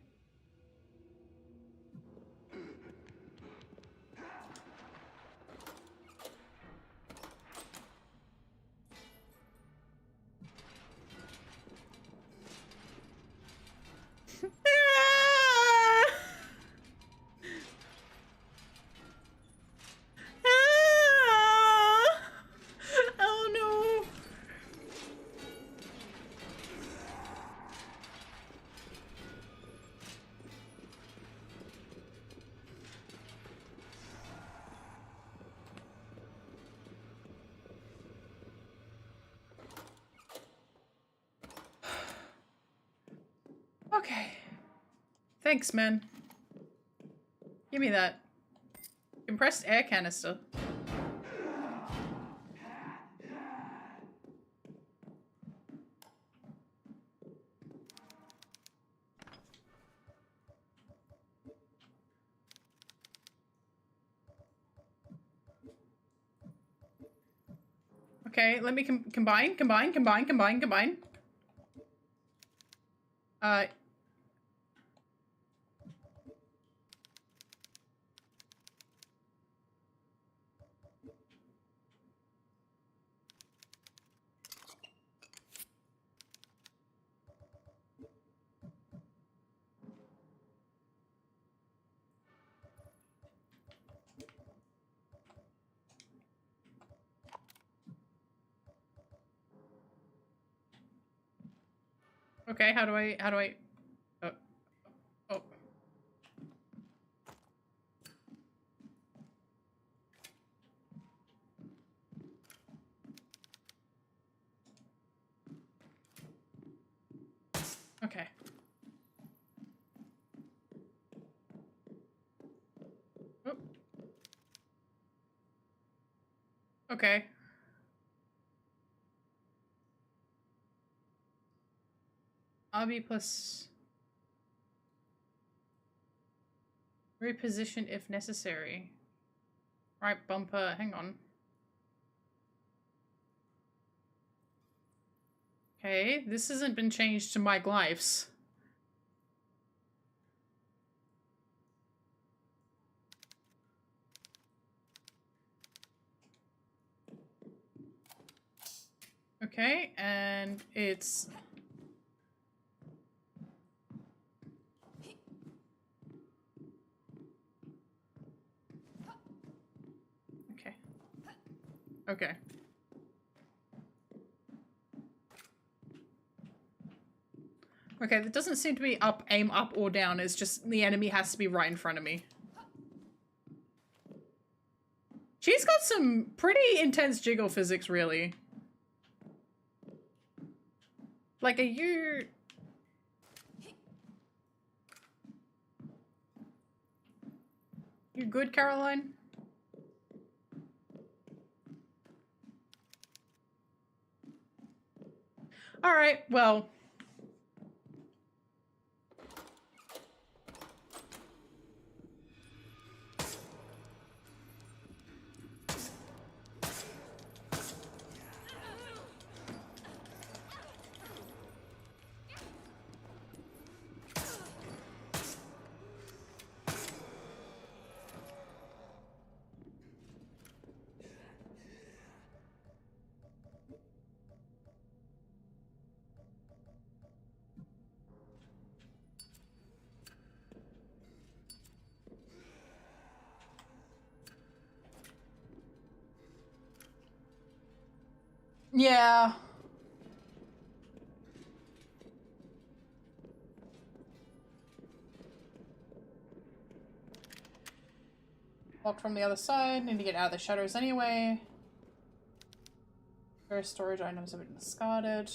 Oh no. Okay. Thanks, man. Give me that. Compressed air canister. Okay, let me combine. Okay, how do I, oh, oh. Okay. Oh. Okay. RB plus reposition if necessary. Right bumper, hang on. Okay, this hasn't been changed to my glyphs. Okay, and it's... Okay. Okay. Okay, that doesn't seem to be aim up or down, it's just the enemy has to be right in front of me. She's got some pretty intense jiggle physics, really. Like, are you... You good, Caroline? Alright, well... Yeah. Locked from the other side. Need to get out of the shadows anyway. Various storage items have been discarded.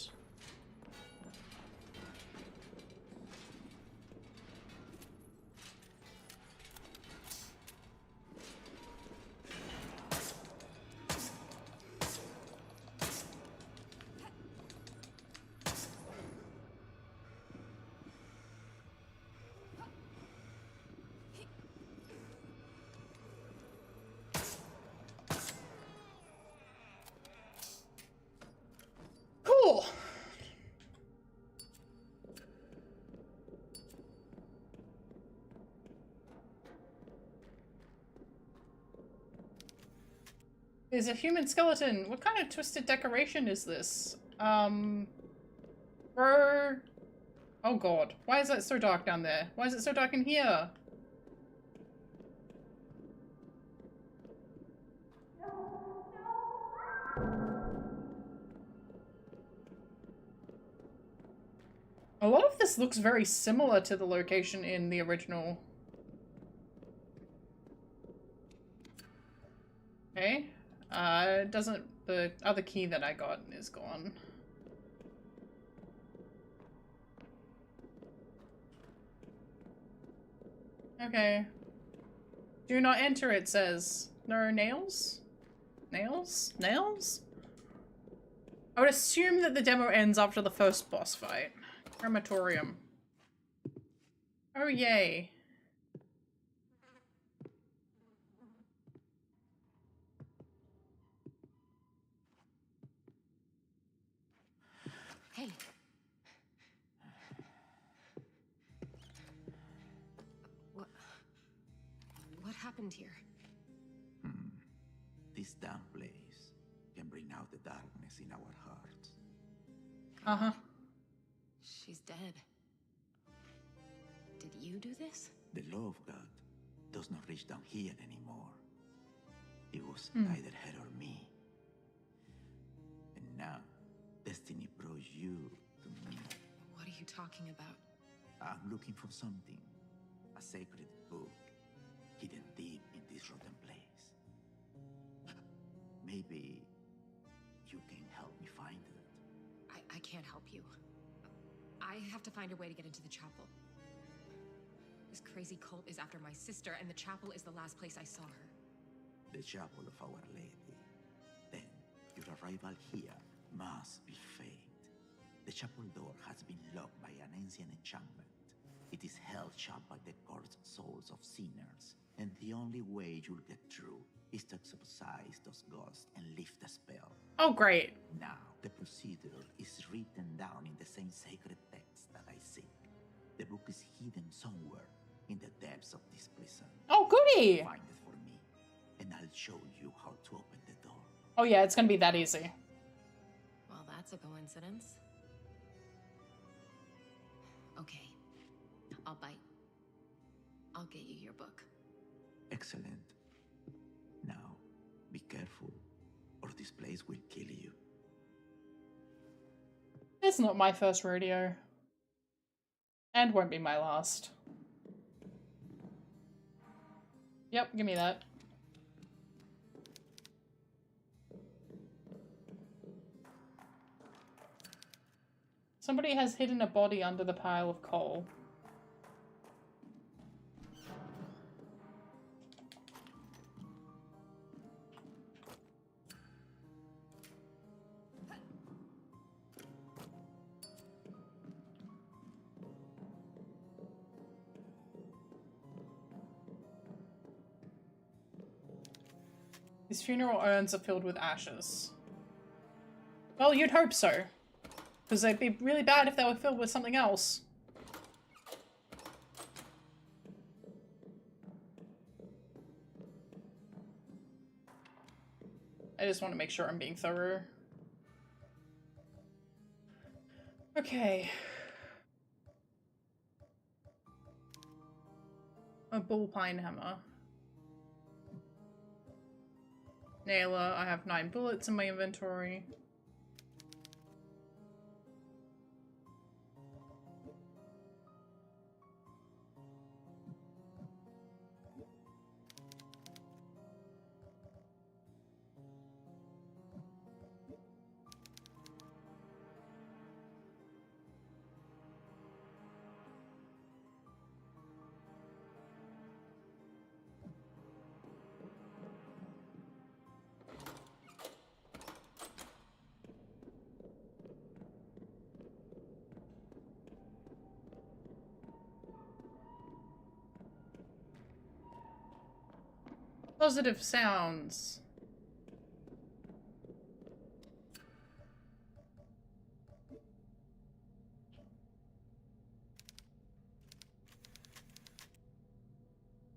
Cool. There's a human skeleton. What kind of twisted decoration is this? Bro. Oh god. Why is that so dark down there? Why is it so dark in here? A lot of this looks very similar to the location in the original. Okay. The other key that I got is gone. Okay. Do not enter, it says. No nails? Nails? Nails? I would assume that the demo ends after the first boss fight. Crematorium. Oh, yay. Hey. What happened here? This damn place can bring out the darkness in our hearts. Uh-huh. She's dead. Did you do this? The law of God does not reach down here anymore. It was either her or me. And now, destiny brought you to me. What are you talking about? I'm looking for something. A sacred book hidden deep in this rotten place. Maybe you can help me find it. I can't help you. I have to find a way to get into the chapel. This crazy cult is after my sister, and the chapel is the last place I saw her. The chapel of Our Lady. Then, your arrival here must be fate. The chapel door has been locked by an ancient enchantment. It is held shut by the cursed souls of sinners, and the only way you'll get through is to exorcise those ghosts and lift the spell. Oh, great. Now, the procedure is written down in the same sacred text that I seek. The book is hidden somewhere in the depths of this prison. Oh, goody! Find it for me, and I'll show you how to open the door. Oh yeah, it's gonna be that easy. Well, that's a coincidence. Okay. I'll bite. I'll get you your book. Excellent. Now, be careful, or this place will kill you. It's not my first rodeo. And won't be my last. Yep, give me that. Somebody has hidden a body under the pile of coal. These funeral urns are filled with ashes. Well, you'd hope so. Because they'd be really bad if they were filled with something else. I just want to make sure I'm being thorough. Okay. A bullpine hammer. Nailer, I have 9 bullets in my inventory. Positive sounds.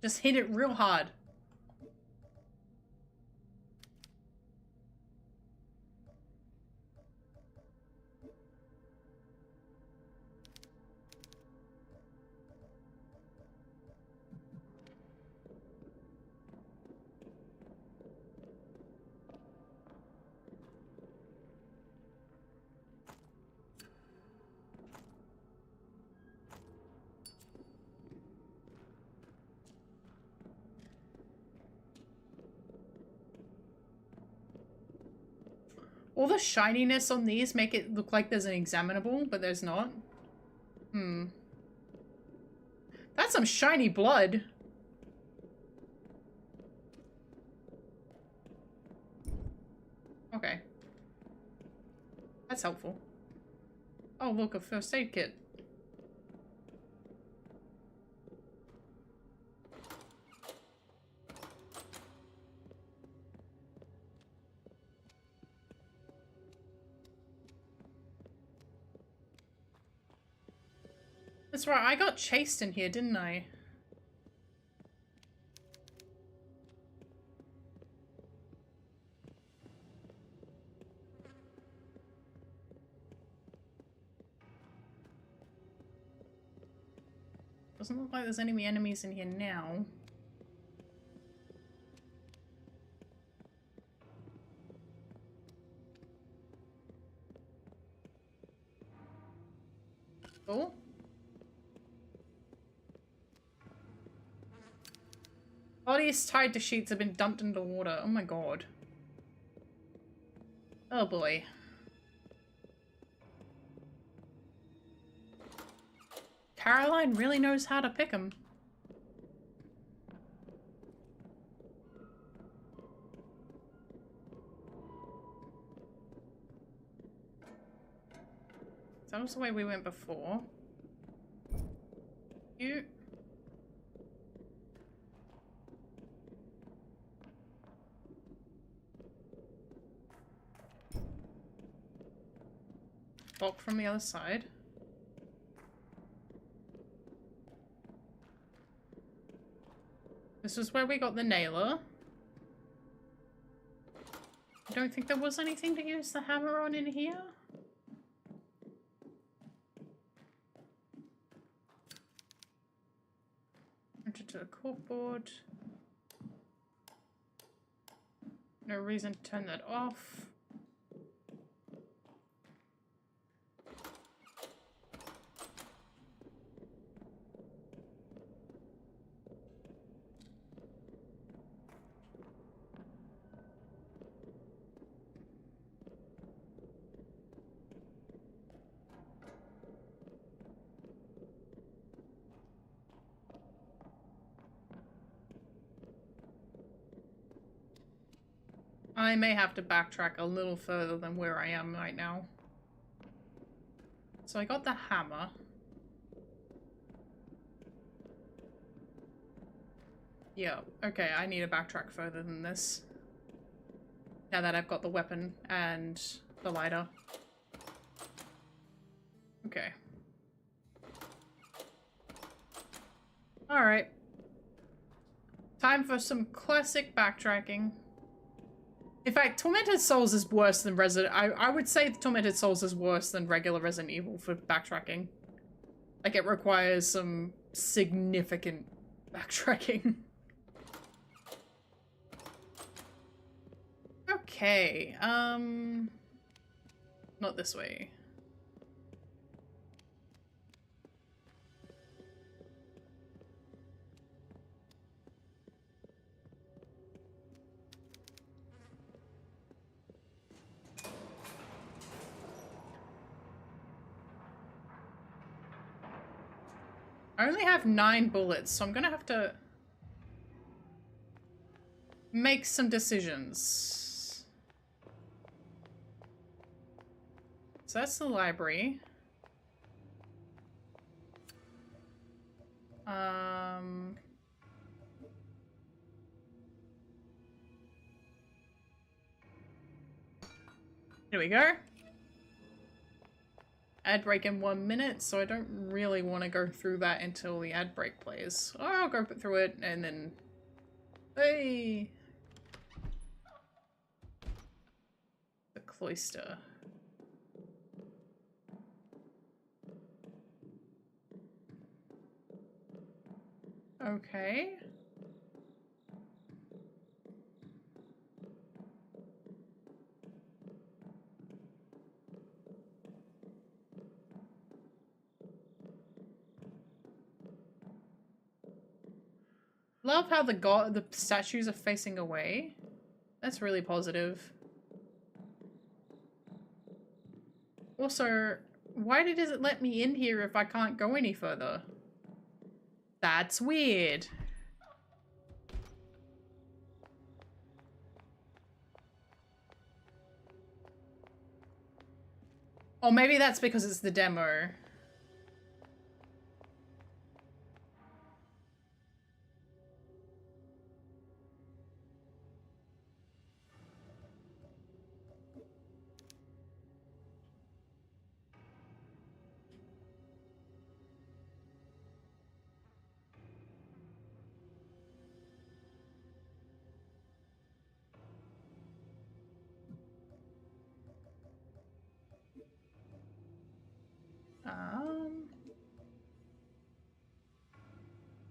Just hit it real hard. All the shininess on these make it look like there's an examinable, but there's not. That's some shiny blood. Okay. That's helpful. Oh, look, a first aid kit. That's right, I got chased in here, didn't I? Doesn't look like there's any enemies in here now. Cool. Bodies tied to sheets have been dumped into water. Oh my god. Oh boy. Caroline really knows how to pick them. That was the way we went before. You. Lock from the other side. This is where we got the nailer. I don't think there was anything to use the hammer on in here. Enter to the corkboard. No reason to turn that off. I may have to backtrack a little further than where I am right now. So I got the hammer. Yeah, okay, I need to backtrack further than this. Now that I've got the weapon and the lighter. Okay. Alright. Time for some classic backtracking. In fact, Tormented Souls is worse than I would say Tormented Souls is worse than regular Resident Evil for backtracking. Like, it requires some significant backtracking. Okay, not this way. I only have 9 bullets, so I'm gonna have to make some decisions. So that's the library. There we go. Ad break in 1 minute, so I don't really want to go through that until the ad break plays. Or I'll go through it and then... Hey! The cloister. Okay. Love how the statues are facing away. That's really positive. Also, why does it let me in here if I can't go any further? That's weird. Or maybe that's because it's the demo.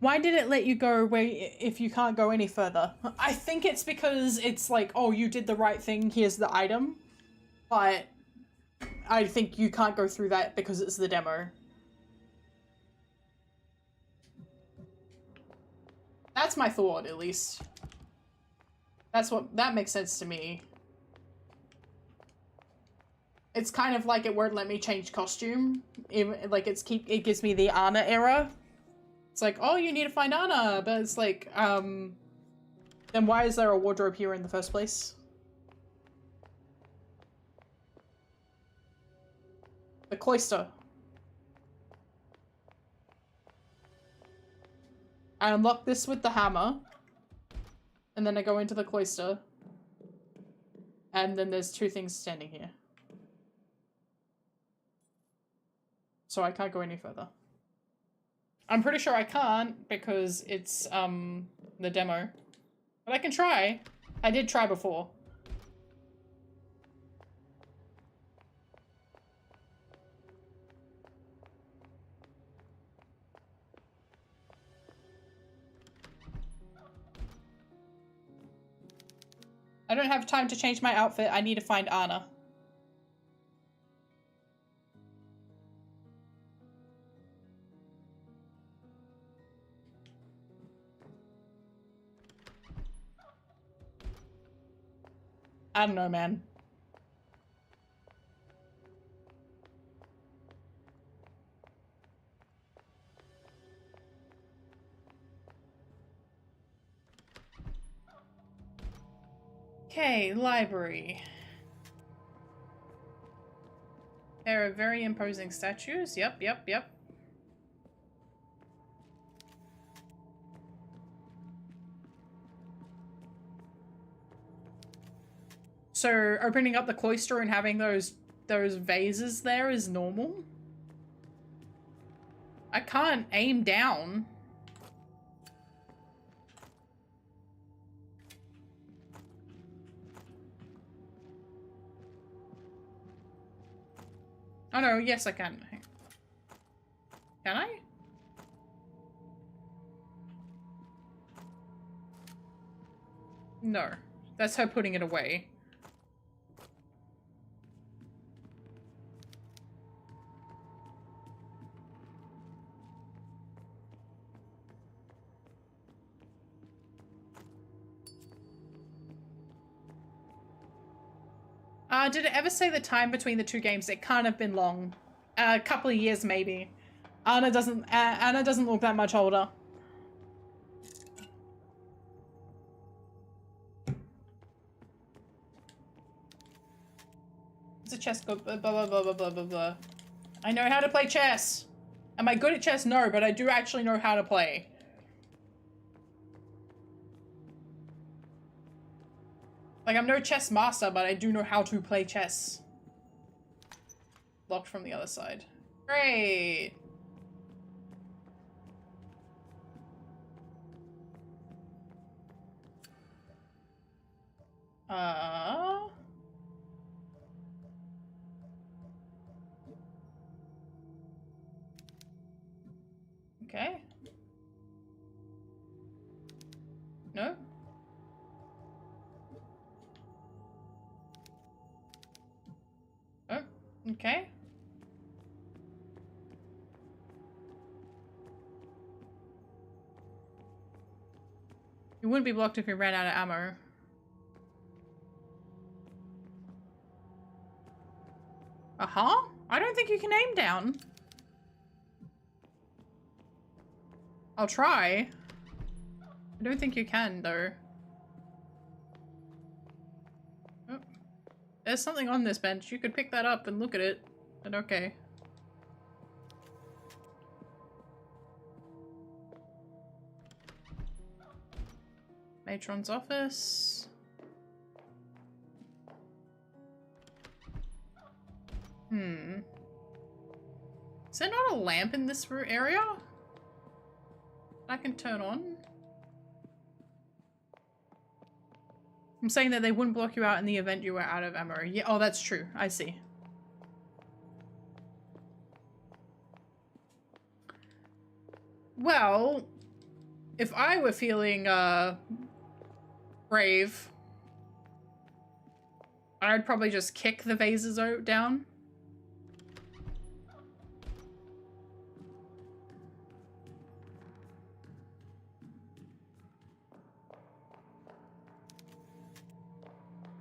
Why did it let you go away if you can't go any further? I think it's because it's like, oh, you did the right thing, here's the item. But I think you can't go through that because it's the demo. That's my thought, at least. That makes sense to me. It's kind of like it won't let me change costume. Like it gives me the Anna error. It's like, oh, you need to find Anna, but it's like, then why is there a wardrobe here in the first place? The cloister. I unlock this with the hammer, and then I go into the cloister, and then there's two things standing here. So I can't go any further. I'm pretty sure I can't because it's, the demo. But I can try. I did try before. I don't have time to change my outfit. I need to find Anna. I don't know, man. Okay, library. There are very imposing statues. Yep. So opening up the cloister and having those vases there is normal? I can't aim down. Oh no, yes I can. Can I? No. That's her putting it away. Did it ever say the time between the two games? It can't have been long. A couple of years, maybe. Anna doesn't look that much older. It's a chess go blah blah blah blah blah blah blah. I know how to play chess. Am I good at chess? No, but I do actually know how to play. Like, I'm no chess master, but I do know how to play chess. Blocked from the other side. Great! Okay. No? Oh, okay. You wouldn't be blocked if you ran out of ammo. Uh-huh? I don't think you can aim down. I'll try. I don't think you can, though. Oh. There's something on this bench. You could pick that up and look at it. But okay. Matron's office. Is there not a lamp in this area I can turn on? I'm saying that they wouldn't block you out in the event you were out of ammo. Yeah, oh, that's true. I see. Well, if I were feeling, brave, I'd probably just kick the vases down.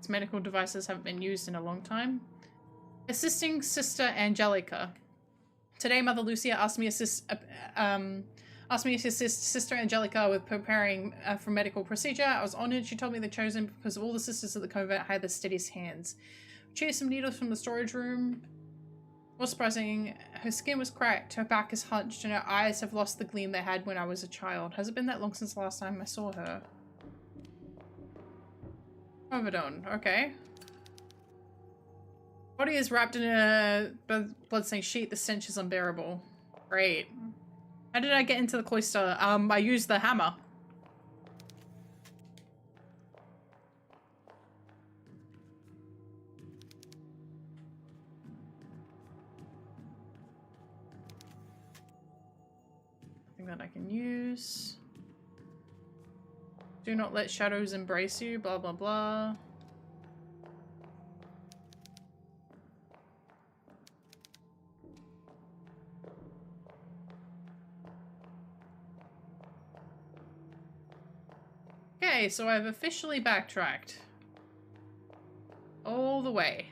Medical devices haven't been used in a long time. Assisting Sister Angelica. Today, Mother Lucia asked me to assist Sister Angelica with preparing for medical procedure. I was honored. She told me they're chosen because all the sisters of the convent had the steadiest hands. Retrieved some needles from the storage room. More surprising, her skin was cracked, her back is hunched, and her eyes have lost the gleam they had when I was a child. Has it been that long since the last time I saw her? Overdone, okay. Body is wrapped in a bloodstained sheet. The stench is unbearable. Great. How did I get into the cloister? I used the hammer. Something that I can use. Do not let shadows embrace you, blah, blah, blah. Okay, so I've officially backtracked. All the way.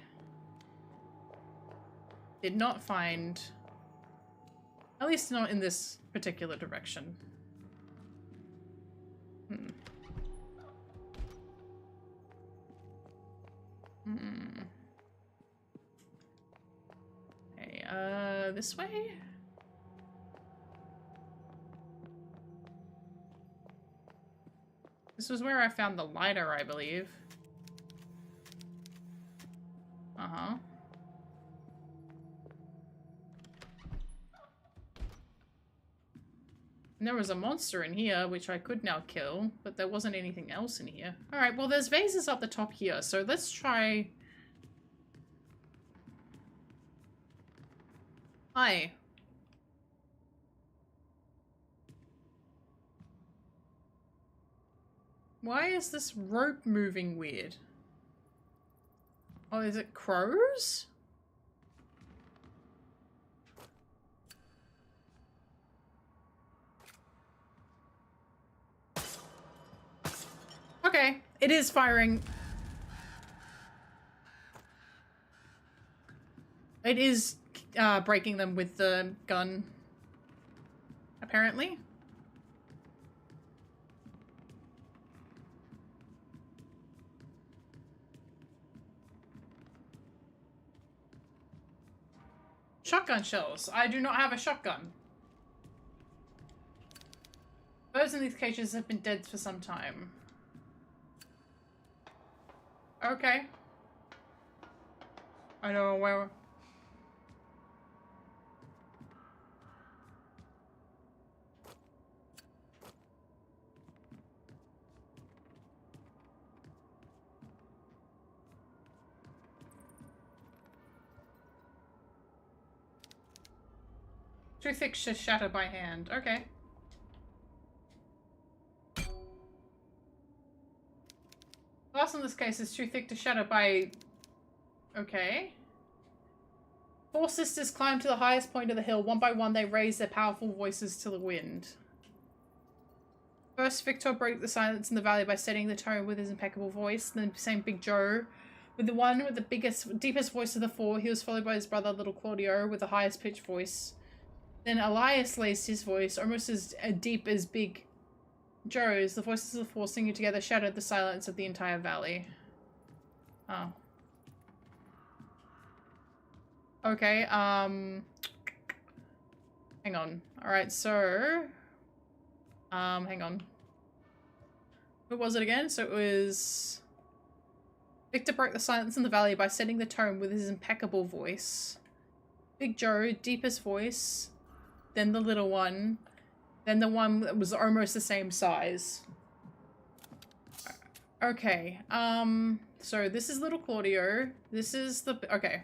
Did not find... At least not in this particular direction. Okay, this way? This was where I found the lighter, I believe. Uh-huh. And there was a monster in here, which I could now kill, but there wasn't anything else in here. Alright, well there's vases up the top here, so let's try... Hi. Why is this rope moving weird? Oh, is it crows? Okay, it is firing. It is breaking them with the gun, apparently. Shotgun shells. I do not have a shotgun. Birds in these cages have been dead for some time. Okay. I don't know where... Too thick to shatter by hand. Okay. Glass in this case is too thick to shatter by... Okay. 4 sisters climb to the highest point of the hill. One by one, they raise their powerful voices to the wind. First, Victor broke the silence in the valley by setting the tone with his impeccable voice. Then sang Big Joe with the one with the biggest, deepest voice of the 4. He was followed by his brother, Little Claudio, with the highest pitched voice. Then Elias raised his voice, almost as deep as Big Joe's. The voices of the 4 singing together shattered the silence of the entire valley. Oh. Okay, hang on. Alright, so... hang on. What was it again? So it was... Victor broke the silence in the valley by setting the tone with his impeccable voice. Big Joe, deepest voice. Then the little one. Then the one that was almost the same size. Okay, so this is Little Claudio. This is the... Okay.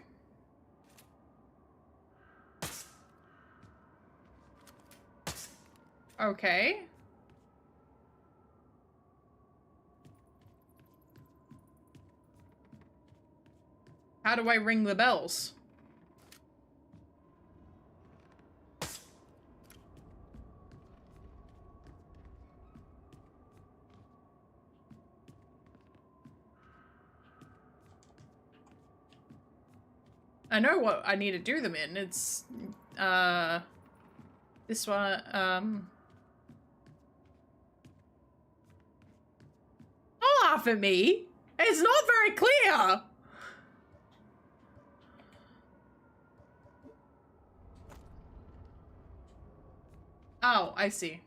Okay. How do I ring the bells? I know what I need to do them in. It's, this one, Don't laugh at me! It's not very clear! Oh, I see.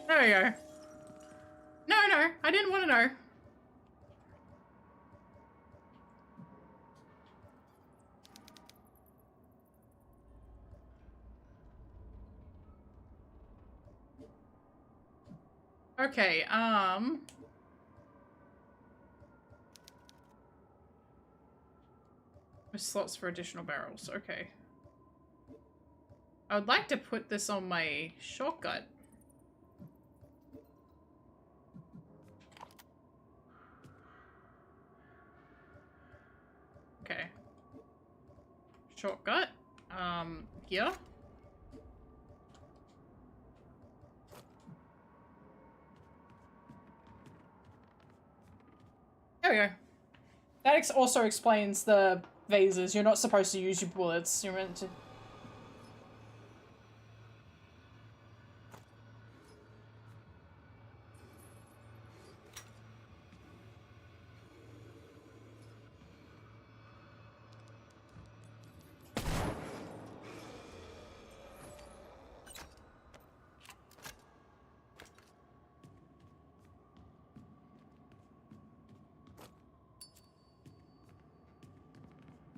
There we go. No, I didn't want to know. Okay, with slots for additional barrels, okay. I would like to put this on my shortcut. Okay. Shortcut. Here. There we go. That also explains the vases. You're not supposed to use your bullets. You're meant to...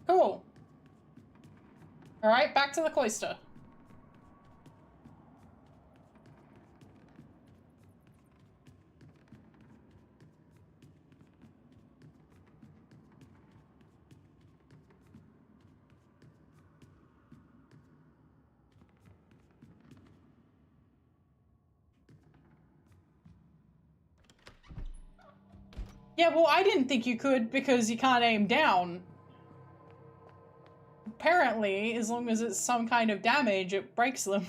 Cool. Alright, back to the cloister. Yeah, well, I didn't think you could because you can't aim down. Apparently, as long as it's some kind of damage, it breaks them.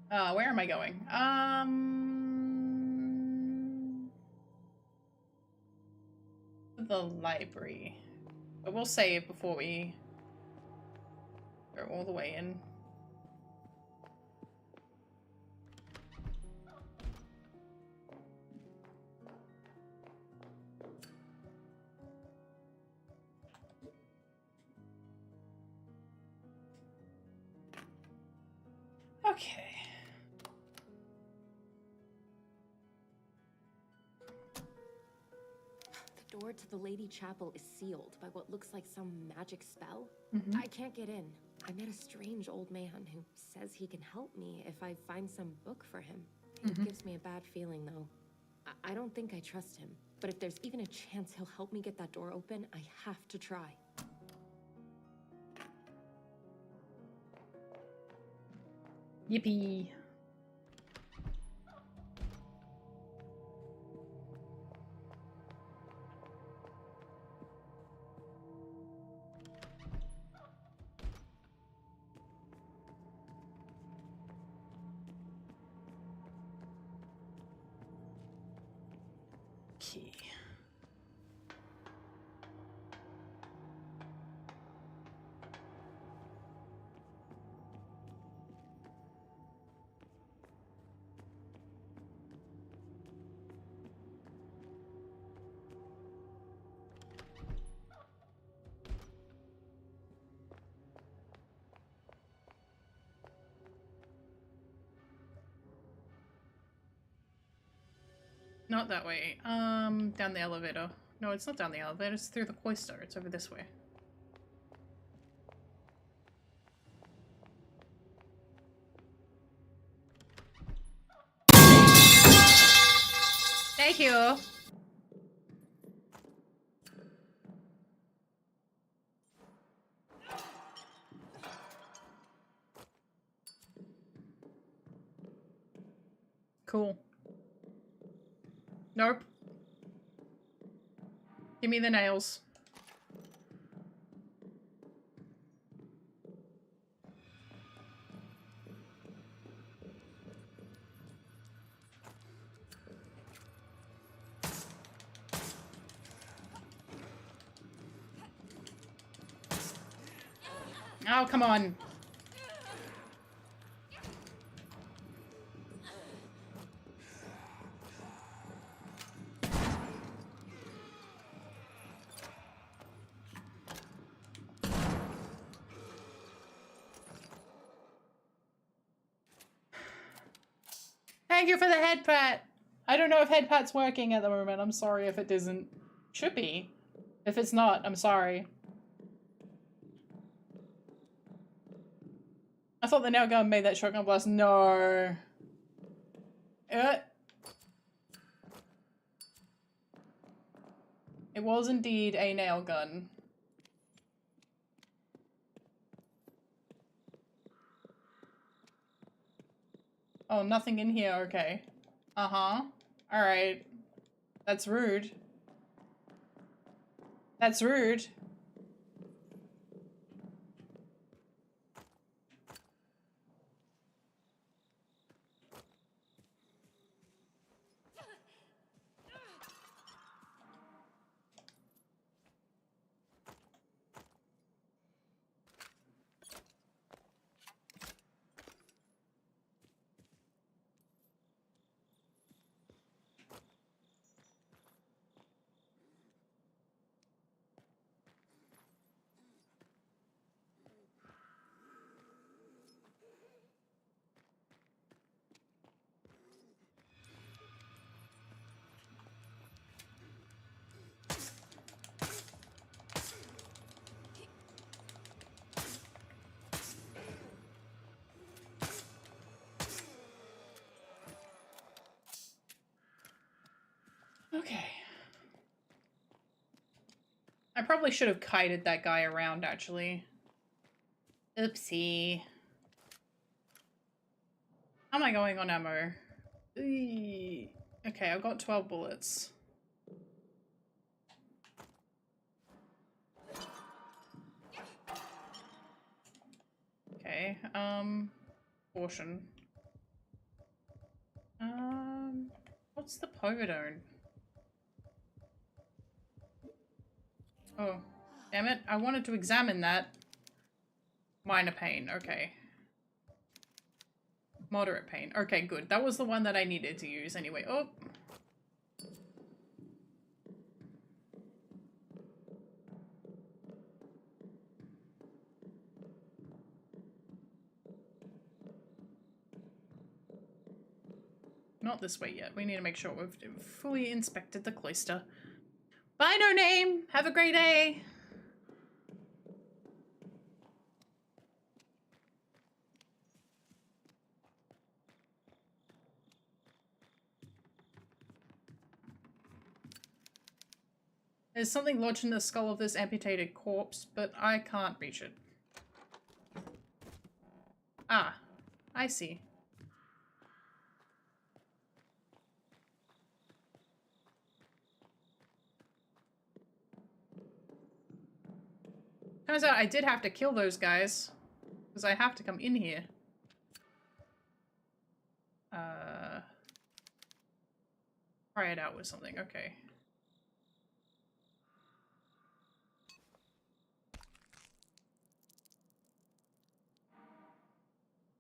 Where am I going? The library. But we'll save before we go all the way in. Okay. The door to the Lady Chapel is sealed by what looks like some magic spell. I can't get in. I met a strange old man who says he can help me if I find some book for him. It gives me a bad feeling, though. I don't think I trust him, but if there's even a chance he'll help me get that door open, I have to try. Yippee. Okay. Not that way. Down the elevator. No, it's not down the elevator, it's through the cloister. It's over this way. Thank you! Cool. Nope. Give me the nails. Oh, come on. Thank you for the head pat. I don't know if head pat's working at the moment. I'm sorry if it isn't. Should be. If it's not, I'm sorry. I thought the nail gun made that shotgun blast. No. It was indeed a nail gun. Oh, nothing in here. Okay. Uh-huh. Alright. That's rude. That's rude. Okay. I probably should have kited that guy around, actually. Oopsie. How am I going on ammo? Eee. Okay, I've got 12 bullets. Okay, portion. What's the povidone? Oh, damn it. I wanted to examine that. Minor pain, okay. Moderate pain. Okay, good. That was the one that I needed to use anyway. Oh. Not this way yet. We need to make sure we've fully inspected the cloister. Bye, No Name. Have a great day. There's something lodged in the skull of this amputated corpse, but I can't reach it. Ah, I see. Turns out I did have to kill those guys, because I have to come in here. Try it out with something, okay.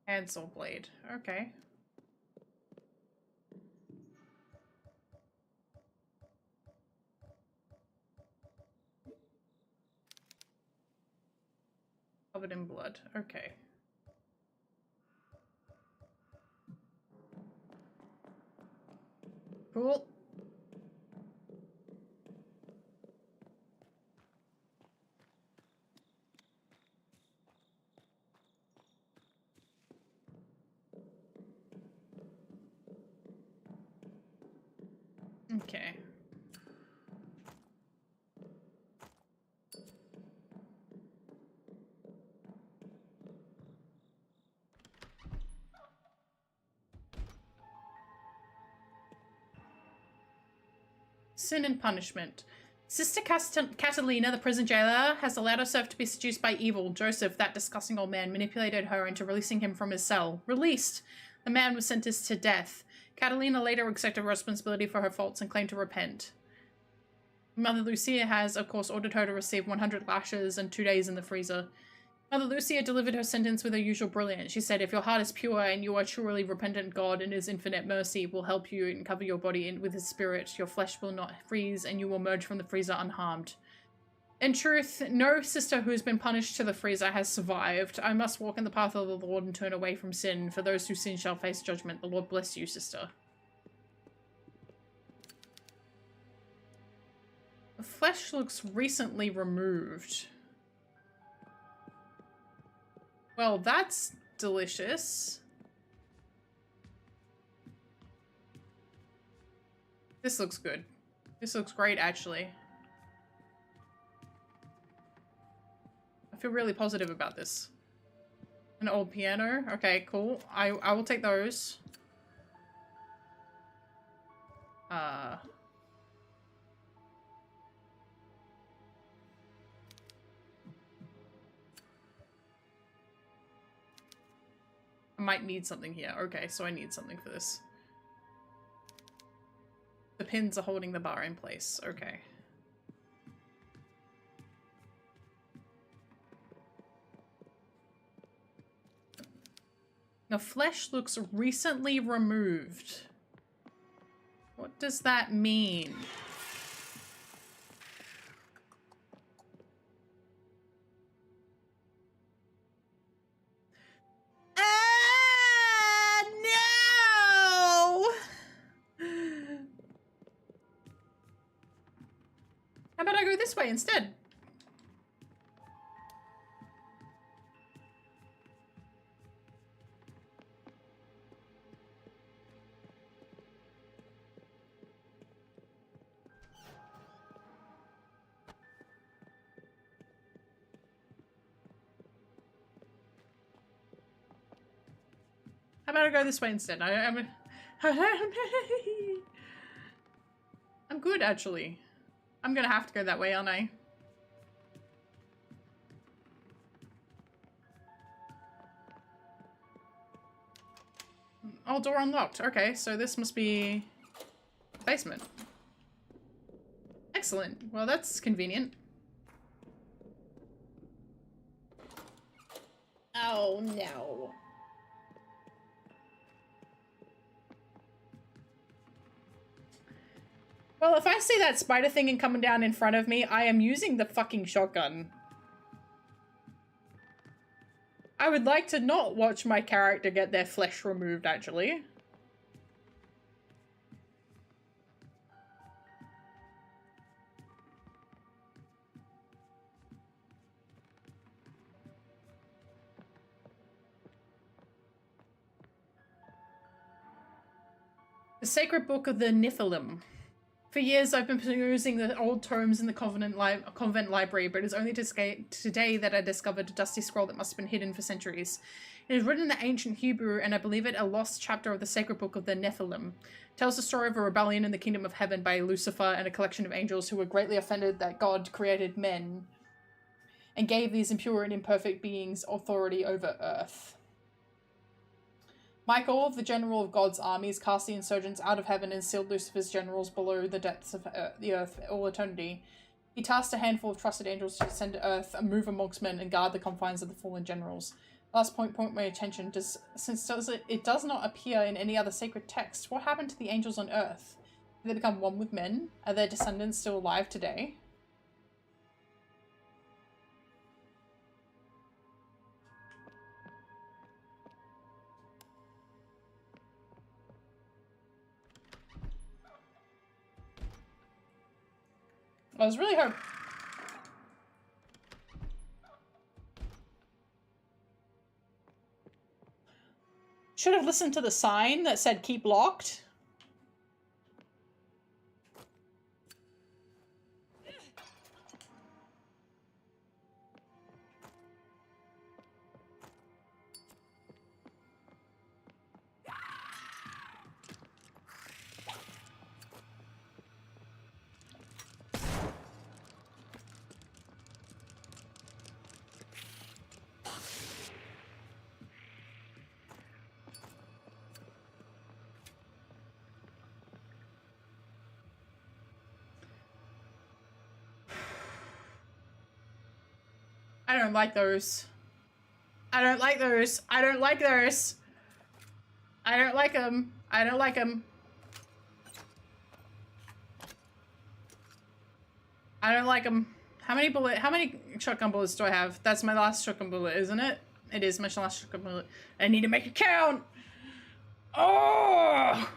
Handsaw blade, okay. Covered in blood, okay. Cool. Okay. Sin and punishment. Sister Catalina, the prison jailer, has allowed herself to be seduced by evil. Joseph, that disgusting old man, manipulated her into releasing him from his cell. Released! The man was sentenced to death. Catalina later accepted responsibility for her faults and claimed to repent. Mother Lucia has, of course, ordered her to receive 100 lashes and 2 days in the freezer. Mother Lucia delivered her sentence with her usual brilliance. She said, if your heart is pure and you are truly repentant, God in his infinite mercy will help you and cover your body with his spirit. Your flesh will not freeze and you will emerge from the freezer unharmed. In truth, no sister who has been punished to the freezer has survived. I must walk in the path of the Lord and turn away from sin. For those who sin shall face judgment. The Lord bless you, sister. The flesh looks recently removed. Well, that's delicious. This looks good. This looks great, actually. I feel really positive about this. An old piano. Okay, cool. I will take those. I might need something here. Okay, so I need something for this. The pins are holding the bar in place. Okay. The flesh looks recently removed. What does that mean? No! How about I go this way instead? How about I go this way instead? I'm good, actually. I'm gonna have to go that way, aren't I? Oh, door unlocked. Okay, so this must be the basement. Excellent. Well, that's convenient. Oh, no. Well, if I see that spider thing coming down in front of me, I am using the fucking shotgun. I would like to not watch my character get their flesh removed, actually. The Sacred Book of the Nephilim. For years, I've been perusing the old tomes in the convent library, but it is only today that I discovered a dusty scroll that must have been hidden for centuries. It is written in the ancient Hebrew, and I believe it a lost chapter of the Sacred Book of the Nephilim. It tells the story of a rebellion in the kingdom of heaven by Lucifer and a collection of angels who were greatly offended that God created men and gave these impure and imperfect beings authority over earth. Michael, the general of God's armies, cast the insurgents out of heaven and sealed Lucifer's generals below the depths of the earth for all eternity. He tasked a handful of trusted angels to descend to earth and move amongst men and guard the confines of the fallen generals. Last point my attention, it does not appear in any other sacred text. What happened to the angels on earth? Did they become one with men? Are their descendants still alive today? I was really hoping. Should have listened to the sign that said keep locked. I don't like those. I don't like those. I don't like those. I don't like them. I don't like them. I don't like them. How many shotgun bullets do I have? That's my last shotgun bullet, isn't it? It is my last shotgun bullet. I need to make it count. Oh!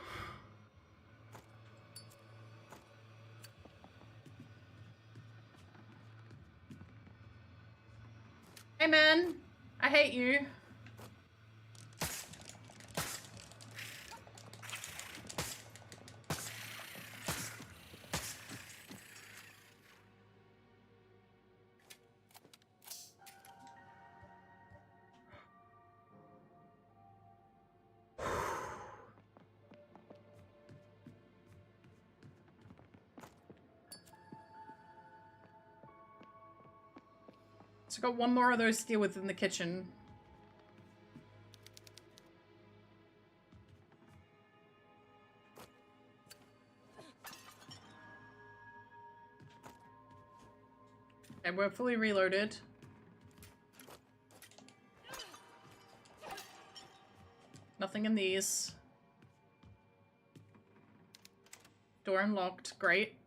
Hey man, I hate you. So I got one more of those to deal with in the kitchen. Okay, we're fully reloaded. Nothing in these. Door unlocked. Great.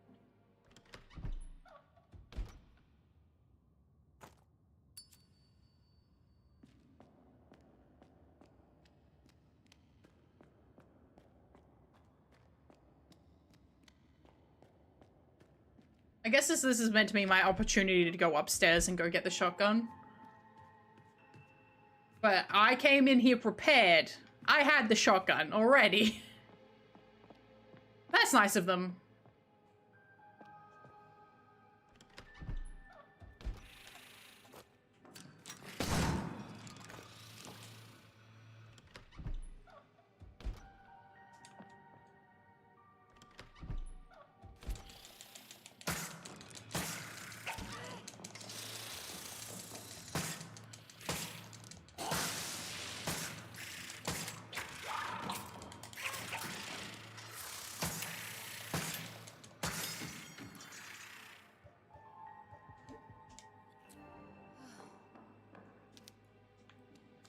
I guess this is meant to be my opportunity to go upstairs and go get the shotgun. But I came in here prepared. I had the shotgun already. That's nice of them.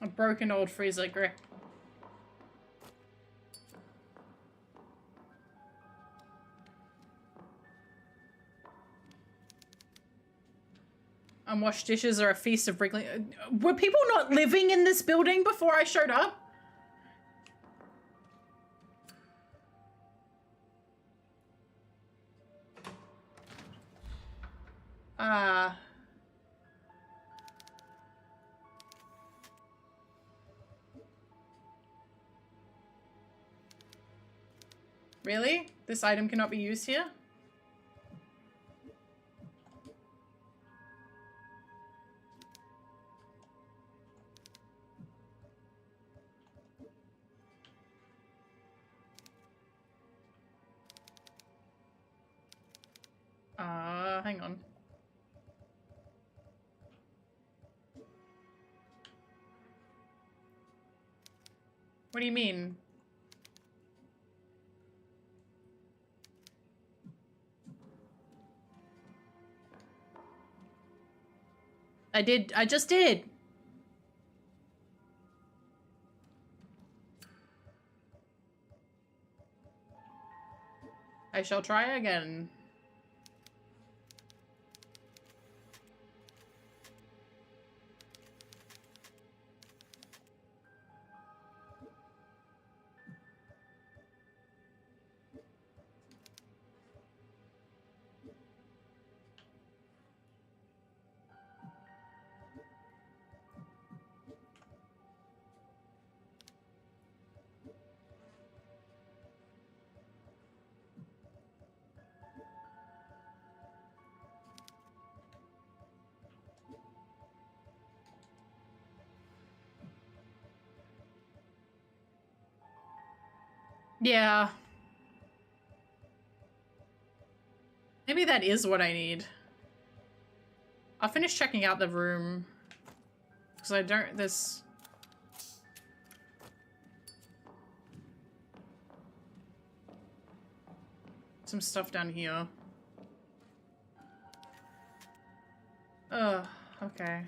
A broken old freezer grip. Unwashed dishes are a feast of wriggling. Were people not living in this building before I showed up? Really? This item cannot be used here? Hang on. What do you mean? I just did. I shall try again. Yeah. Maybe that is what I need. I'll finish checking out the room. Because I don't... There's... some stuff down here. Ugh, okay.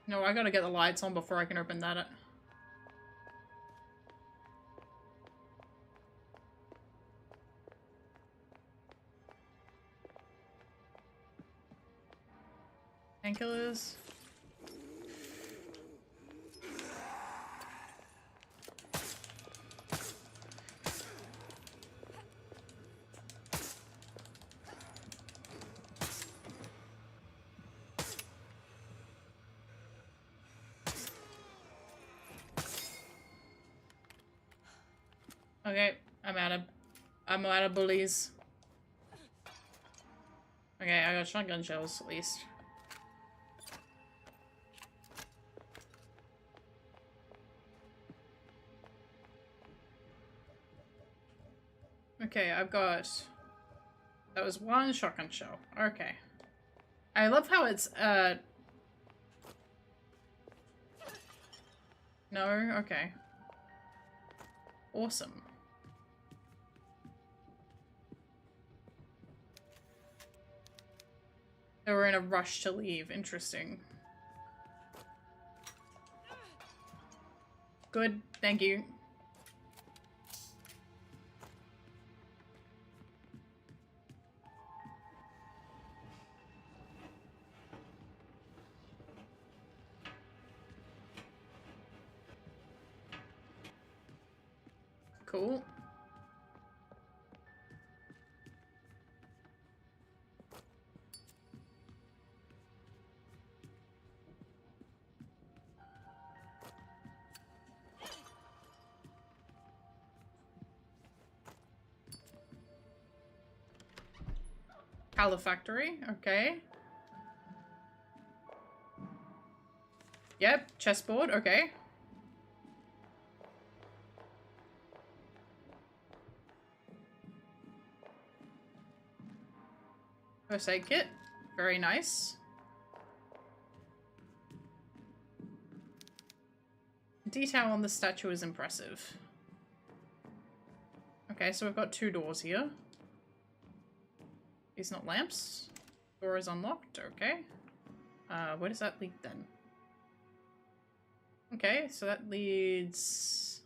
No, I gotta get the lights on before I can open that. Painkillers. Okay, I'm out of bullies. Okay, I got shotgun shells at least. Okay, I've got... That was one shotgun shell. Okay. I love how it's, No? Okay. Awesome. They were in a rush to leave. Interesting. Good. Thank you. Cool. Califactory, okay. Yep, chessboard, okay. First aid kit, very nice. Detail on the statue is impressive. Okay, so we've got two doors here. These not lamps. Door is unlocked, okay. Where does that lead then? Okay, so that leads...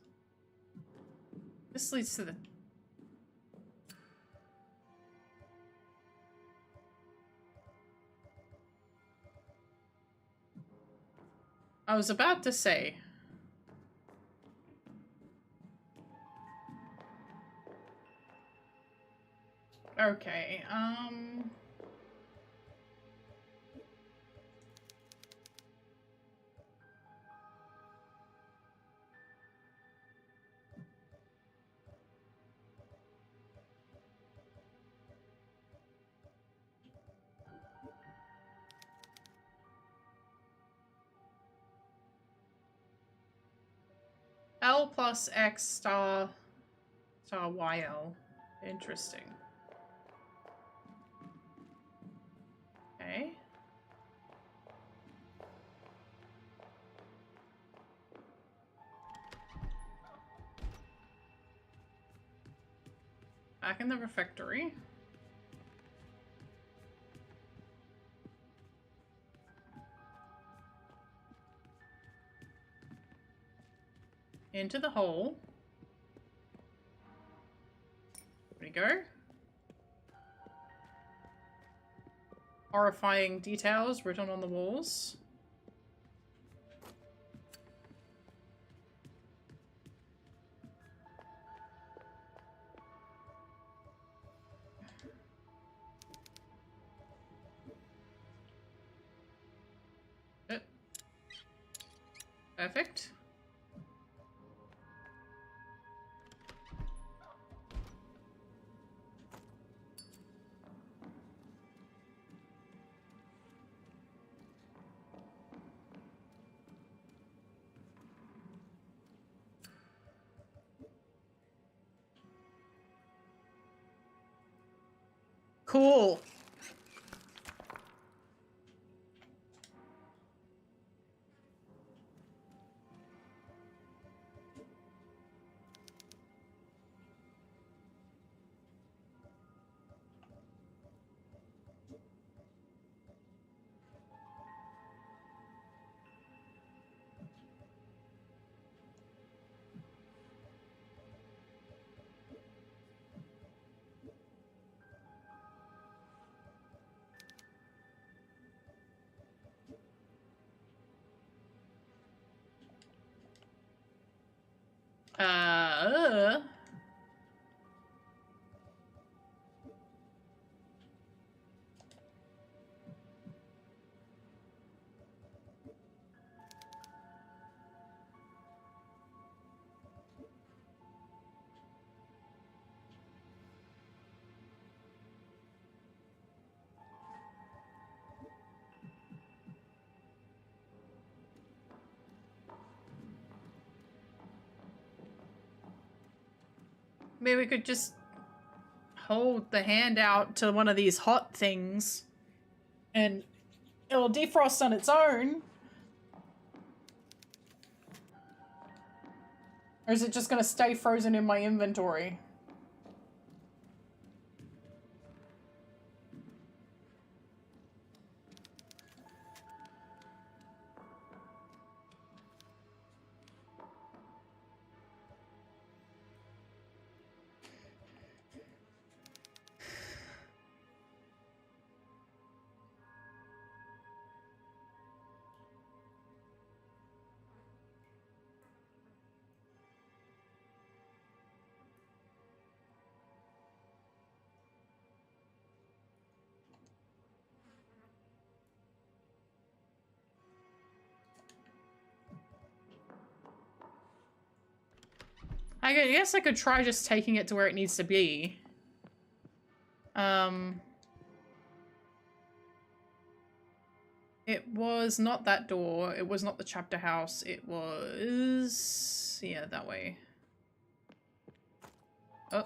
This leads to the... I was about to say... Okay, L plus X star YL. Interesting. Okay. Back in the refectory. Into the hole. There we go. Horrifying details written on the walls. Perfect. Cool. Uh. Maybe we could just hold the hand out to one of these hot things and it'll defrost on its own. Or is it just gonna stay frozen in my inventory? I guess I could try just taking it to where it needs to be. It was not that door. It was not the chapter house. It was... yeah, that way. Oh.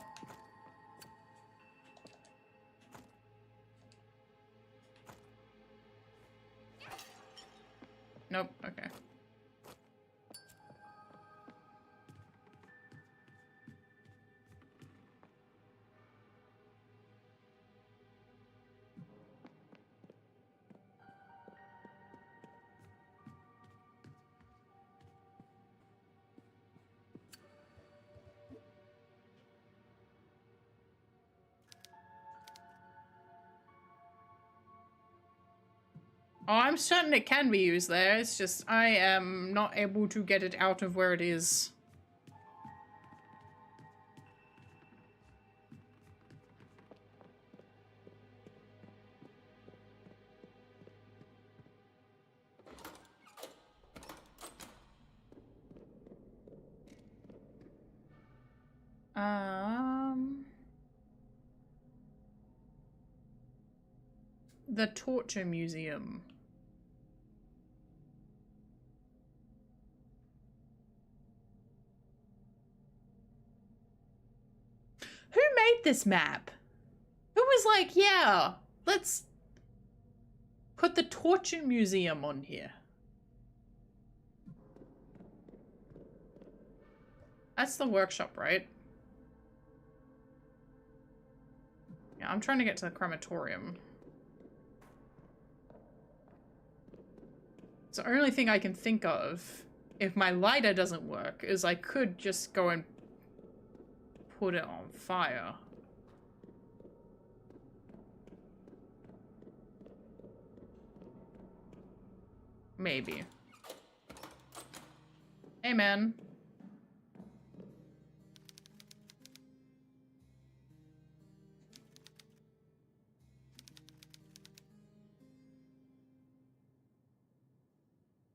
Nope, okay. Oh, I'm certain it can be used there. It's just I am not able to get it out of where it is. The Torture Museum. Who made this map? Who was like, yeah, let's put the Torture Museum on here? That's the workshop, right? Yeah, I'm trying to get to the crematorium. It's the only thing I can think of, if my lighter doesn't work, is I could just go and put it on fire. Maybe. Hey, man.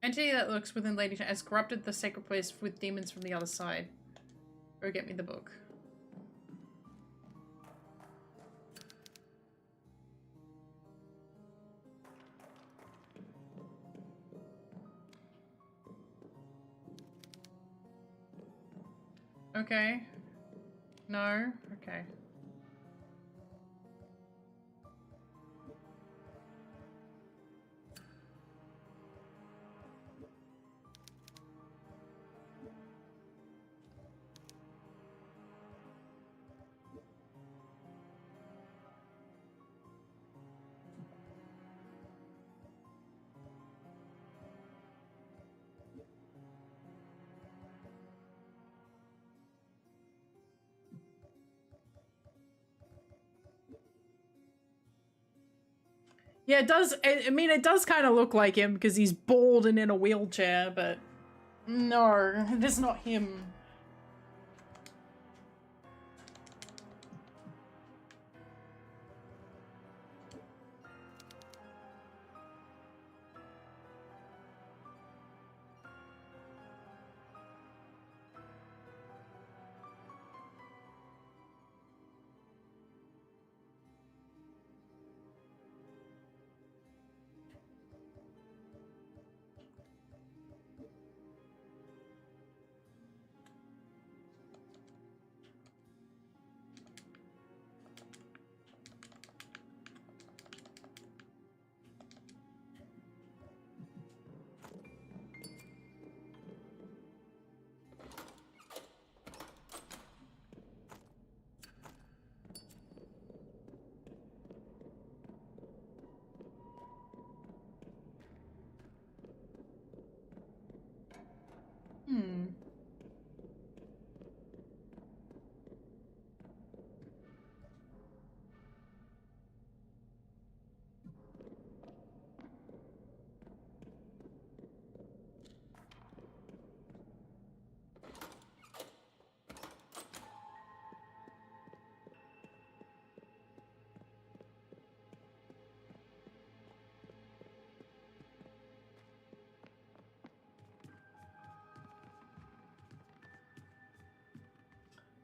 Entity that looks within Lady has corrupted the sacred place with demons from the other side. Go get me the book. Okay. No? Okay. Yeah, it does. I mean, it does kind of look like him because he's bald and in a wheelchair, but no, this is not him.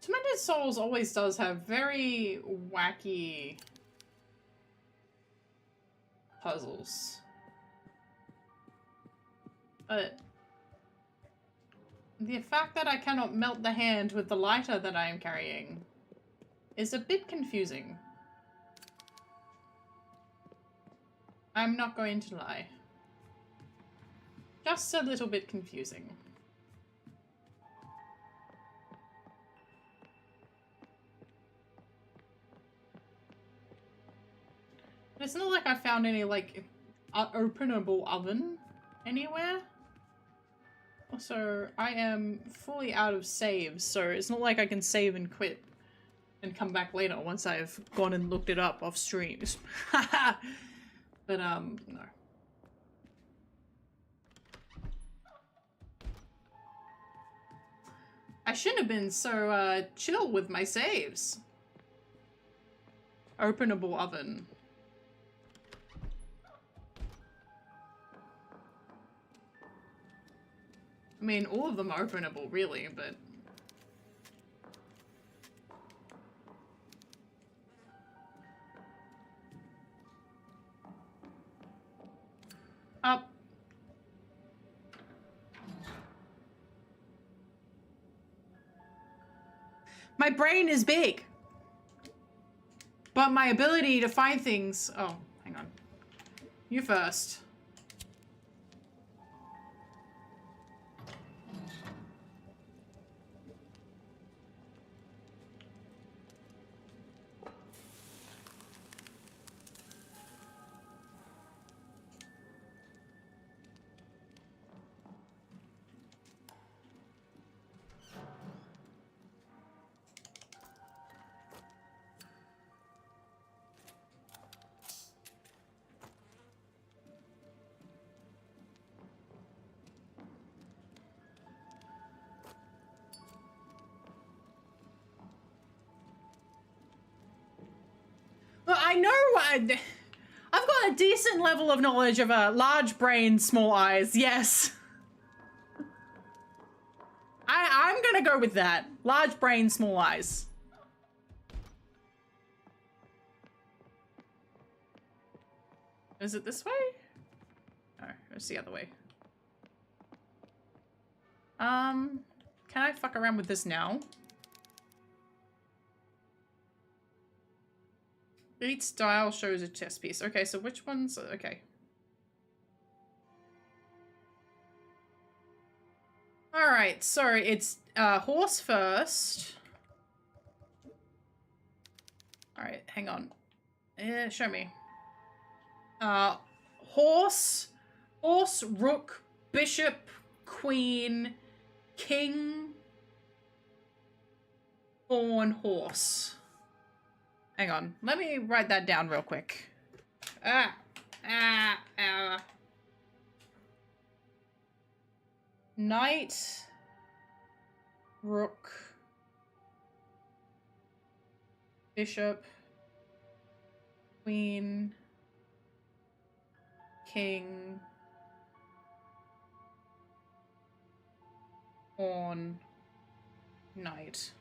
Tormented Souls always does have very wacky puzzles. But the fact that I cannot melt the hand with the lighter that I am carrying is a bit confusing. I'm not going to lie. Just a little bit confusing. It's not like I found any, like, openable oven anywhere. Also, I am fully out of saves, so it's not like I can save and quit and come back later once I've gone and looked it up off streams. But, no. I shouldn't have been so, chill with my saves. Openable oven. I mean, all of them are openable, really, but... Up. My brain is big. But my ability to find things... Oh, hang on. You first. Well, I know I've got a decent level of knowledge of a large brain, small eyes. Yes. I'm gonna go with that. Large brain, small eyes. Is it this way? No, it's the other way. Can I fuck around with this now? Each style shows a chess piece. Okay, so which one's... Okay. Alright, so it's horse first. Alright, hang on. Show me. Horse, rook, bishop, queen, king, pawn, horse. Hang on, let me write that down real quick. Knight, rook, bishop, queen, king, pawn, knight.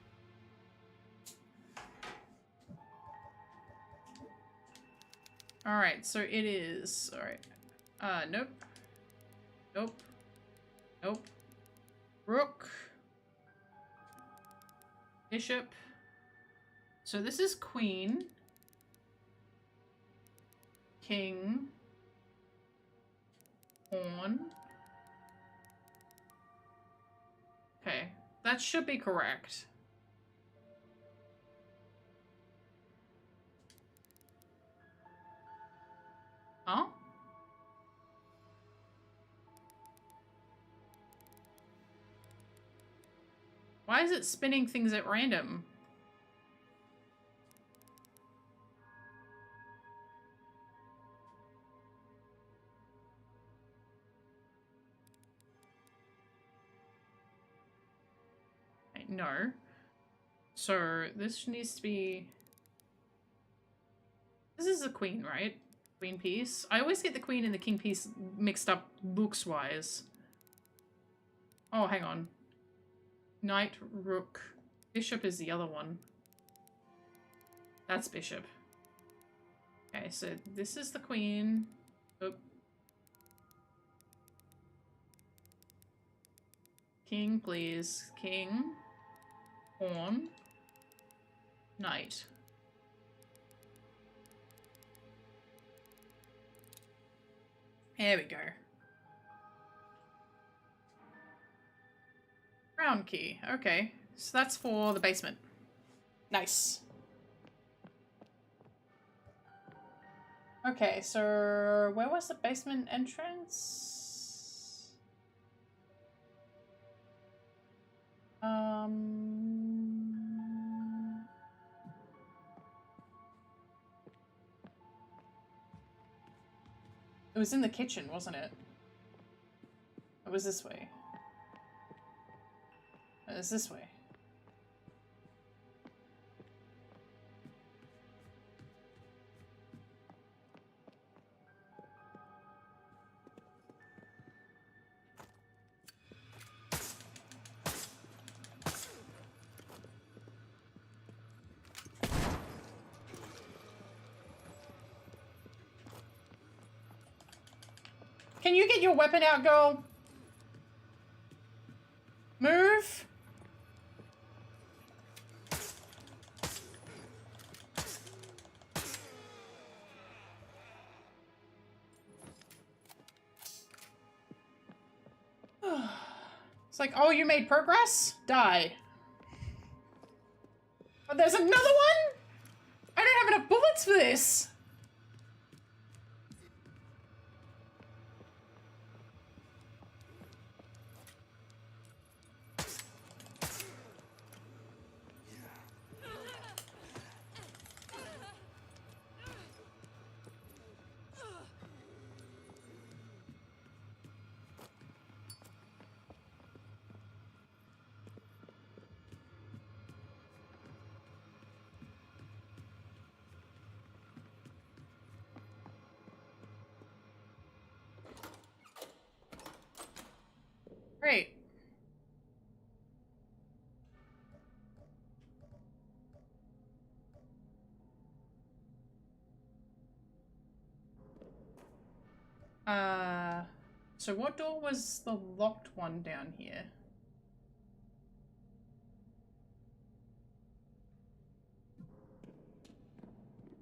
Alright, so it is... Alright. Nope. Nope. Nope. Rook. Bishop. So this is queen. King. Pawn. Okay. That should be correct. Huh? Why is it spinning things at random? No. So this needs to be... This is the queen, right? Queen piece. I always get the queen and the king piece mixed up looks-wise. Oh, hang on. Knight, rook. Bishop is the other one. That's bishop. Okay, so this is the queen. Oh. King, please. King. Pawn. Knight. There we go. Crown key. Okay. So that's for the basement. Nice. Okay, so where was the basement entrance? It was in the kitchen, wasn't it? It was this way. It was this way. Can you get your weapon out, girl? Move. It's like, oh, you made progress? Die. Oh, there's another one? I don't have enough bullets for this. Great. So what door was the locked one down here?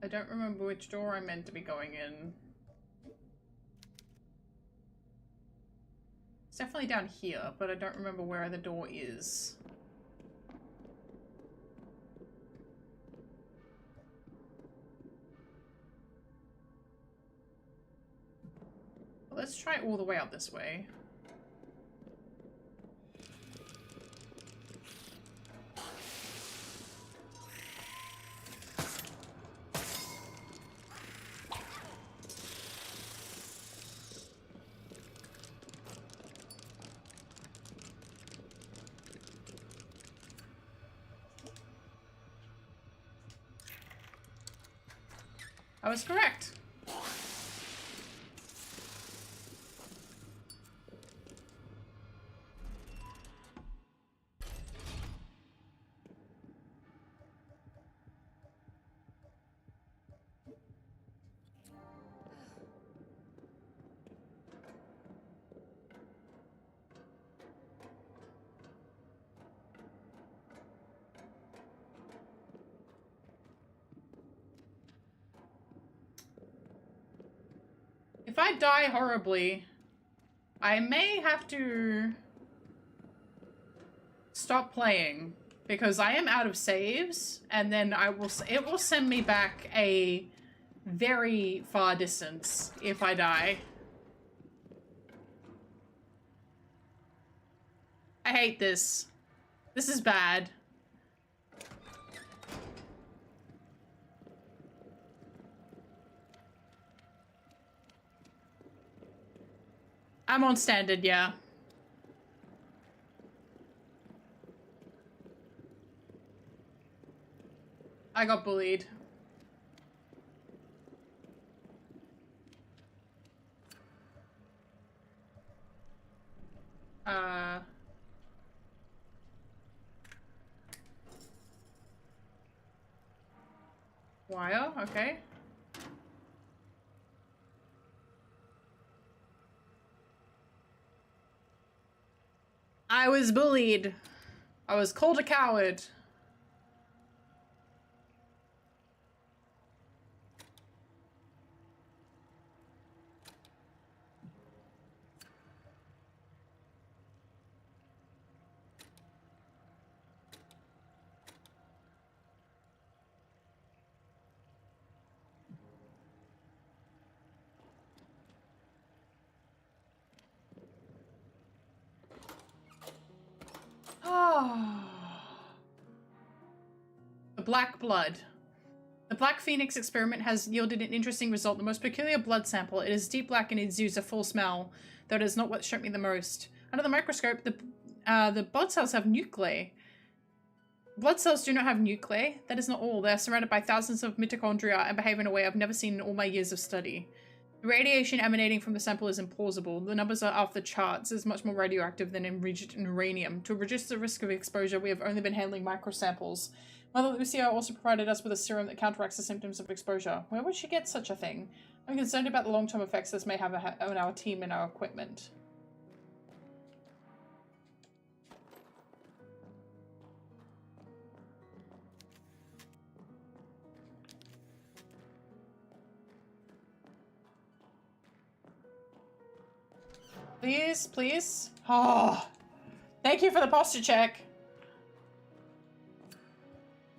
I don't remember which door I'm meant to be going in. It's definitely down here, but I don't remember where the door is. Well, let's try all the way out this way. I was correct. If I die horribly, I may have to stop playing because I am out of saves, and then it will send me back a very far distance if I die. I hate this. This is bad. I'm on standard, yeah. I got bullied. Wire, okay. I was bullied. I was called a coward. The black blood. The Black Phoenix experiment has yielded an interesting result. The most peculiar blood sample. It is deep black and exudes a full smell, though it is not what struck me the most. Under the microscope, the blood cells have nuclei. Blood cells do not have nuclei. That is not all. They are surrounded by thousands of mitochondria and behave in a way I've never seen in all my years of study. The radiation emanating from the sample is implausible. The numbers are off the charts. It is much more radioactive than enriched in uranium. To reduce the risk of exposure, we have only been handling microsamples. Mother Lucia also provided us with a serum that counteracts the symptoms of exposure. Where would she get such a thing? I'm concerned about the long-term effects this may have on our team and our equipment. Please, please. Oh, thank you for the posture check.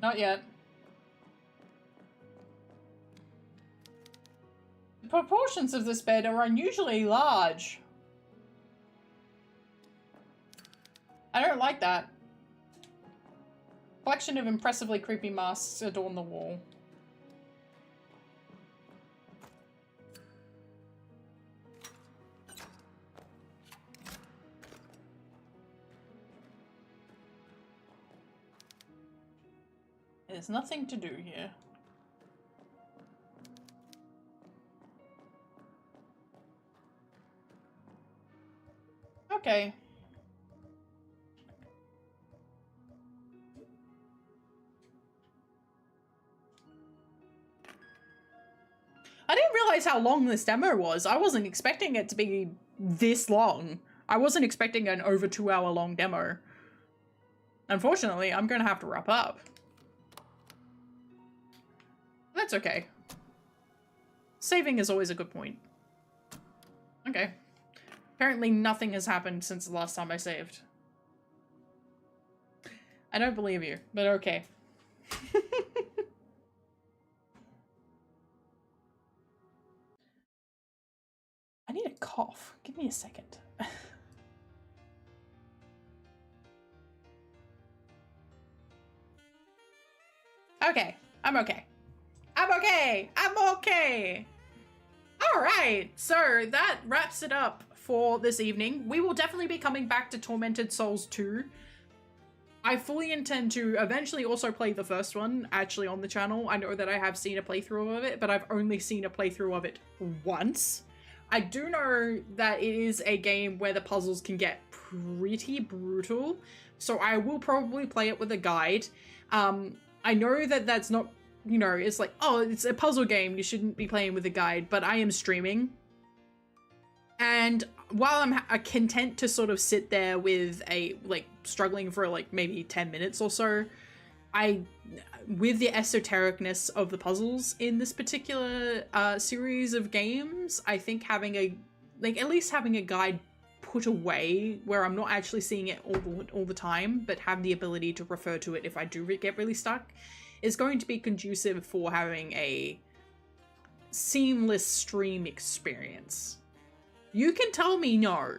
Not yet. The proportions of this bed are unusually large. I don't like that. Collection of impressively creepy masks adorn the wall. There's nothing to do here. Okay. I didn't realize how long this demo was. I wasn't expecting it to be this long. I wasn't expecting an over 2 hour long demo. Unfortunately, I'm gonna have to wrap up. That's okay. Saving is always a good point. Okay. Apparently nothing has happened since the last time I saved. I don't believe you, but okay. I need a cough. Give me a second. Okay, I'm okay. I'm okay! I'm okay! Alright, so that wraps it up for this evening. We will definitely be coming back to Tormented Souls 2. I fully intend to eventually also play the first one, actually, on the channel. I know that I have seen a playthrough of it, but I've only seen a playthrough of it once. I do know that it is a game where the puzzles can get pretty brutal, so I will probably play it with a guide. I know that that's not, you know, it's like, oh, it's a puzzle game, you shouldn't be playing with a guide, but I am streaming. And while I'm content to sort of sit there with struggling for like maybe 10 minutes or so, with the esotericness of the puzzles in this particular series of games, I think having at least having a guide put away where I'm not actually seeing it all the time, but have the ability to refer to it if I do get really stuck, is going to be conducive for having a seamless stream experience. You can tell me no.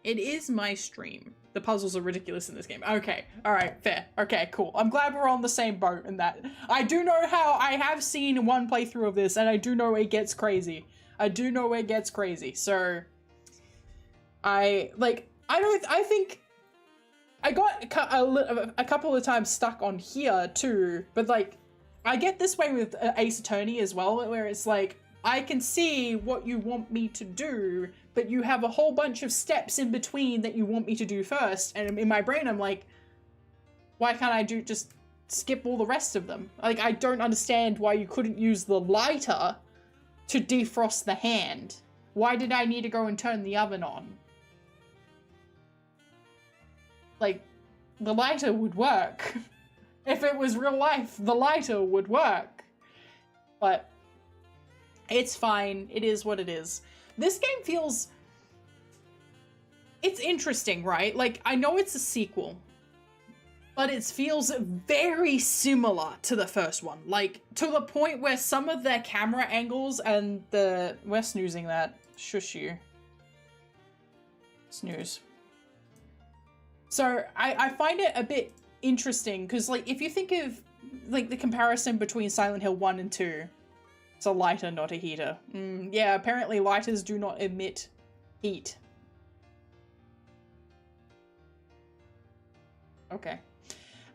It is my stream. The puzzles are ridiculous in this game. Okay, alright, fair. Okay, cool. I'm glad we're on the same boat in that. I do know how I have seen one playthrough of this, and I do know it gets crazy. I do know it gets crazy, so... I think I got a couple of times stuck on here too, but like, I get this way with Ace Attorney as well, where it's like, I can see what you want me to do, but you have a whole bunch of steps in between that you want me to do first, and in my brain I'm like, why can't I just skip all the rest of them? Like, I don't understand why you couldn't use the lighter to defrost the hand. Why did I need to go and turn the oven on? Like, the lighter would work. If it was real life, the lighter would work. But it's fine. It is what it is. This game feels... It's interesting, right? Like, I know it's a sequel, but it feels very similar to the first one. Like, to the point where some of their camera angles and the... We're snoozing that. Shush you. Snooze. So, I find it a bit interesting, because, like, if you think of, like, the comparison between Silent Hill 1 and 2, it's a lighter, not a heater. Yeah, apparently lighters do not emit heat. Okay.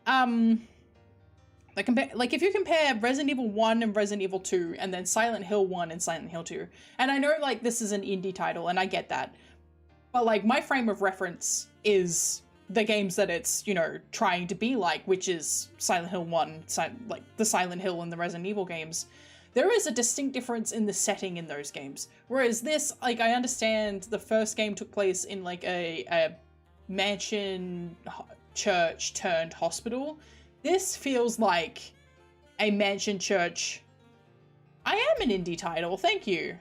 Like, if you compare Resident Evil 1 and Resident Evil 2, and then Silent Hill 1 and Silent Hill 2, and I know, like, this is an indie title, and I get that, but, like, my frame of reference is the games that it's, you know, trying to be like, which is Silent Hill 1, like, the Silent Hill and the Resident Evil games. there is a distinct difference in the setting in those games. Whereas this, like, I understand the first game took place in like a mansion church turned hospital. This feels like a mansion church. I am an indie title, thank you.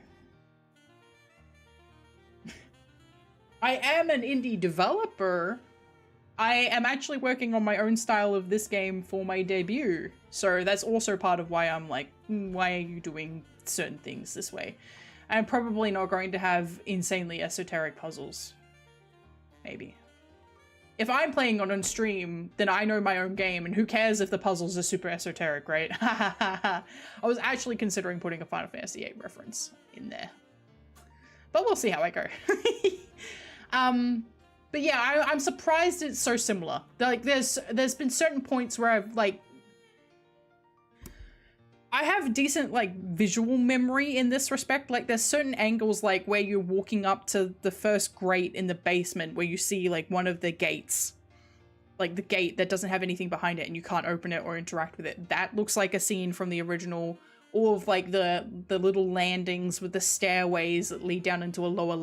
I am an indie developer. I am actually working on my own style of this game for my debut. So that's also part of why I'm like, why are you doing certain things this way? I'm probably not going to have insanely esoteric puzzles. Maybe. If I'm playing on stream, then I know my own game, and who cares if the puzzles are super esoteric, right? I was actually considering putting a Final Fantasy VIII reference in there. But we'll see how I go. But yeah, I'm surprised it's so similar. Like, there's been certain points where I've, like... I have decent, like, visual memory in this respect. Like, there's certain angles, like, where you're walking up to the first grate in the basement where you see, like, one of the gates. Like, the gate that doesn't have anything behind it and you can't open it or interact with it. That looks like a scene from the original. All of, like, the little landings with the stairways that lead down into a lower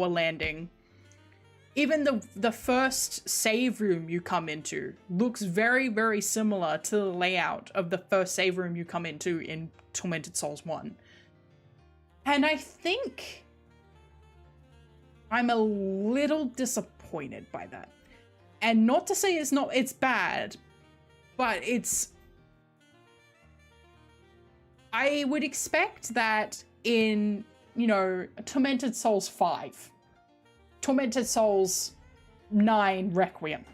landing. Even the first save room you come into looks very, very similar to the layout of the first save room you come into in Tormented Souls 1. And I think I'm a little disappointed by that. And not to say it's bad, but I would expect that in, you know, Tormented Souls 5, Tormented Souls 9 Requiem,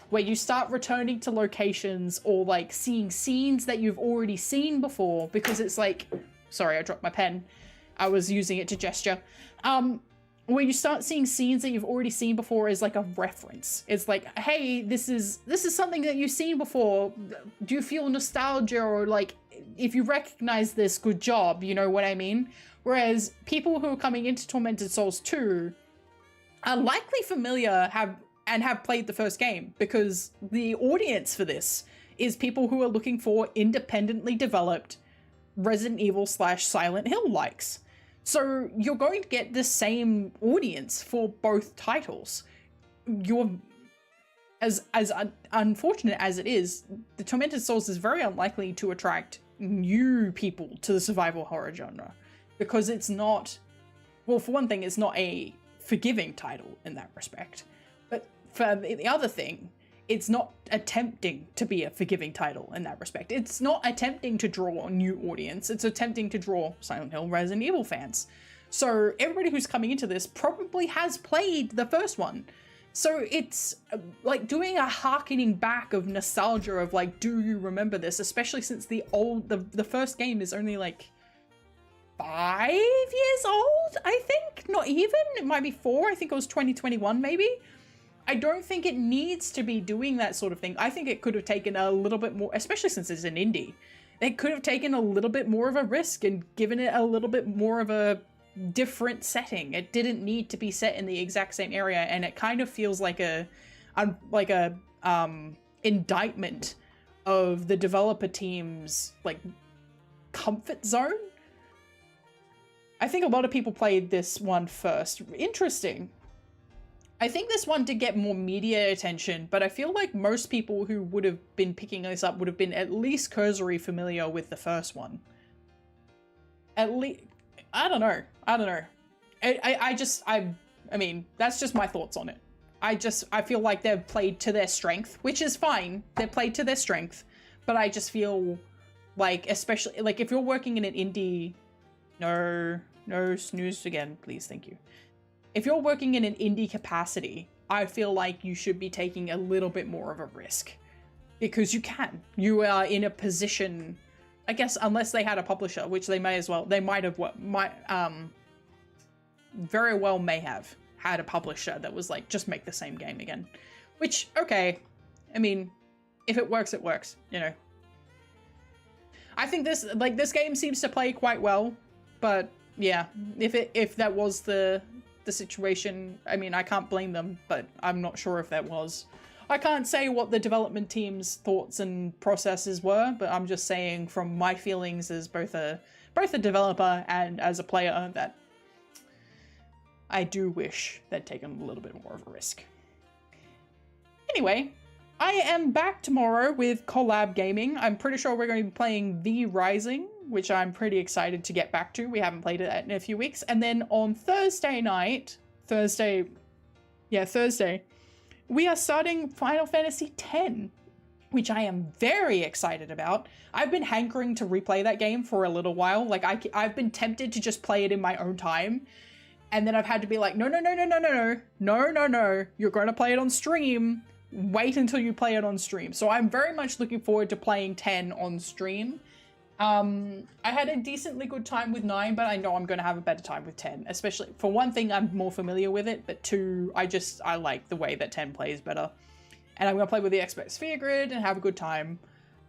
where you start returning to locations or like seeing scenes that you've already seen before, because it's like, sorry, I dropped my pen. I was using it to gesture. Where you start seeing scenes that you've already seen before as like a reference. It's like, hey, this is something that you've seen before. Do you feel nostalgia, or like, if you recognize this, good job, you know what I mean? Whereas people who are coming into Tormented Souls 2 are likely familiar have played the first game, because the audience for this is people who are looking for independently developed Resident Evil / Silent Hill likes. So you're going to get the same audience for both titles. As unfortunate as it is, the Tormented Souls is very unlikely to attract new people to the survival horror genre, because it's not, well, for one thing, it's not a forgiving title in that respect, but for the other thing, it's not attempting to be a forgiving title in that respect. It's not attempting to draw a new audience, it's attempting to draw Silent Hill, Resident Evil fans. So everybody who's coming into this probably has played the first one. So it's like doing a harkening back of nostalgia of like, do you remember this? Especially since the first game is only like 5 years old, I think? Not even, it might be 4, I think it was 2021 maybe. I don't think it needs to be doing that sort of thing. I think it could have taken a little bit more, especially since it's an indie. It could have taken a little bit more of a risk and given it a little bit more of a different setting. It didn't need to be set in the exact same area, and it kind of feels like a indictment of the developer team's like comfort zone. I think a lot of people played this one first. Interesting. I think this one did get more media attention, but I feel like most people who would have been picking this up would have been at least cursory familiar with the first one. At least, I don't know. I mean, that's just my thoughts on it. I feel like they've played to their strength, which is fine. They've played to their strength, but I just feel like, especially, like, if you're working in an indie, no snooze again, please, thank you. If you're working in an indie capacity, I feel like you should be taking a little bit more of a risk, because you can. You are in a position, I guess, unless they had a publisher, which they may have very well may have had a publisher that was like, just make the same game again. Which, okay, I mean, if it works, it works, you know. I think this game seems to play quite well, but yeah, if that was the situation, I mean, I can't blame them, but I'm not sure if that was. I can't say what the development team's thoughts and processes were, but I'm just saying from my feelings as both a developer and as a player that I do wish they'd taken a little bit more of a risk. Anyway, I am back tomorrow with Collab Gaming. I'm pretty sure we're going to be playing The Rising, which I'm pretty excited to get back to. We haven't played it in a few weeks. And then on Thursday, we are starting Final Fantasy X, which I am very excited about. I've been hankering to replay that game for a little while. Like, I've been tempted to just play it in my own time. And then I've had to be like, no, you're going to play it on stream. Wait until you play it on stream. So I'm very much looking forward to playing 10 on stream. I had a decently good time with 9, but I know I'm going to have a better time with 10. Especially, for one thing, I'm more familiar with it, but 2, I like the way that 10 plays better. And I'm going to play with the Expert Sphere Grid and have a good time.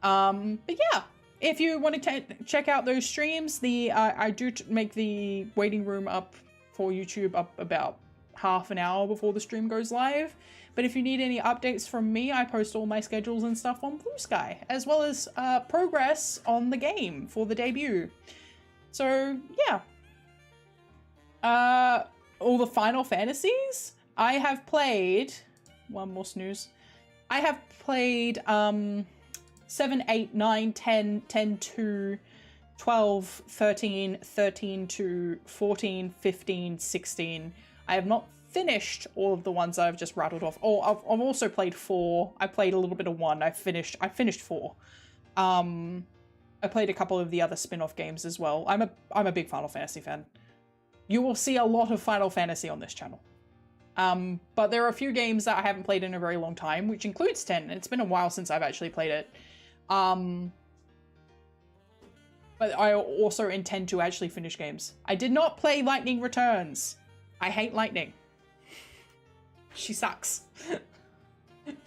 But yeah, if you want to check out those streams, I do make the waiting room up for YouTube up about half an hour before the stream goes live. But if you need any updates from me, I post all my schedules and stuff on Blue Sky, as well as progress on the game for the debut. So yeah. All the Final Fantasies, I have played, one more snooze, I have played 7, 8, 9, 10, 10, 2, 12, 13, 13, 2, 14, 15, 16. I have not finished all of the ones I've just rattled off. Oh, I've also played 4. I played a little bit of 1. I finished 4. I played a couple of the other spin-off games as well. I'm a big Final Fantasy fan. You will see a lot of Final Fantasy on this channel. But there are a few games that I haven't played in a very long time, which includes 10. And it's been a while since I've actually played it. But I also intend to actually finish games. I did not play Lightning Returns. I hate Lightning. She sucks.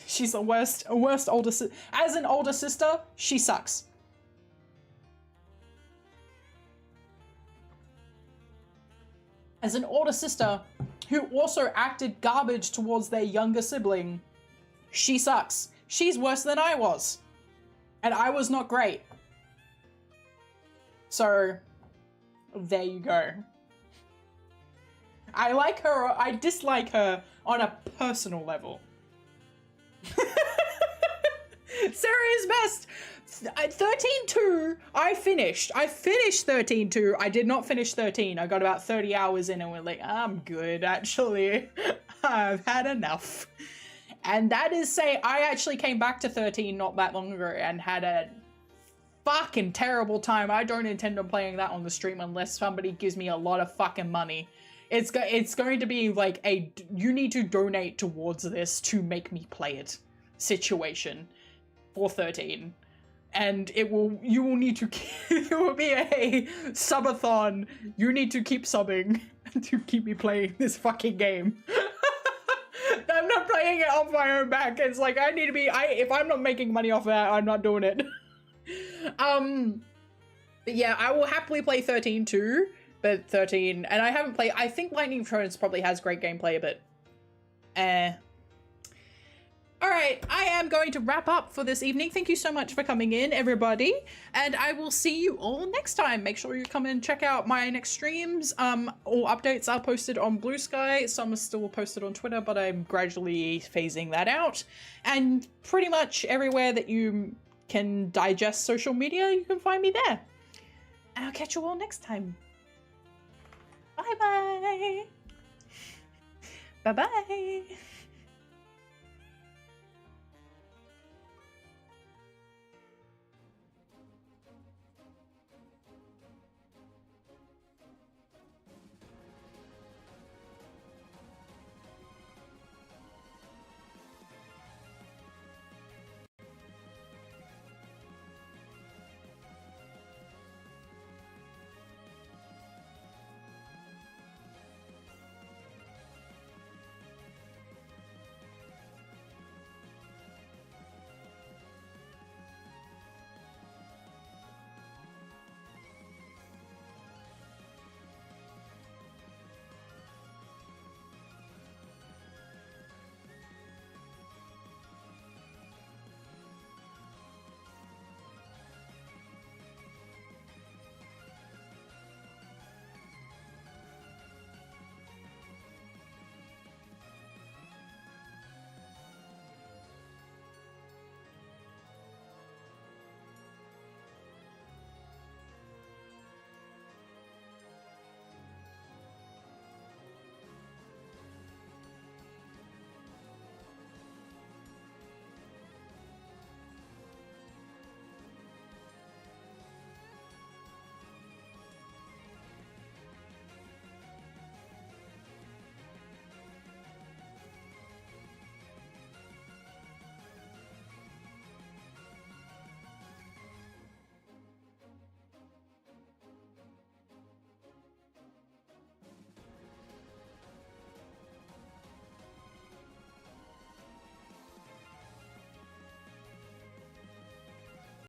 She's the worst older sister. As an older sister, she sucks. As an older sister who also acted garbage towards their younger sibling, she sucks. She's worse than I was. And I was not great. So, there you go. I like her, I dislike her on a personal level. Sarah is best. 13-2, I finished 13-2. I did not finish 13. I got about 30 hours in and went like, I'm good, actually. I've had enough. And that is say, I actually came back to 13 not that long ago and had a fucking terrible time. I don't intend on playing that on the stream unless somebody gives me a lot of fucking money. It's going to be like a, you need to donate towards this to make me play it situation for 13. And you will need to, it will be a subathon. You need to keep subbing to keep me playing this fucking game. I'm not playing it off my own back. It's like, I need to be, if I'm not making money off that, I'm not doing it. But yeah, I will happily play 13 too. But 13, and I haven't played, I think Lightning Returns probably has great gameplay, but Alright, I am going to wrap up for this evening. Thank you so much for coming in, everybody, and I will see you all next time. Make sure you come and check out my next streams. All updates are posted on Blue Sky. Some are still posted on Twitter, but I'm gradually phasing that out. And pretty much everywhere that you can digest social media, you can find me there. And I'll catch you all next time. Bye-bye. Bye-bye.